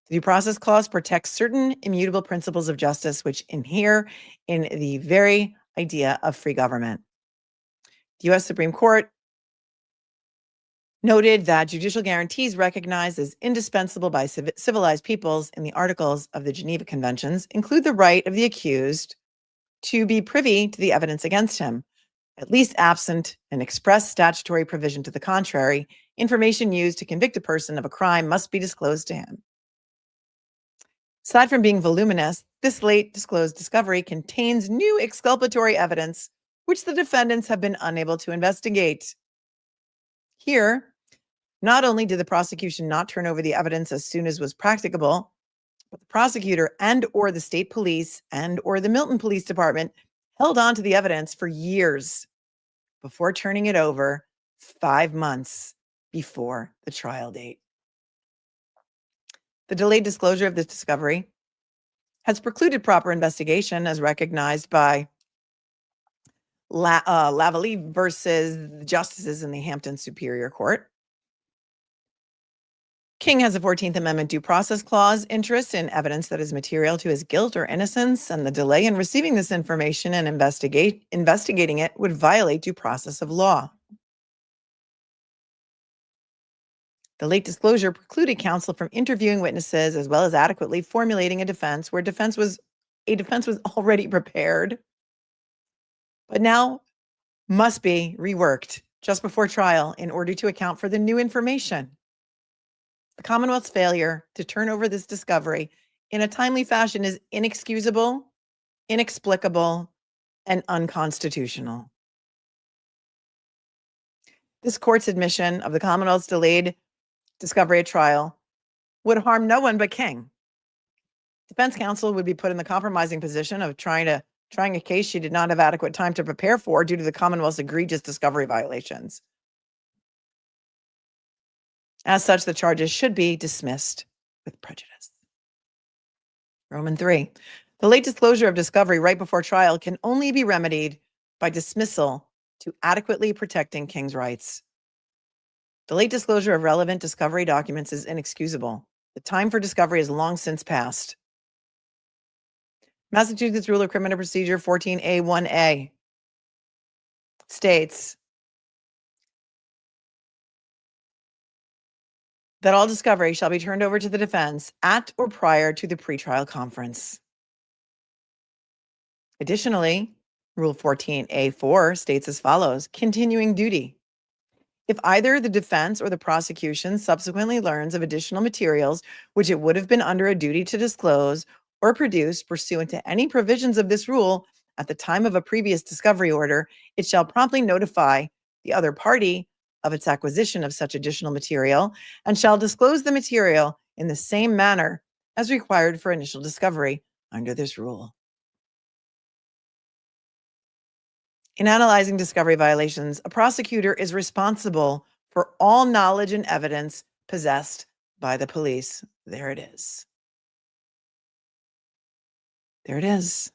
The Due Process Clause protects certain immutable principles of justice which inhere in the very idea of free government. The U.S. Supreme Court noted that judicial guarantees recognized as indispensable by civilized peoples in the Articles of the Geneva Conventions include the right of the accused to be privy to the evidence against him, at least absent an express statutory provision to the contrary. Information used to convict a person of a crime must be disclosed to him. Aside from being voluminous, this late disclosed discovery contains new exculpatory evidence which the defendants have been unable to investigate. Here, not only did the prosecution not turn over the evidence as soon as was practicable, but the prosecutor and or the state police and or the Milton Police Department held on to the evidence for years. before turning it over 5 months before the trial date. The delayed disclosure of this discovery has precluded proper investigation as recognized by Lally versus the justices in the Hampton Superior Court. King has a 14th Amendment due process clause interest in evidence that is material to his guilt or innocence, and the delay in receiving this information and investigating it would violate due process of law. The late disclosure precluded counsel from interviewing witnesses as well as adequately formulating a defense where a defense was already prepared, but now must be reworked just before trial in order to account for the new information. The Commonwealth's failure to turn over this discovery in a timely fashion is inexcusable, inexplicable, and unconstitutional. This court's admission of the Commonwealth's delayed discovery at trial would harm no one but King. Defense counsel would be put in the compromising position of trying a case she did not have adequate time to prepare for due to the Commonwealth's egregious discovery violations. As such, the charges should be dismissed with prejudice. Roman 3. The late disclosure of discovery right before trial can only be remedied by dismissal to adequately protecting King's rights. The late disclosure of relevant discovery documents is inexcusable. The time for discovery has long since passed. Massachusetts Rule of Criminal Procedure 14A1A states that all discovery shall be turned over to the defense at or prior to the pretrial conference. Additionally, Rule 14A4 states as follows: continuing duty. If either the defense or the prosecution subsequently learns of additional materials which it would have been under a duty to disclose or produce pursuant to any provisions of this rule at the time of a previous discovery order, it shall promptly notify the other party of its acquisition of such additional material and shall disclose the material in the same manner as required for initial discovery under this rule. In analyzing discovery violations, a prosecutor is responsible for all knowledge and evidence possessed by the police. There it is. There it is.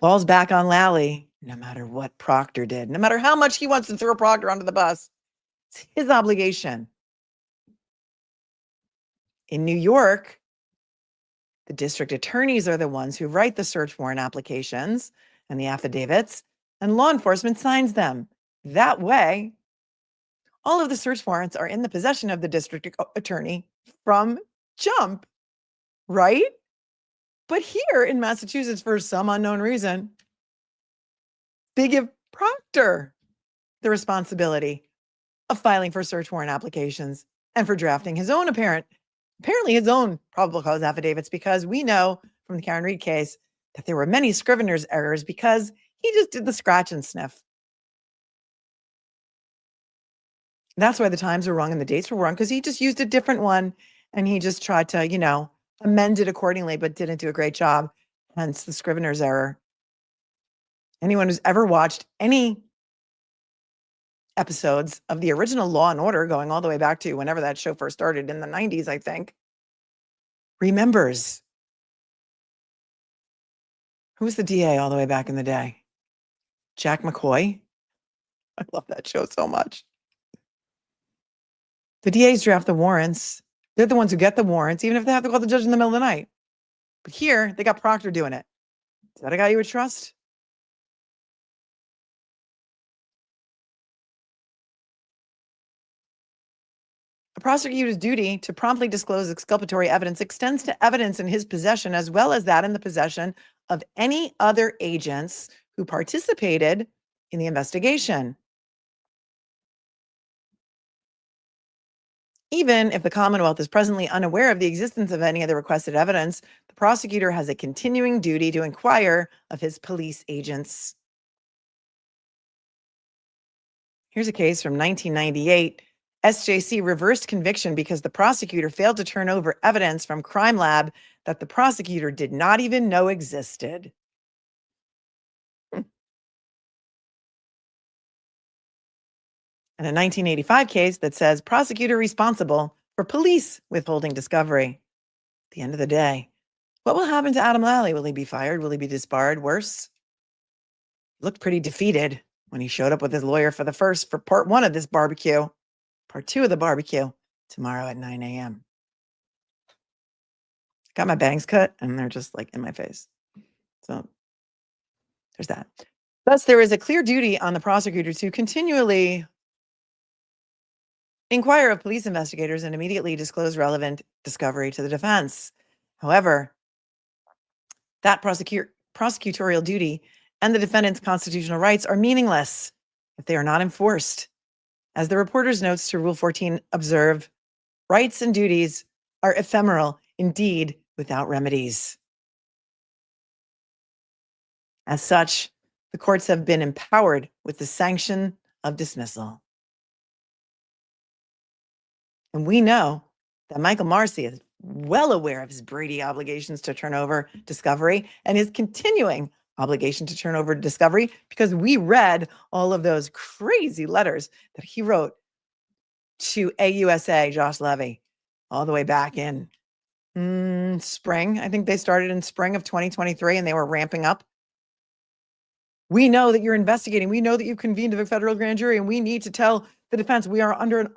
Falls back on Lally, no matter what Proctor did, no matter how much he wants to throw Proctor under the bus. It's his obligation. In New York, the district attorneys are the ones who write the search warrant applications and the affidavits, and law enforcement signs them. That way, all of the search warrants are in the possession of the district attorney from jump, right? But here in Massachusetts, for some unknown reason, they give Proctor the responsibility of filing for search warrant applications and for drafting his own apparently his own probable cause affidavits, because we know from the Karen Reed case that there were many scrivener's errors because he just did the scratch and sniff. That's why the times were wrong and the dates were wrong, because he just used a different one and he just tried to, amend it accordingly, but didn't do a great job. Hence the scrivener's error. Anyone who's ever watched any episodes of the original Law and Order, going all the way back to whenever that show first started in the 90s, I think, remembers. Who was the DA all the way back in the day? Jack McCoy. I love that show so much. The DAs draft the warrants. They're the ones who get the warrants, even if they have to call the judge in the middle of the night. But here, they got Proctor doing it. Is that a guy you would trust? A prosecutor's duty to promptly disclose exculpatory evidence extends to evidence in his possession as well as that in the possession of any other agents who participated in the investigation. Even if the Commonwealth is presently unaware of the existence of any of the requested evidence, the prosecutor has a continuing duty to inquire of his police agents. Here's a case from 1998. SJC reversed conviction because the prosecutor failed to turn over evidence from Crime Lab that the prosecutor did not even know existed. and a 1985 case that says prosecutor responsible for police withholding discovery. At the end of the day, what will happen to Adam Lally? Will he be fired? Will he be disbarred? Worse? Looked pretty defeated when he showed up with his lawyer for part 1 of this barbecue. Part 2 of the barbecue tomorrow at 9 a.m. Got my bangs cut and they're just like in my face. So there's that. Thus, there is a clear duty on the prosecutor to continually inquire of police investigators and immediately disclose relevant discovery to the defense. However, that prosecutorial duty and the defendant's constitutional rights are meaningless if they are not enforced. As the reporter's notes to Rule 14 observe, rights and duties are ephemeral, indeed without remedies. As such, the courts have been empowered with the sanction of dismissal. And we know that Michael Marcy is well aware of his Brady obligations to turn over discovery and his continuing obligation to turn over discovery, because we read all of those crazy letters that he wrote to AUSA Josh Levy all the way back in spring. I think they started in spring of 2023 and they were ramping up. We know that you're investigating. We know that you've convened a federal grand jury, and we need to tell the defense we are under an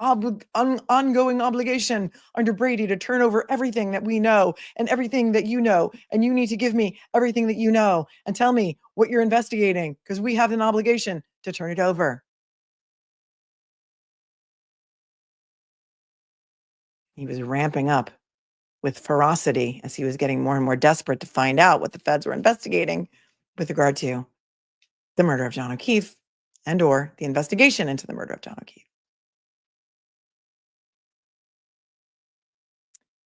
ongoing obligation under Brady to turn over everything that we know and everything that you know. And you need to give me everything that you know and tell me what you're investigating, because we have an obligation to turn it over. He was ramping up with ferocity as he was getting more and more desperate to find out what the feds were investigating with regard to the murder of John O'Keefe and or the investigation into the murder of John O'Keefe.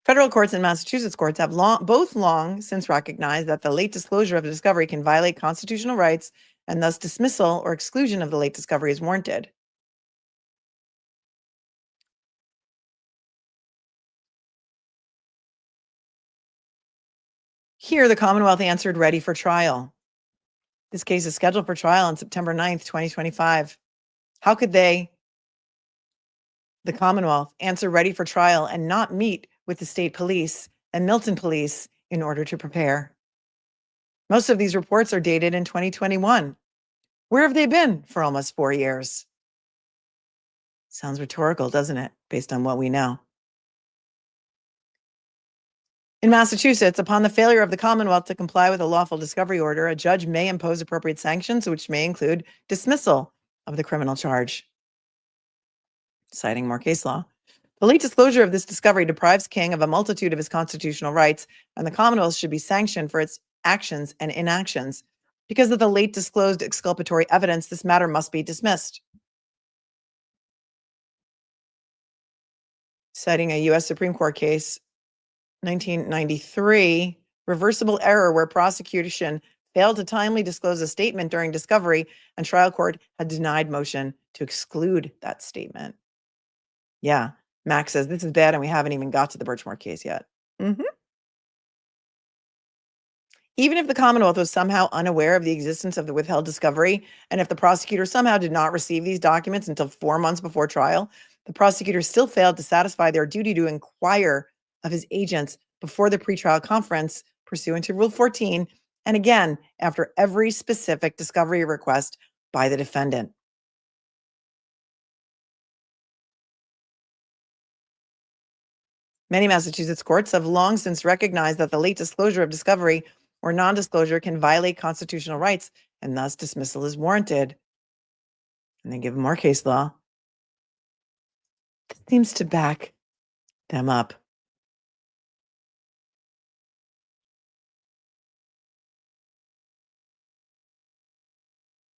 Federal courts and Massachusetts courts have both long since recognized that the late disclosure of the discovery can violate constitutional rights, and thus dismissal or exclusion of the late discovery is warranted. Here, the Commonwealth answered ready for trial. This case is scheduled for trial on September 9th, 2025. How could they, the Commonwealth, answer ready for trial and not meet with the state police and Milton police in order to prepare? Most of these reports are dated in 2021. Where have they been for almost 4 years? Sounds rhetorical, doesn't it, based on what we know? In Massachusetts, upon the failure of the Commonwealth to comply with a lawful discovery order, a judge may impose appropriate sanctions, which may include dismissal of the criminal charge. Citing more case law. The late disclosure of this discovery deprives King of a multitude of his constitutional rights, and the Commonwealth should be sanctioned for its actions and inactions. Because of the late disclosed exculpatory evidence, this matter must be dismissed. Citing a U.S. Supreme Court case, 1993, reversible error where prosecution failed to timely disclose a statement during discovery and trial court had denied motion to exclude that statement. Yeah, Max says this is bad and we haven't even got to the Birchmore case yet. Even if the Commonwealth was somehow unaware of the existence of the withheld discovery, and if the prosecutor somehow did not receive these documents until 4 months before trial, the prosecutor still failed to satisfy their duty to inquire of his agents before the pretrial conference pursuant to Rule 14, and again, after every specific discovery request by the defendant. Many Massachusetts courts have long since recognized that the late disclosure of discovery or non-disclosure can violate constitutional rights, and thus dismissal is warranted. And they give more case law. This seems to back them up.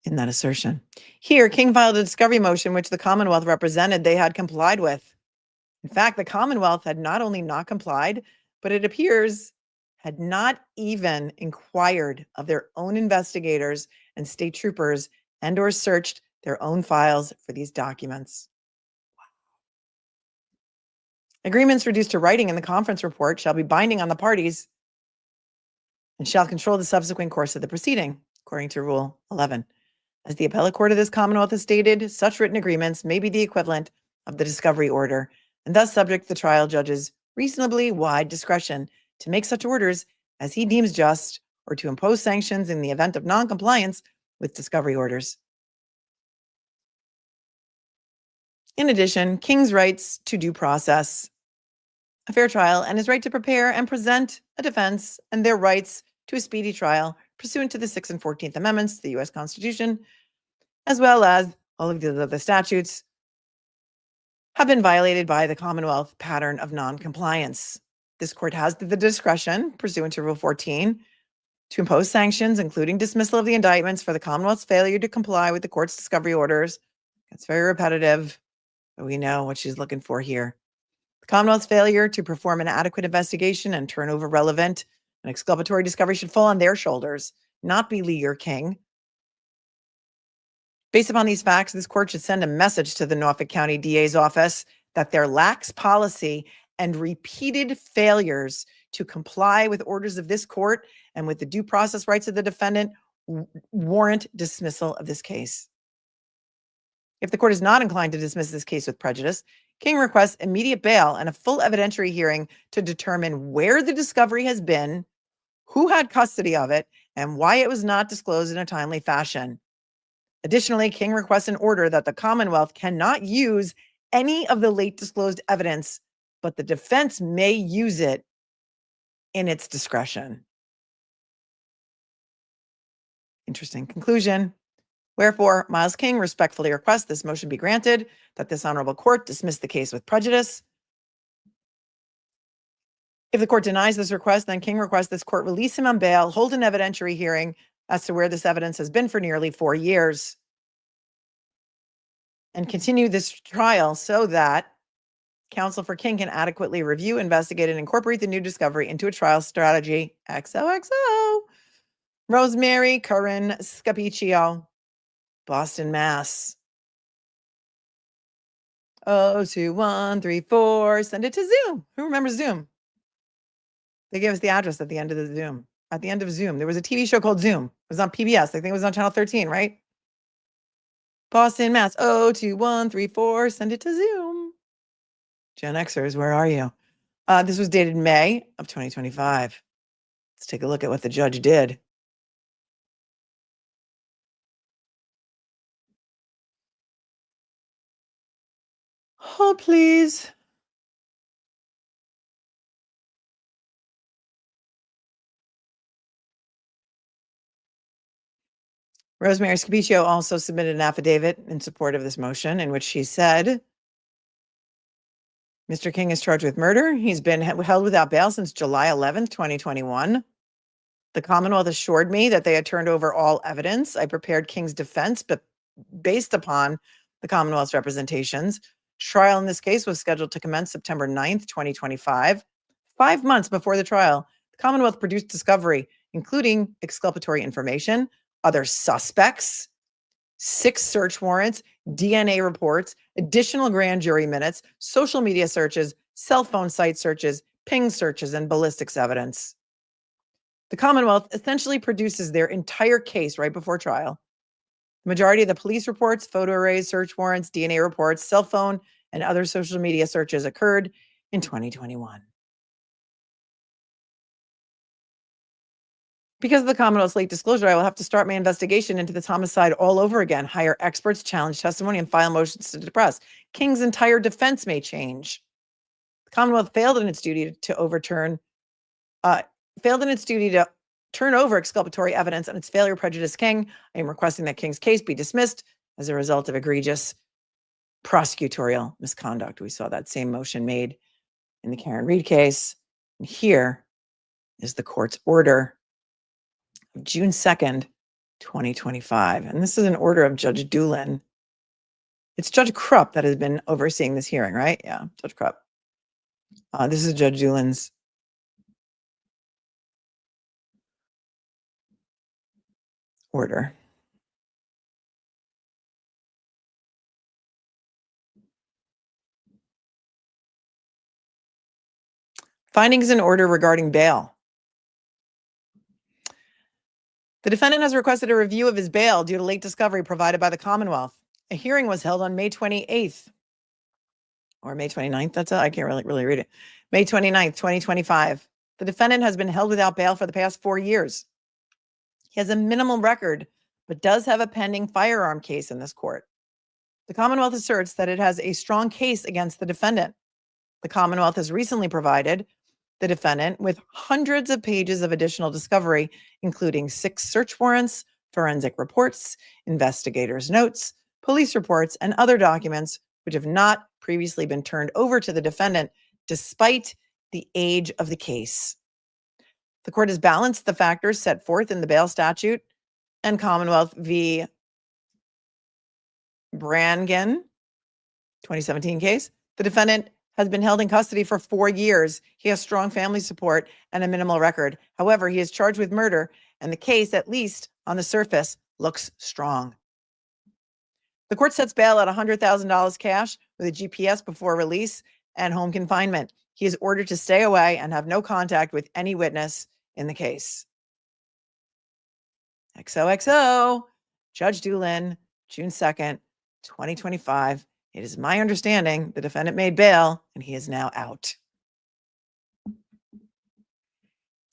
In that assertion. Here, King filed a discovery motion which the Commonwealth represented they had complied with. In fact, the Commonwealth had not only not complied, but it appears had not even inquired of their own investigators and state troopers and or searched their own files for these documents. Agreements reduced to writing in the conference report shall be binding on the parties and shall control the subsequent course of the proceeding, according to Rule 11. As the appellate court of this Commonwealth has stated, such written agreements may be the equivalent of the discovery order, and thus subject the trial judge's reasonably wide discretion to make such orders as he deems just or to impose sanctions in the event of noncompliance with discovery orders. In addition, King's rights to due process, a fair trial, and his right to prepare and present a defense, and their rights to a speedy trial pursuant to the 6th and 14th Amendments to the U.S. Constitution, as well as all of the other statutes, have been violated by the Commonwealth pattern of noncompliance. This court has the discretion, pursuant to Rule 14, to impose sanctions, including dismissal of the indictments for the Commonwealth's failure to comply with the court's discovery orders. It's very repetitive, but we know what she's looking for here. The Commonwealth's failure to perform an adequate investigation and turn over relevant and exculpatory discovery should fall on their shoulders, not be Lee or King. Based upon these facts, this court should send a message to the Norfolk County DA's office that their lax policy and repeated failures to comply with orders of this court and with the due process rights of the defendant warrant dismissal of this case. If the court is not inclined to dismiss this case with prejudice, King requests immediate bail and a full evidentiary hearing to determine where the discovery has been, who had custody of it, and why it was not disclosed in a timely fashion. Additionally, King requests an order that the Commonwealth cannot use any of the late disclosed evidence, but the defense may use it in its discretion. Interesting conclusion. Wherefore, Myles King respectfully requests this motion be granted, that this honorable court dismiss the case with prejudice. If the court denies this request, then King requests this court release him on bail, hold an evidentiary hearing as to where this evidence has been for nearly 4 years, and continue this trial so that counsel for King can adequately review, investigate, and incorporate the new discovery into a trial strategy. XOXO. Rosemary Scapicchio, Boston, Mass. 02134. Send it to Zoom. Who remembers Zoom? They gave us the address at the end of the Zoom. At the end of Zoom, there was a TV show called Zoom. It was on PBS. I think it was on Channel 13, right? Boston, Mass. 02134. Send it to Zoom. Gen Xers, where are you? This was dated May of 2025. Let's take a look at what the judge did. Oh, please. Rosemary Scapicchio also submitted an affidavit in support of this motion in which she said, Mr. King is charged with murder. He's been held without bail since July 11th, 2021. The Commonwealth assured me that they had turned over all evidence. I prepared King's defense, but based upon the Commonwealth's representations, trial in this case was scheduled to commence September 9th, 2025. 5 months before the trial, the Commonwealth produced discovery, including exculpatory information, other suspects, 6 search warrants, DNA reports, additional grand jury minutes, social media searches, cell phone site searches, ping searches, and ballistics evidence. The Commonwealth essentially produces their entire case right before trial. The majority of the police reports, photo arrays, search warrants, DNA reports, cell phone, and other social media searches occurred in 2021. Because of the Commonwealth's late disclosure, I will have to start my investigation into this homicide all over again, hire experts, challenge testimony, and file motions to suppress. King's entire defense may change. The Commonwealth failed in its duty to turn over exculpatory evidence, and its failure prejudiced King. I am requesting that King's case be dismissed as a result of egregious prosecutorial misconduct. We saw that same motion made in the Karen Reed case. And here is the court's order of June 2nd, 2025. And this is an order of Judge Doolin. It's Judge Krupp that has been overseeing this hearing, right? Yeah, Judge Krupp. This is Judge Doolin's order. Findings in order regarding bail. The defendant has requested a review of his bail due to late discovery provided by the Commonwealth. A hearing was held on May 28th or May 29th. I can't really read it. May 29th, 2025. The defendant has been held without bail for the past 4 years. He has a minimal record, but does have a pending firearm case in this court. The Commonwealth asserts that it has a strong case against the defendant. The Commonwealth has recently provided the defendant with hundreds of pages of additional discovery, including 6 search warrants, forensic reports, investigators' notes, police reports, and other documents which have not previously been turned over to the defendant, despite the age of the case. The court has balanced the factors set forth in the bail statute and Commonwealth v. Brangen 2017 case. The defendant has been held in custody for 4 years. He has strong family support and a minimal record. However, he is charged with murder, and the case, at least on the surface, looks strong. The court sets bail at $100,000 cash with a GPS before release and home confinement. He is ordered to stay away and have no contact with any witness in the case. XOXO, Judge Doolin, June 2nd, 2025. It is my understanding the defendant made bail and he is now out.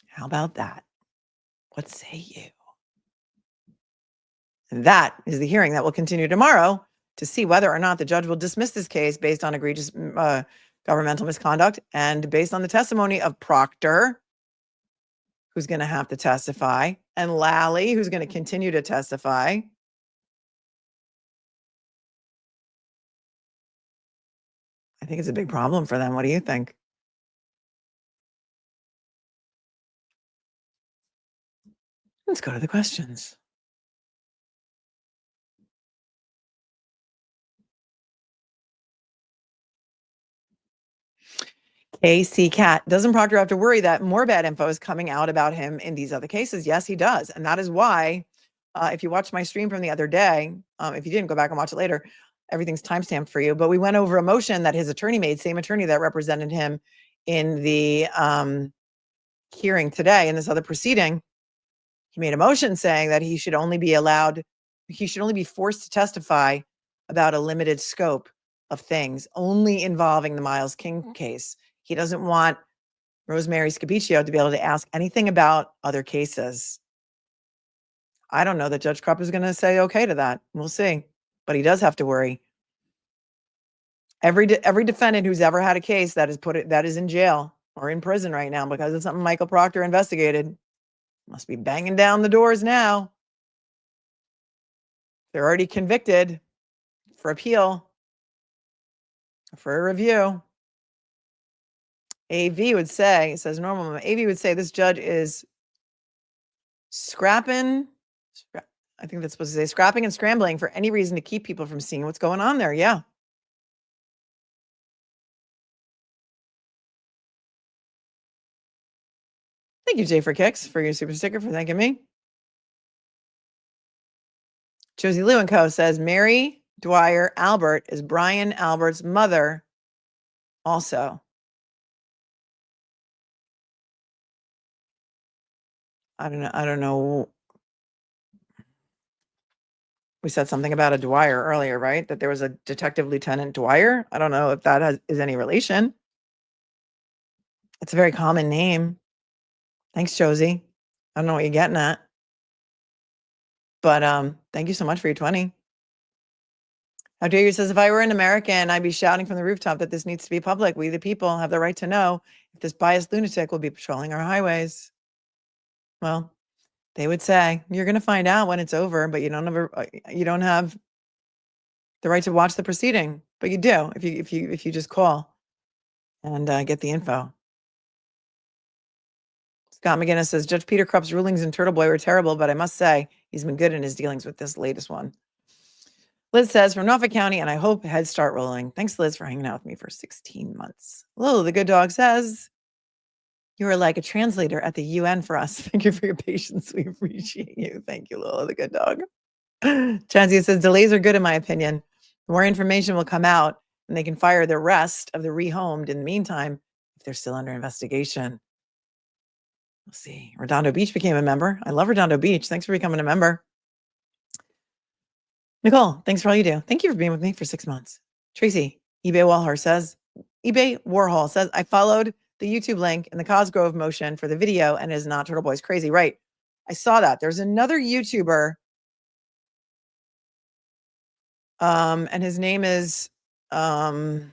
How about that? What say you? And that is the hearing that will continue tomorrow to see whether or not the judge will dismiss this case based on egregious governmental misconduct and based on the testimony of Proctor, who's going to have to testify, and Lally, who's going to continue to testify. I think it's a big problem for them. What do you think? Let's go to the questions. AC Cat, doesn't Proctor have to worry that more bad info is coming out about him in these other cases? Yes, he does. And that is why, if you watched my stream from the other day, if you didn't, go back and watch it later. Everything's timestamped for you. But we went over a motion that his attorney made, same attorney that represented him in the hearing today in this other proceeding. He made a motion saying that he should only be forced to testify about a limited scope of things, only involving the Myles King case. He doesn't want Rosemary Scapicchio to be able to ask anything about other cases. I don't know that Judge Krupp is going to say okay to that. We'll see. But he does have to worry. Every defendant who's ever had a case that is in jail or in prison right now because of something Michael Proctor investigated must be banging down the doors now. They're already convicted for appeal, for a review. AV would say, it says normal, AV would say this judge is scrapping, I think that's supposed to say scrapping and scrambling for any reason to keep people from seeing what's going on there. Yeah. Thank you, Jay for Kicks, for your super sticker, for thanking me. Josie Lou & Co. says Mary Dwyer Albert is Brian Albert's mother also. I don't know. We said something about a Dwyer earlier, right? That there was a Detective Lieutenant Dwyer. I don't know if that is any relation. It's a very common name. Thanks, Josie. I don't know what you're getting at. But thank you so much for your 20. How dare you says, if I were an American, I'd be shouting from the rooftop that this needs to be public. We, the people, have the right to know if this biased lunatic will be patrolling our highways. Well, they would say, you're going to find out when it's over, but you don't have the right to watch the proceeding. But you do if you just call and get the info. Scott McGinnis says, Judge Peter Krupp's rulings in Turtle Boy were terrible, but I must say he's been good in his dealings with this latest one. Liz says, from Norfolk County, and I hope heads start rolling. Thanks, Liz, for hanging out with me for 16 months. Lil, the good dog, says, you are like a translator at the UN for us. Thank you for your patience. We appreciate you. Thank you, Lil, the good dog. Chancy says, delays are good in my opinion. More information will come out, and they can fire the rest of the rehomed in the meantime if they're still under investigation. Let's see. Redondo Beach became a member. I love Redondo Beach. Thanks for becoming a member. Nicole, thanks for all you do. Thank you for being with me for 6 months. Tracy, eBay Warhol says, I followed the YouTube link in the Cosgrove motion for the video and is not Turtle Boys crazy. Right. I saw that. There's another YouTuber. And his name is, and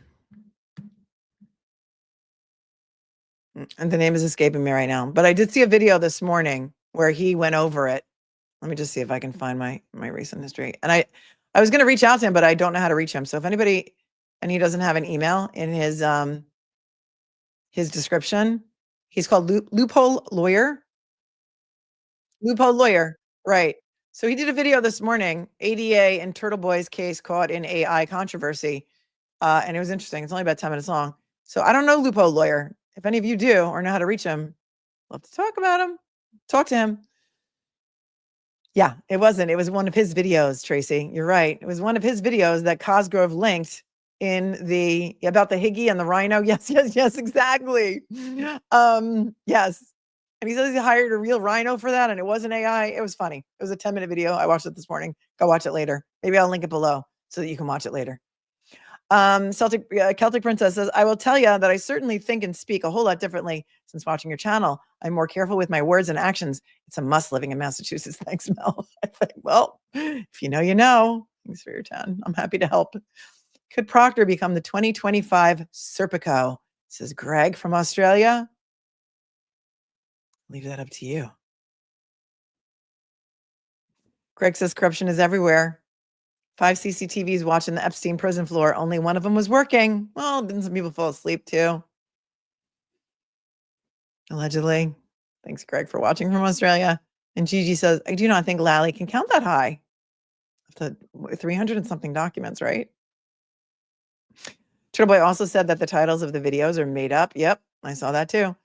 the name is escaping me right now, but I did see a video this morning where he went over it. Let me just see if I can find my recent history. And I was going to reach out to him, but I don't know how to reach him. So if anybody, and he doesn't have an email in his description, he's called Loophole Lawyer. Loophole Lawyer, right. So he did a video this morning, ADA and Turtle Boys case caught in AI controversy. And it was interesting. It's only about 10 minutes long. So I don't know Loophole Lawyer. If any of you do or know how to reach him, love to talk about him. Talk to him. Yeah, it wasn't. It was one of his videos, Tracy. You're right. It was one of his videos that Cosgrove linked in the about the Higgy and the Rhino. Yes, exactly. Yes. And he says he hired a real rhino for that, and it wasn't AI. It was funny. It was a 10-minute video. I watched it this morning. Go watch it later. Maybe I'll link it below so that you can watch it later. Celtic Celtic Princess says, I will tell you that I certainly think and speak a whole lot differently since watching your channel. I'm more careful with my words and actions. It's a must living in Massachusetts. Thanks, Mel. I think, well, if you know, you know. Thanks for your 10. I'm happy to help. Could Proctor become the 2025 Serpico? Says Greg from Australia. Leave that up to you. Greg says corruption is everywhere. 5 CCTVs watching the Epstein prison floor. Only one of them was working. Well, didn't some people fall asleep too? Allegedly. Thanks, Greg, for watching from Australia. And Gigi says, I do not think Lally can count that high. Up to 300 and something documents, right? Turtle Boy also said that the titles of the videos are made up. Yep, I saw that too.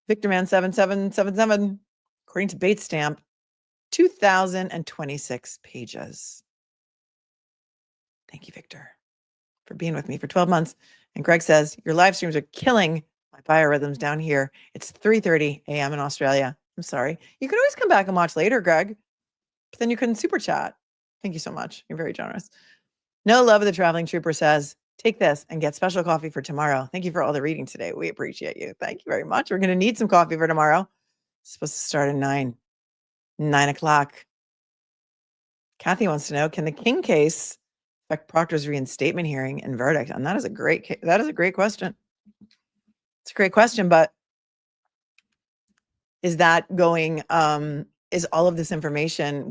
VictorMan7777. According to Bait Stamp, 2,026 pages. Thank you, Victor, for being with me for 12 months. And Greg says, your live streams are killing my biorhythms down here. It's 3:30 a.m. in Australia. I'm sorry. You can always come back and watch later, Greg. But then you couldn't super chat. Thank you so much. You're very generous. No Love of the Traveling Trooper says, take this and get special coffee for tomorrow. Thank you for all the reading today. We appreciate you. Thank you very much. We're going to need some coffee for tomorrow. It's supposed to start at 9 o'clock. Kathy wants to know, can the King case affect Proctor's reinstatement hearing and verdict? And that is a great question. It's a great question, but is that going, was all of this information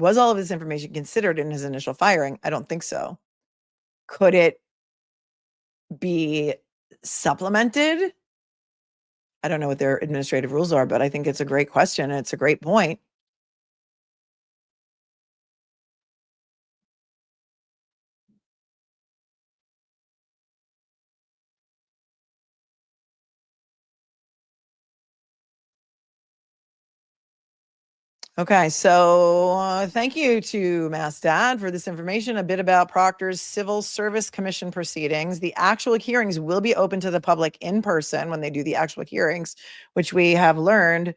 considered in his initial firing? I don't think so. Could it be supplemented? I don't know what their administrative rules are, but I think it's a great question and it's a great point. Okay, so thank you to Mass Dad for this information, a bit about Proctor's Civil Service Commission proceedings. The actual hearings will be open to the public in person when they do the actual hearings, which we have learned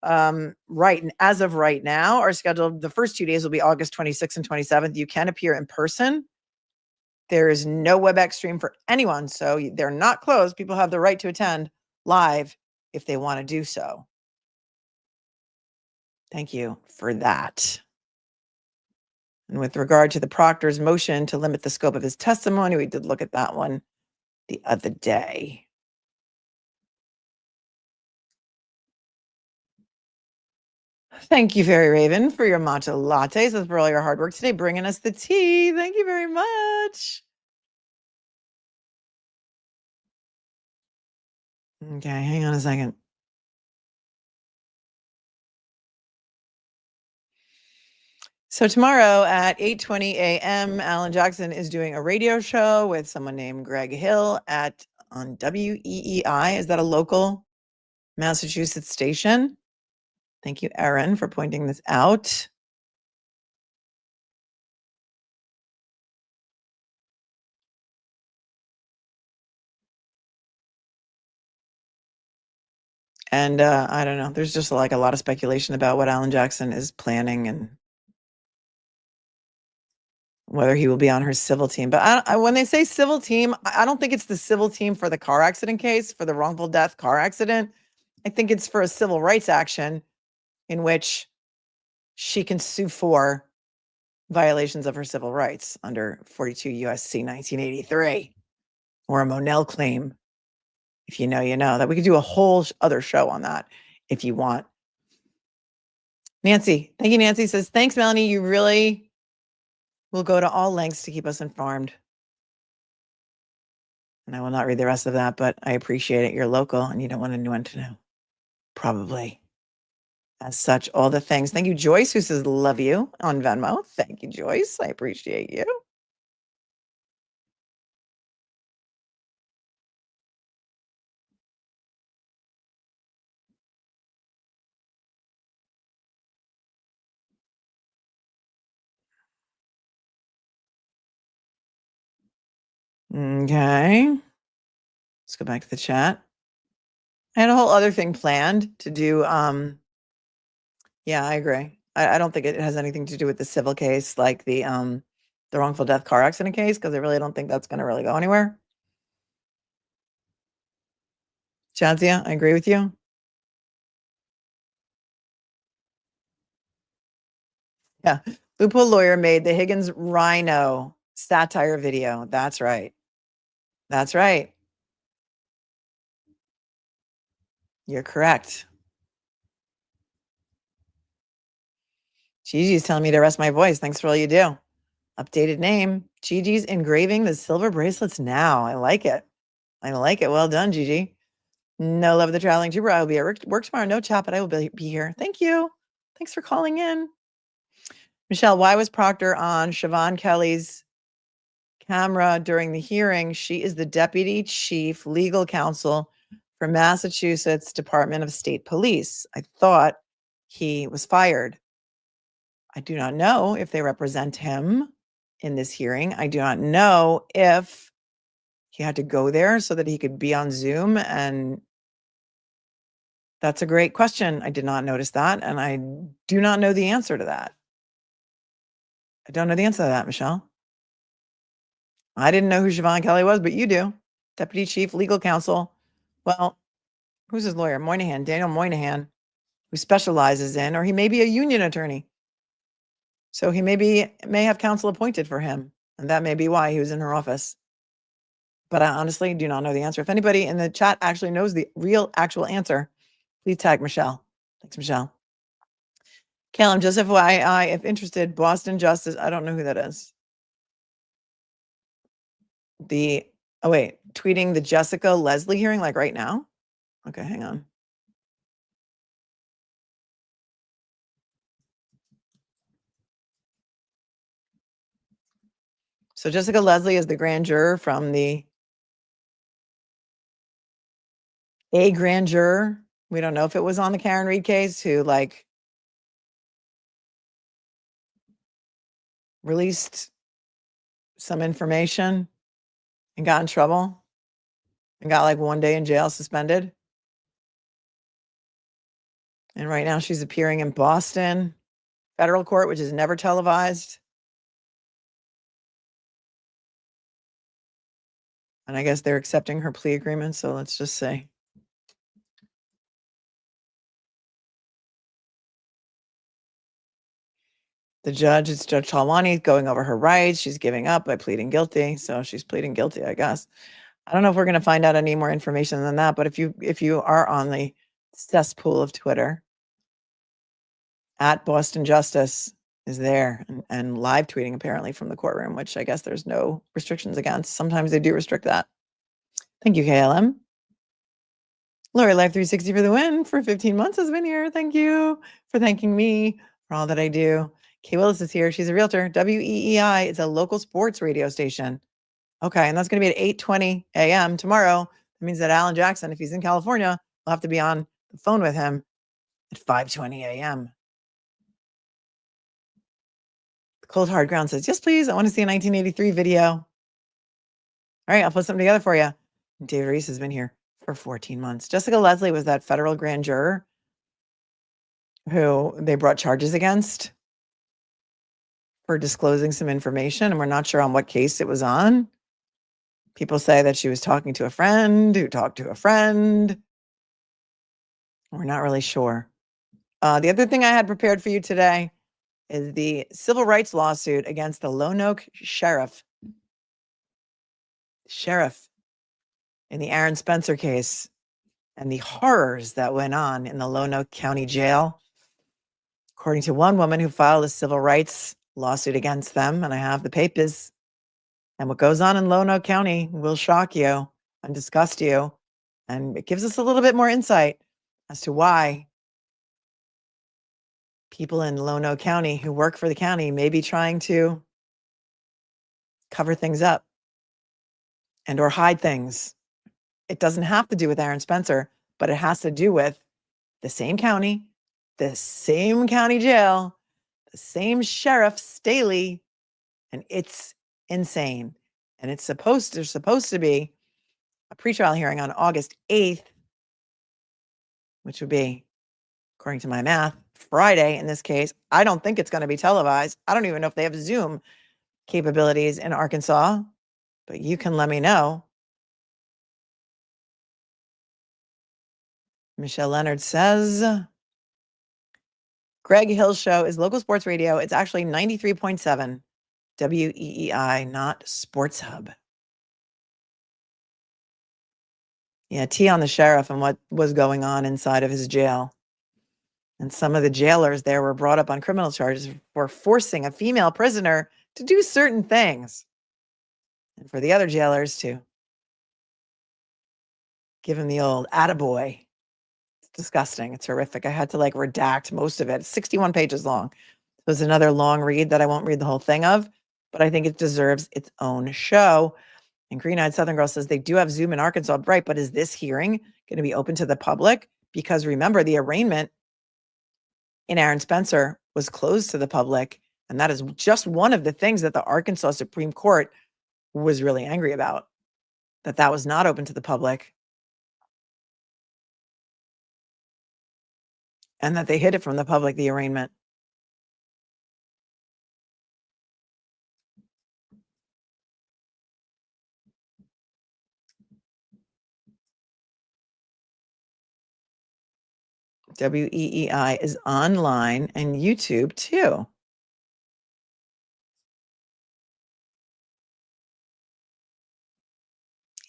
as of right now are scheduled. The first 2 days will be August 26th and 27th. You can appear in person. There is no WebEx stream for anyone, so they're not closed. People have the right to attend live if they want to do so. Thank you for that. And with regard to the Proctor's motion to limit the scope of his testimony, we did look at that one the other day. Thank you, Fairy Raven, for your matcha lattes and for all your hard work today, bringing us the tea. Thank you very much. Okay, hang on a second. So tomorrow at 8:20 a.m., Alan Jackson is doing a radio show with someone named Greg Hill on WEEI. Is that a local Massachusetts station? Thank you, Erin, for pointing this out. And I don't know. There's just like a lot of speculation about what Alan Jackson is planning and whether he will be on her civil team. But when they say civil team, I don't think it's the civil team for the car accident case, for the wrongful death car accident. I think it's for a civil rights action in which she can sue for violations of her civil rights under 42 USC 1983 or a Monell claim. If you know, you know. That we could do a whole other show on that if you want. Nancy, thank you. Nancy says, thanks, Melanie. You really will go to all lengths to keep us informed. And I will not read the rest of that, but I appreciate it. You're local and you don't want anyone to know. Probably. As such, all the things. Thank you, Joyce, who says, love you on Venmo. Thank you, Joyce. I appreciate you. Okay. Let's go back to the chat. I had a whole other thing planned to do. Yeah, I agree. I don't think it has anything to do with the civil case, like the wrongful death car accident case, because I really don't think that's going to really go anywhere. Jadzia, I agree with you. Yeah. Loophole lawyer made the Higgins Rhino satire video. That's right. That's right. You're correct. Gigi's telling me to rest my voice. Thanks for all you do. Updated name. Gigi's engraving the silver bracelets now. I like it. I like it. Well done, Gigi. No love of the traveling trooper. I will be at work tomorrow. No chat, but I will be here. Thank you. Thanks for calling in. Michelle, why was Proctor on Siobhan Kelly's camera during the hearing? She is the deputy chief legal counsel for Massachusetts Department of State Police. I thought he was fired. I do not know if they represent him in this hearing. I do not know if he had to go there so that he could be on Zoom. And that's a great question. I did not notice that. And I do not know the answer to that. I don't know the answer to that, Michelle. I didn't know who Siobhan Kelly was, but you do. Deputy Chief Legal Counsel. Well, who's his lawyer? Moynihan, Daniel Moynihan, who specializes in, or he may be a union attorney. So he may have counsel appointed for him. And that may be why he was in her office. But I honestly do not know the answer. If anybody in the chat actually knows the real actual answer, please tag Michelle. Thanks, Michelle. Callum, just FYI, if interested, Boston Justice, I don't know who that is. Tweeting the Jessica Leslie hearing, like right now? Okay, hang on. So Jessica Leslie is the grand juror from a grand juror. We don't know if it was on the Karen Reed case who released some information and got in trouble and got 1 day in jail suspended. And right now she's appearing in Boston federal court, which is never televised. And I guess they're accepting her plea agreement. So let's just say. The judge, it's Judge Talwani, going over her rights. She's giving up by pleading guilty. So she's pleading guilty, I guess. I don't know if we're going to find out any more information than that. But if you are on the cesspool of Twitter, at Boston Justice is there and live tweeting apparently from the courtroom, which I guess there's no restrictions against. Sometimes they do restrict that. Thank you, KLM. Lori Life 360 for the win for 15 months has been here. Thank you for thanking me for all that I do. Kay Willis is here. She's a realtor. WEEI is a local sports radio station. Okay, and that's going to be at 8:20 a.m. tomorrow. That means that Alan Jackson, if he's in California, will have to be on the phone with him at 5:20 a.m. Cold Hard Ground says, yes, please. I want to see a 1983 video. All right, I'll put something together for you. David Reese has been here for 14 months. Jessica Leslie was that federal grand juror who they brought charges against for disclosing some information, and we're not sure on what case it was on. People say that she was talking to a friend who talked to a friend. We're not really sure. The other thing I had prepared for you today is the civil rights lawsuit against the Lone Oak sheriff in the Aaron Spencer case and the horrors that went on in the Lone Oak County Jail. According to one woman who filed a civil rights lawsuit against them, and I have the papers, and what goes on in Lone Oak County will shock you and disgust you, and it gives us a little bit more insight as to why people in Lone Oak County who work for the county may be trying to cover things up and or hide things. It doesn't have to do with Aaron Spencer, but it has to do with the same county jail, the same sheriff, Staley, and it's insane. And there's supposed to be a pretrial hearing on August 8th, which would be, according to my math, Friday in this case. I don't think it's going to be televised. I don't even know if they have Zoom capabilities in Arkansas, but you can let me know. Michelle Leonard says, Greg Hill's show is local sports radio. It's actually 93.7 WEEI, not Sports Hub. Yeah, T on the sheriff and what was going on inside of his jail. And some of the jailers there were brought up on criminal charges for forcing a female prisoner to do certain things. And for the other jailers to give him the old attaboy. It's disgusting. It's horrific. I had to redact most of it. It's 61 pages long. It was another long read that I won't read the whole thing of, but I think it deserves its own show. And Green Eyed Southern Girl says they do have Zoom in Arkansas, right? But is this hearing going to be open to the public? Because remember, the arraignment in Aaron Spencer was closed to the public. And that is just one of the things that the Arkansas Supreme Court was really angry about, that was not open to the public. And that they hid it from the public, the arraignment. WEEI is online and YouTube too.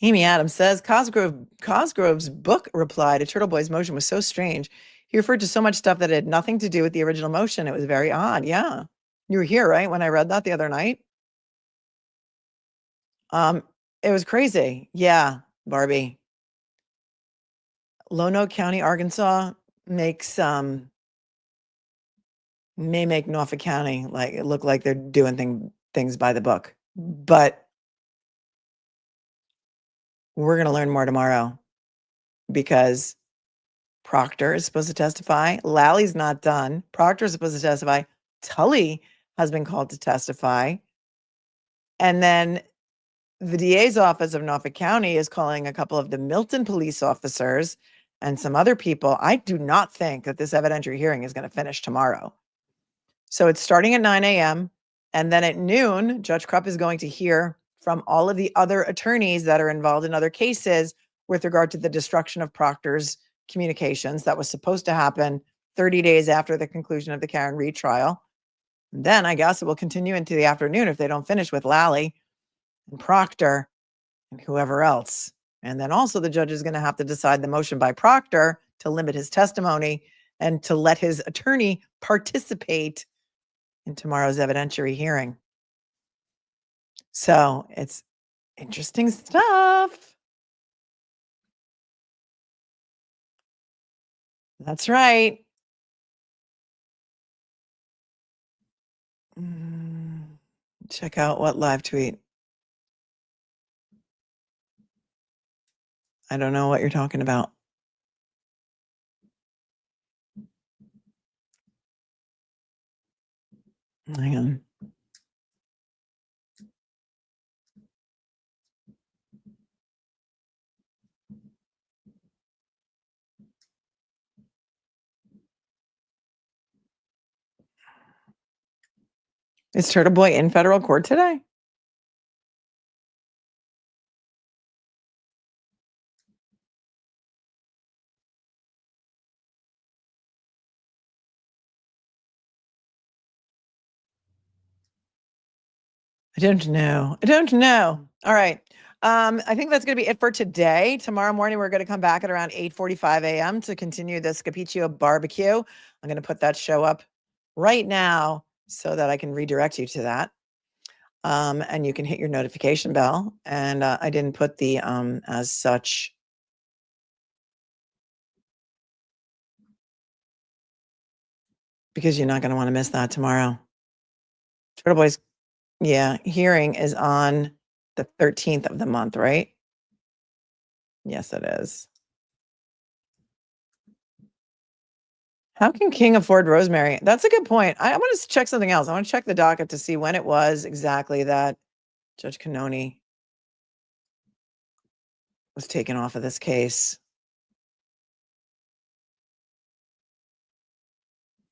Amy Adams says Cosgrove's book reply to Turtle Boy's motion was so strange. He referred to so much stuff that had nothing to do with the original motion. It was very odd. Yeah. You were here, right? When I read that the other night. It was crazy. Yeah, Barbie. Lone Oak County, Arkansas makes may make Norfolk County look like they're doing things by the book. But we're going to learn more tomorrow because Proctor is supposed to testify. Lally's not done. Proctor is supposed to testify. Tully has been called to testify. And then the DA's office of Norfolk County is calling a couple of the Milton police officers and some other people. I do not think that this evidentiary hearing is going to finish tomorrow. So it's starting at 9 a.m. And then at noon, Judge Krupp is going to hear from all of the other attorneys that are involved in other cases with regard to the destruction of Proctor's communications that was supposed to happen 30 days after the conclusion of the Karen Reed trial. And then I guess it will continue into the afternoon if they don't finish with Lally and Proctor and whoever else. And then also the judge is going to have to decide the motion by Proctor to limit his testimony and to let his attorney participate in tomorrow's evidentiary hearing. So it's interesting stuff. That's right. Check out what live tweet. I don't know what you're talking about. Hang on. Is Turtle Boy in federal court today? I don't know. I don't know. All right. I think that's going to be it for today. Tomorrow morning, we're going to come back at around 8:45 a.m. to continue the Scapicchio barbecue. I'm going to put that show up right now so that I can redirect you to that. And you can hit your notification bell. And I didn't put the as such. Because you're not going to want to miss that tomorrow. Turtle Boy's, yeah, hearing is on the 13th of the month, right? Yes, it is. How can King afford Rosemary? That's a good point. I want to check something else. I want to check the docket to see when it was exactly that Judge Cannoni was taken off of this case.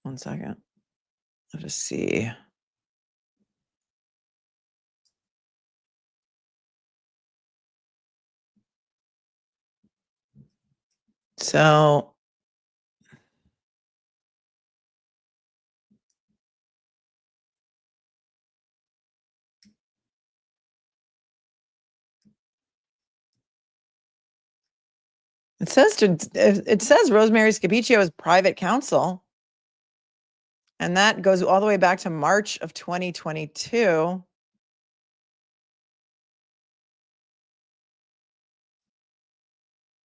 One second. I'll just see. So it says Rosemary Scapicchio is private counsel. And that goes all the way back to March of 2022.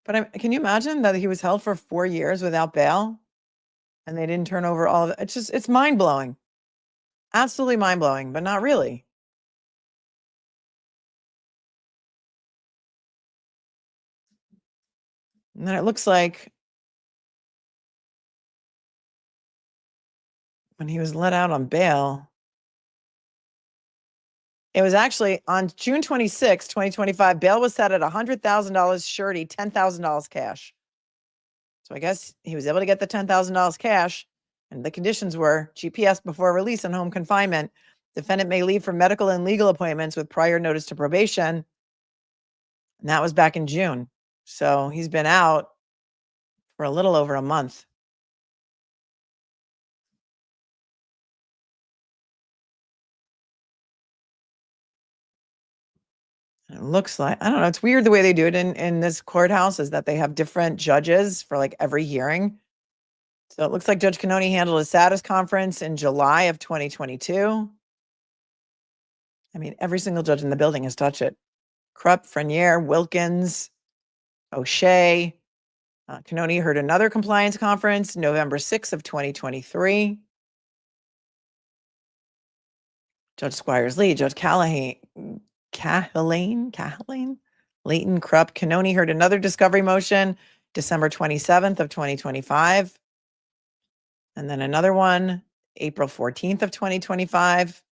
But can you imagine that he was held for 4 years without bail and they didn't turn over all of it? It's mind blowing. Absolutely mind blowing, but not really. And then it looks like when he was let out on bail, it was actually on June 26, 2025, bail was set at $100,000 surety, $10,000 cash. So I guess he was able to get the $10,000 cash, and the conditions were GPS before release and home confinement. Defendant may leave for medical and legal appointments with prior notice to probation. And that was back in June. So he's been out for a little over a month. It looks like, I don't know, it's weird the way they do it in this courthouse is that they have different judges for like every hearing. So it looks like Judge Cannoni handled a status conference in July of 2022. I mean, every single judge in the building has touched it. Krupp, Frenier, Wilkins, O'Shea. Cannoni heard another compliance conference November 6th of 2023. Judge Squires Lee, Judge Callahan, Leighton, Krupp. Cannoni heard another discovery motion December 27th of 2025. And then another one, April 14th of 2025.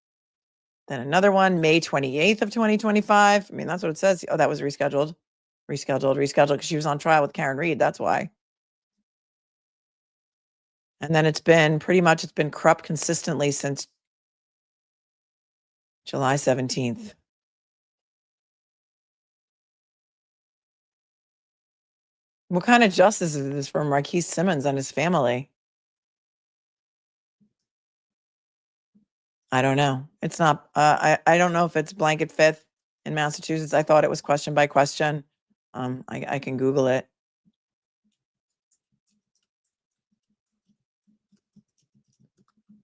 Then another one, May 28th of 2025. I mean, that's what it says. Oh, that was rescheduled, because she was on trial with Karen Reed. That's why. And then it's been Krupp consistently since July 17th. What kind of justice is this for Marquis Simmons and his family? I don't know. It's not, I don't know if it's blanket fifth in Massachusetts. I thought it was question by question. I can Google it.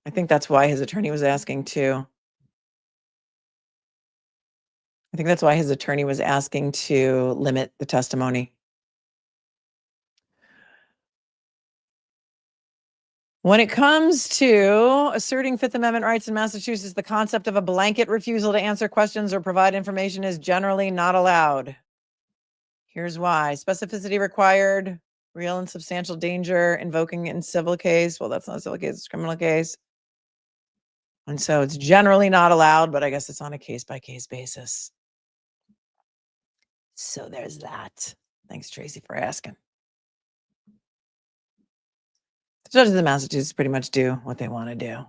I think that's why his attorney was asking to. I think that's why his attorney was asking to limit the testimony. When it comes to asserting Fifth Amendment rights in Massachusetts, the concept of a blanket refusal to answer questions or provide information is generally not allowed. Here's why. Specificity required, real and substantial danger, invoking in civil case. Well, that's not a civil case, it's a criminal case. And so it's generally not allowed, but I guess it's on a case-by-case basis. So there's that. Thanks, Tracy, for asking. The judges in Massachusetts pretty much do what they want to do.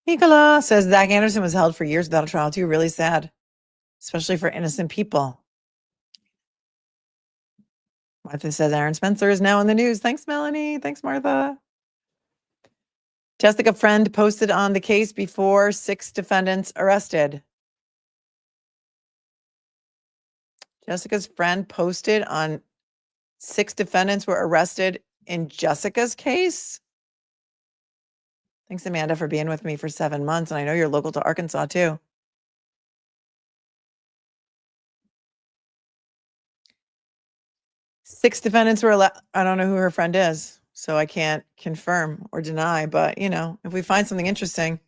Nicola says Zach Anderson was held for years without a trial too. Really sad, especially for innocent people. Martha says Aaron Spencer is now in the news. Thanks, Melanie. Thanks, Martha. Jessica Friend posted on the case before 6 defendants arrested. Jessica's friend posted on 6 defendants were arrested in Jessica's case. Thanks, Amanda, for being with me for 7 months. And I know you're local to Arkansas too. Six defendants were allowed. I don't know who her friend is, so I can't confirm or deny. But, you know, if we find something interesting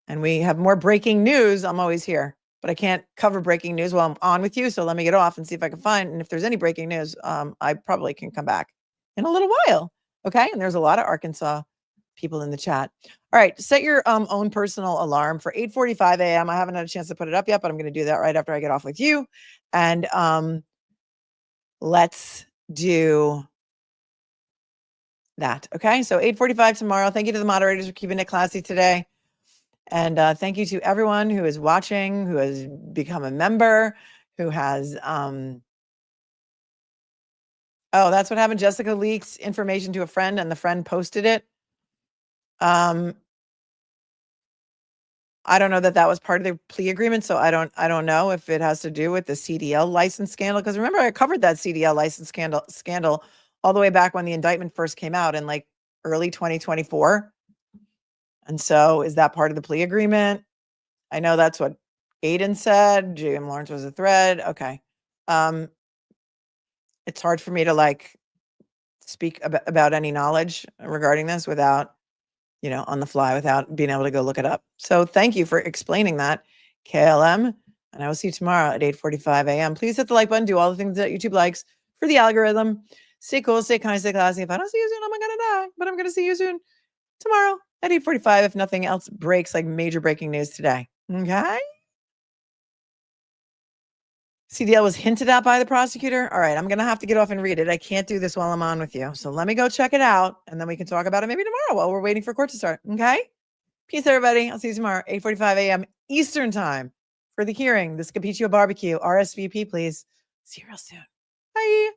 and we have more breaking news, I'm always here. But I can't cover breaking news while I'm on with you. So let me get off and see if I can find. And if there's any breaking news, I probably can come back in a little while. Okay. And there's a lot of Arkansas people in the chat. All right. Set your own personal alarm for 8:45 a.m. I haven't had a chance to put it up yet, but I'm going to do that right after I get off with you. And let's do that. Okay. So 8:45 tomorrow. Thank you to the moderators for keeping it classy today. And thank you to everyone who is watching, who has become a member, who has, oh, that's what happened. Jessica leaked information to a friend and the friend posted it. I don't know that that was part of the plea agreement. So I don't know if it has to do with the CDL license scandal. Because remember, I covered that CDL license scandal all the way back when the indictment first came out in like early 2024. And so is that part of the plea agreement? I know that's what Aiden said. J.M. Lawrence was a thread. Okay. It's hard for me to like speak about any knowledge regarding this without, you know, on the fly, without being able to go look it up. So thank you for explaining that, KLM. And I will see you tomorrow at 8:45 a.m. Please hit the like button. Do all the things that YouTube likes for the algorithm. Stay cool, stay kind, stay classy. If I don't see you soon, I'm going to die. But I'm going to see you soon tomorrow at 8:45 if nothing else breaks, like major breaking news today. Okay? CDL was hinted at by the prosecutor. All right, I'm going to have to get off and read it. I can't do this while I'm on with you. So let me go check it out, and then we can talk about it maybe tomorrow while we're waiting for court to start. Okay? Peace, everybody. I'll see you tomorrow, 8:45 a.m. Eastern time for the hearing, the Scapicchio barbecue. RSVP, please. See you real soon. Bye.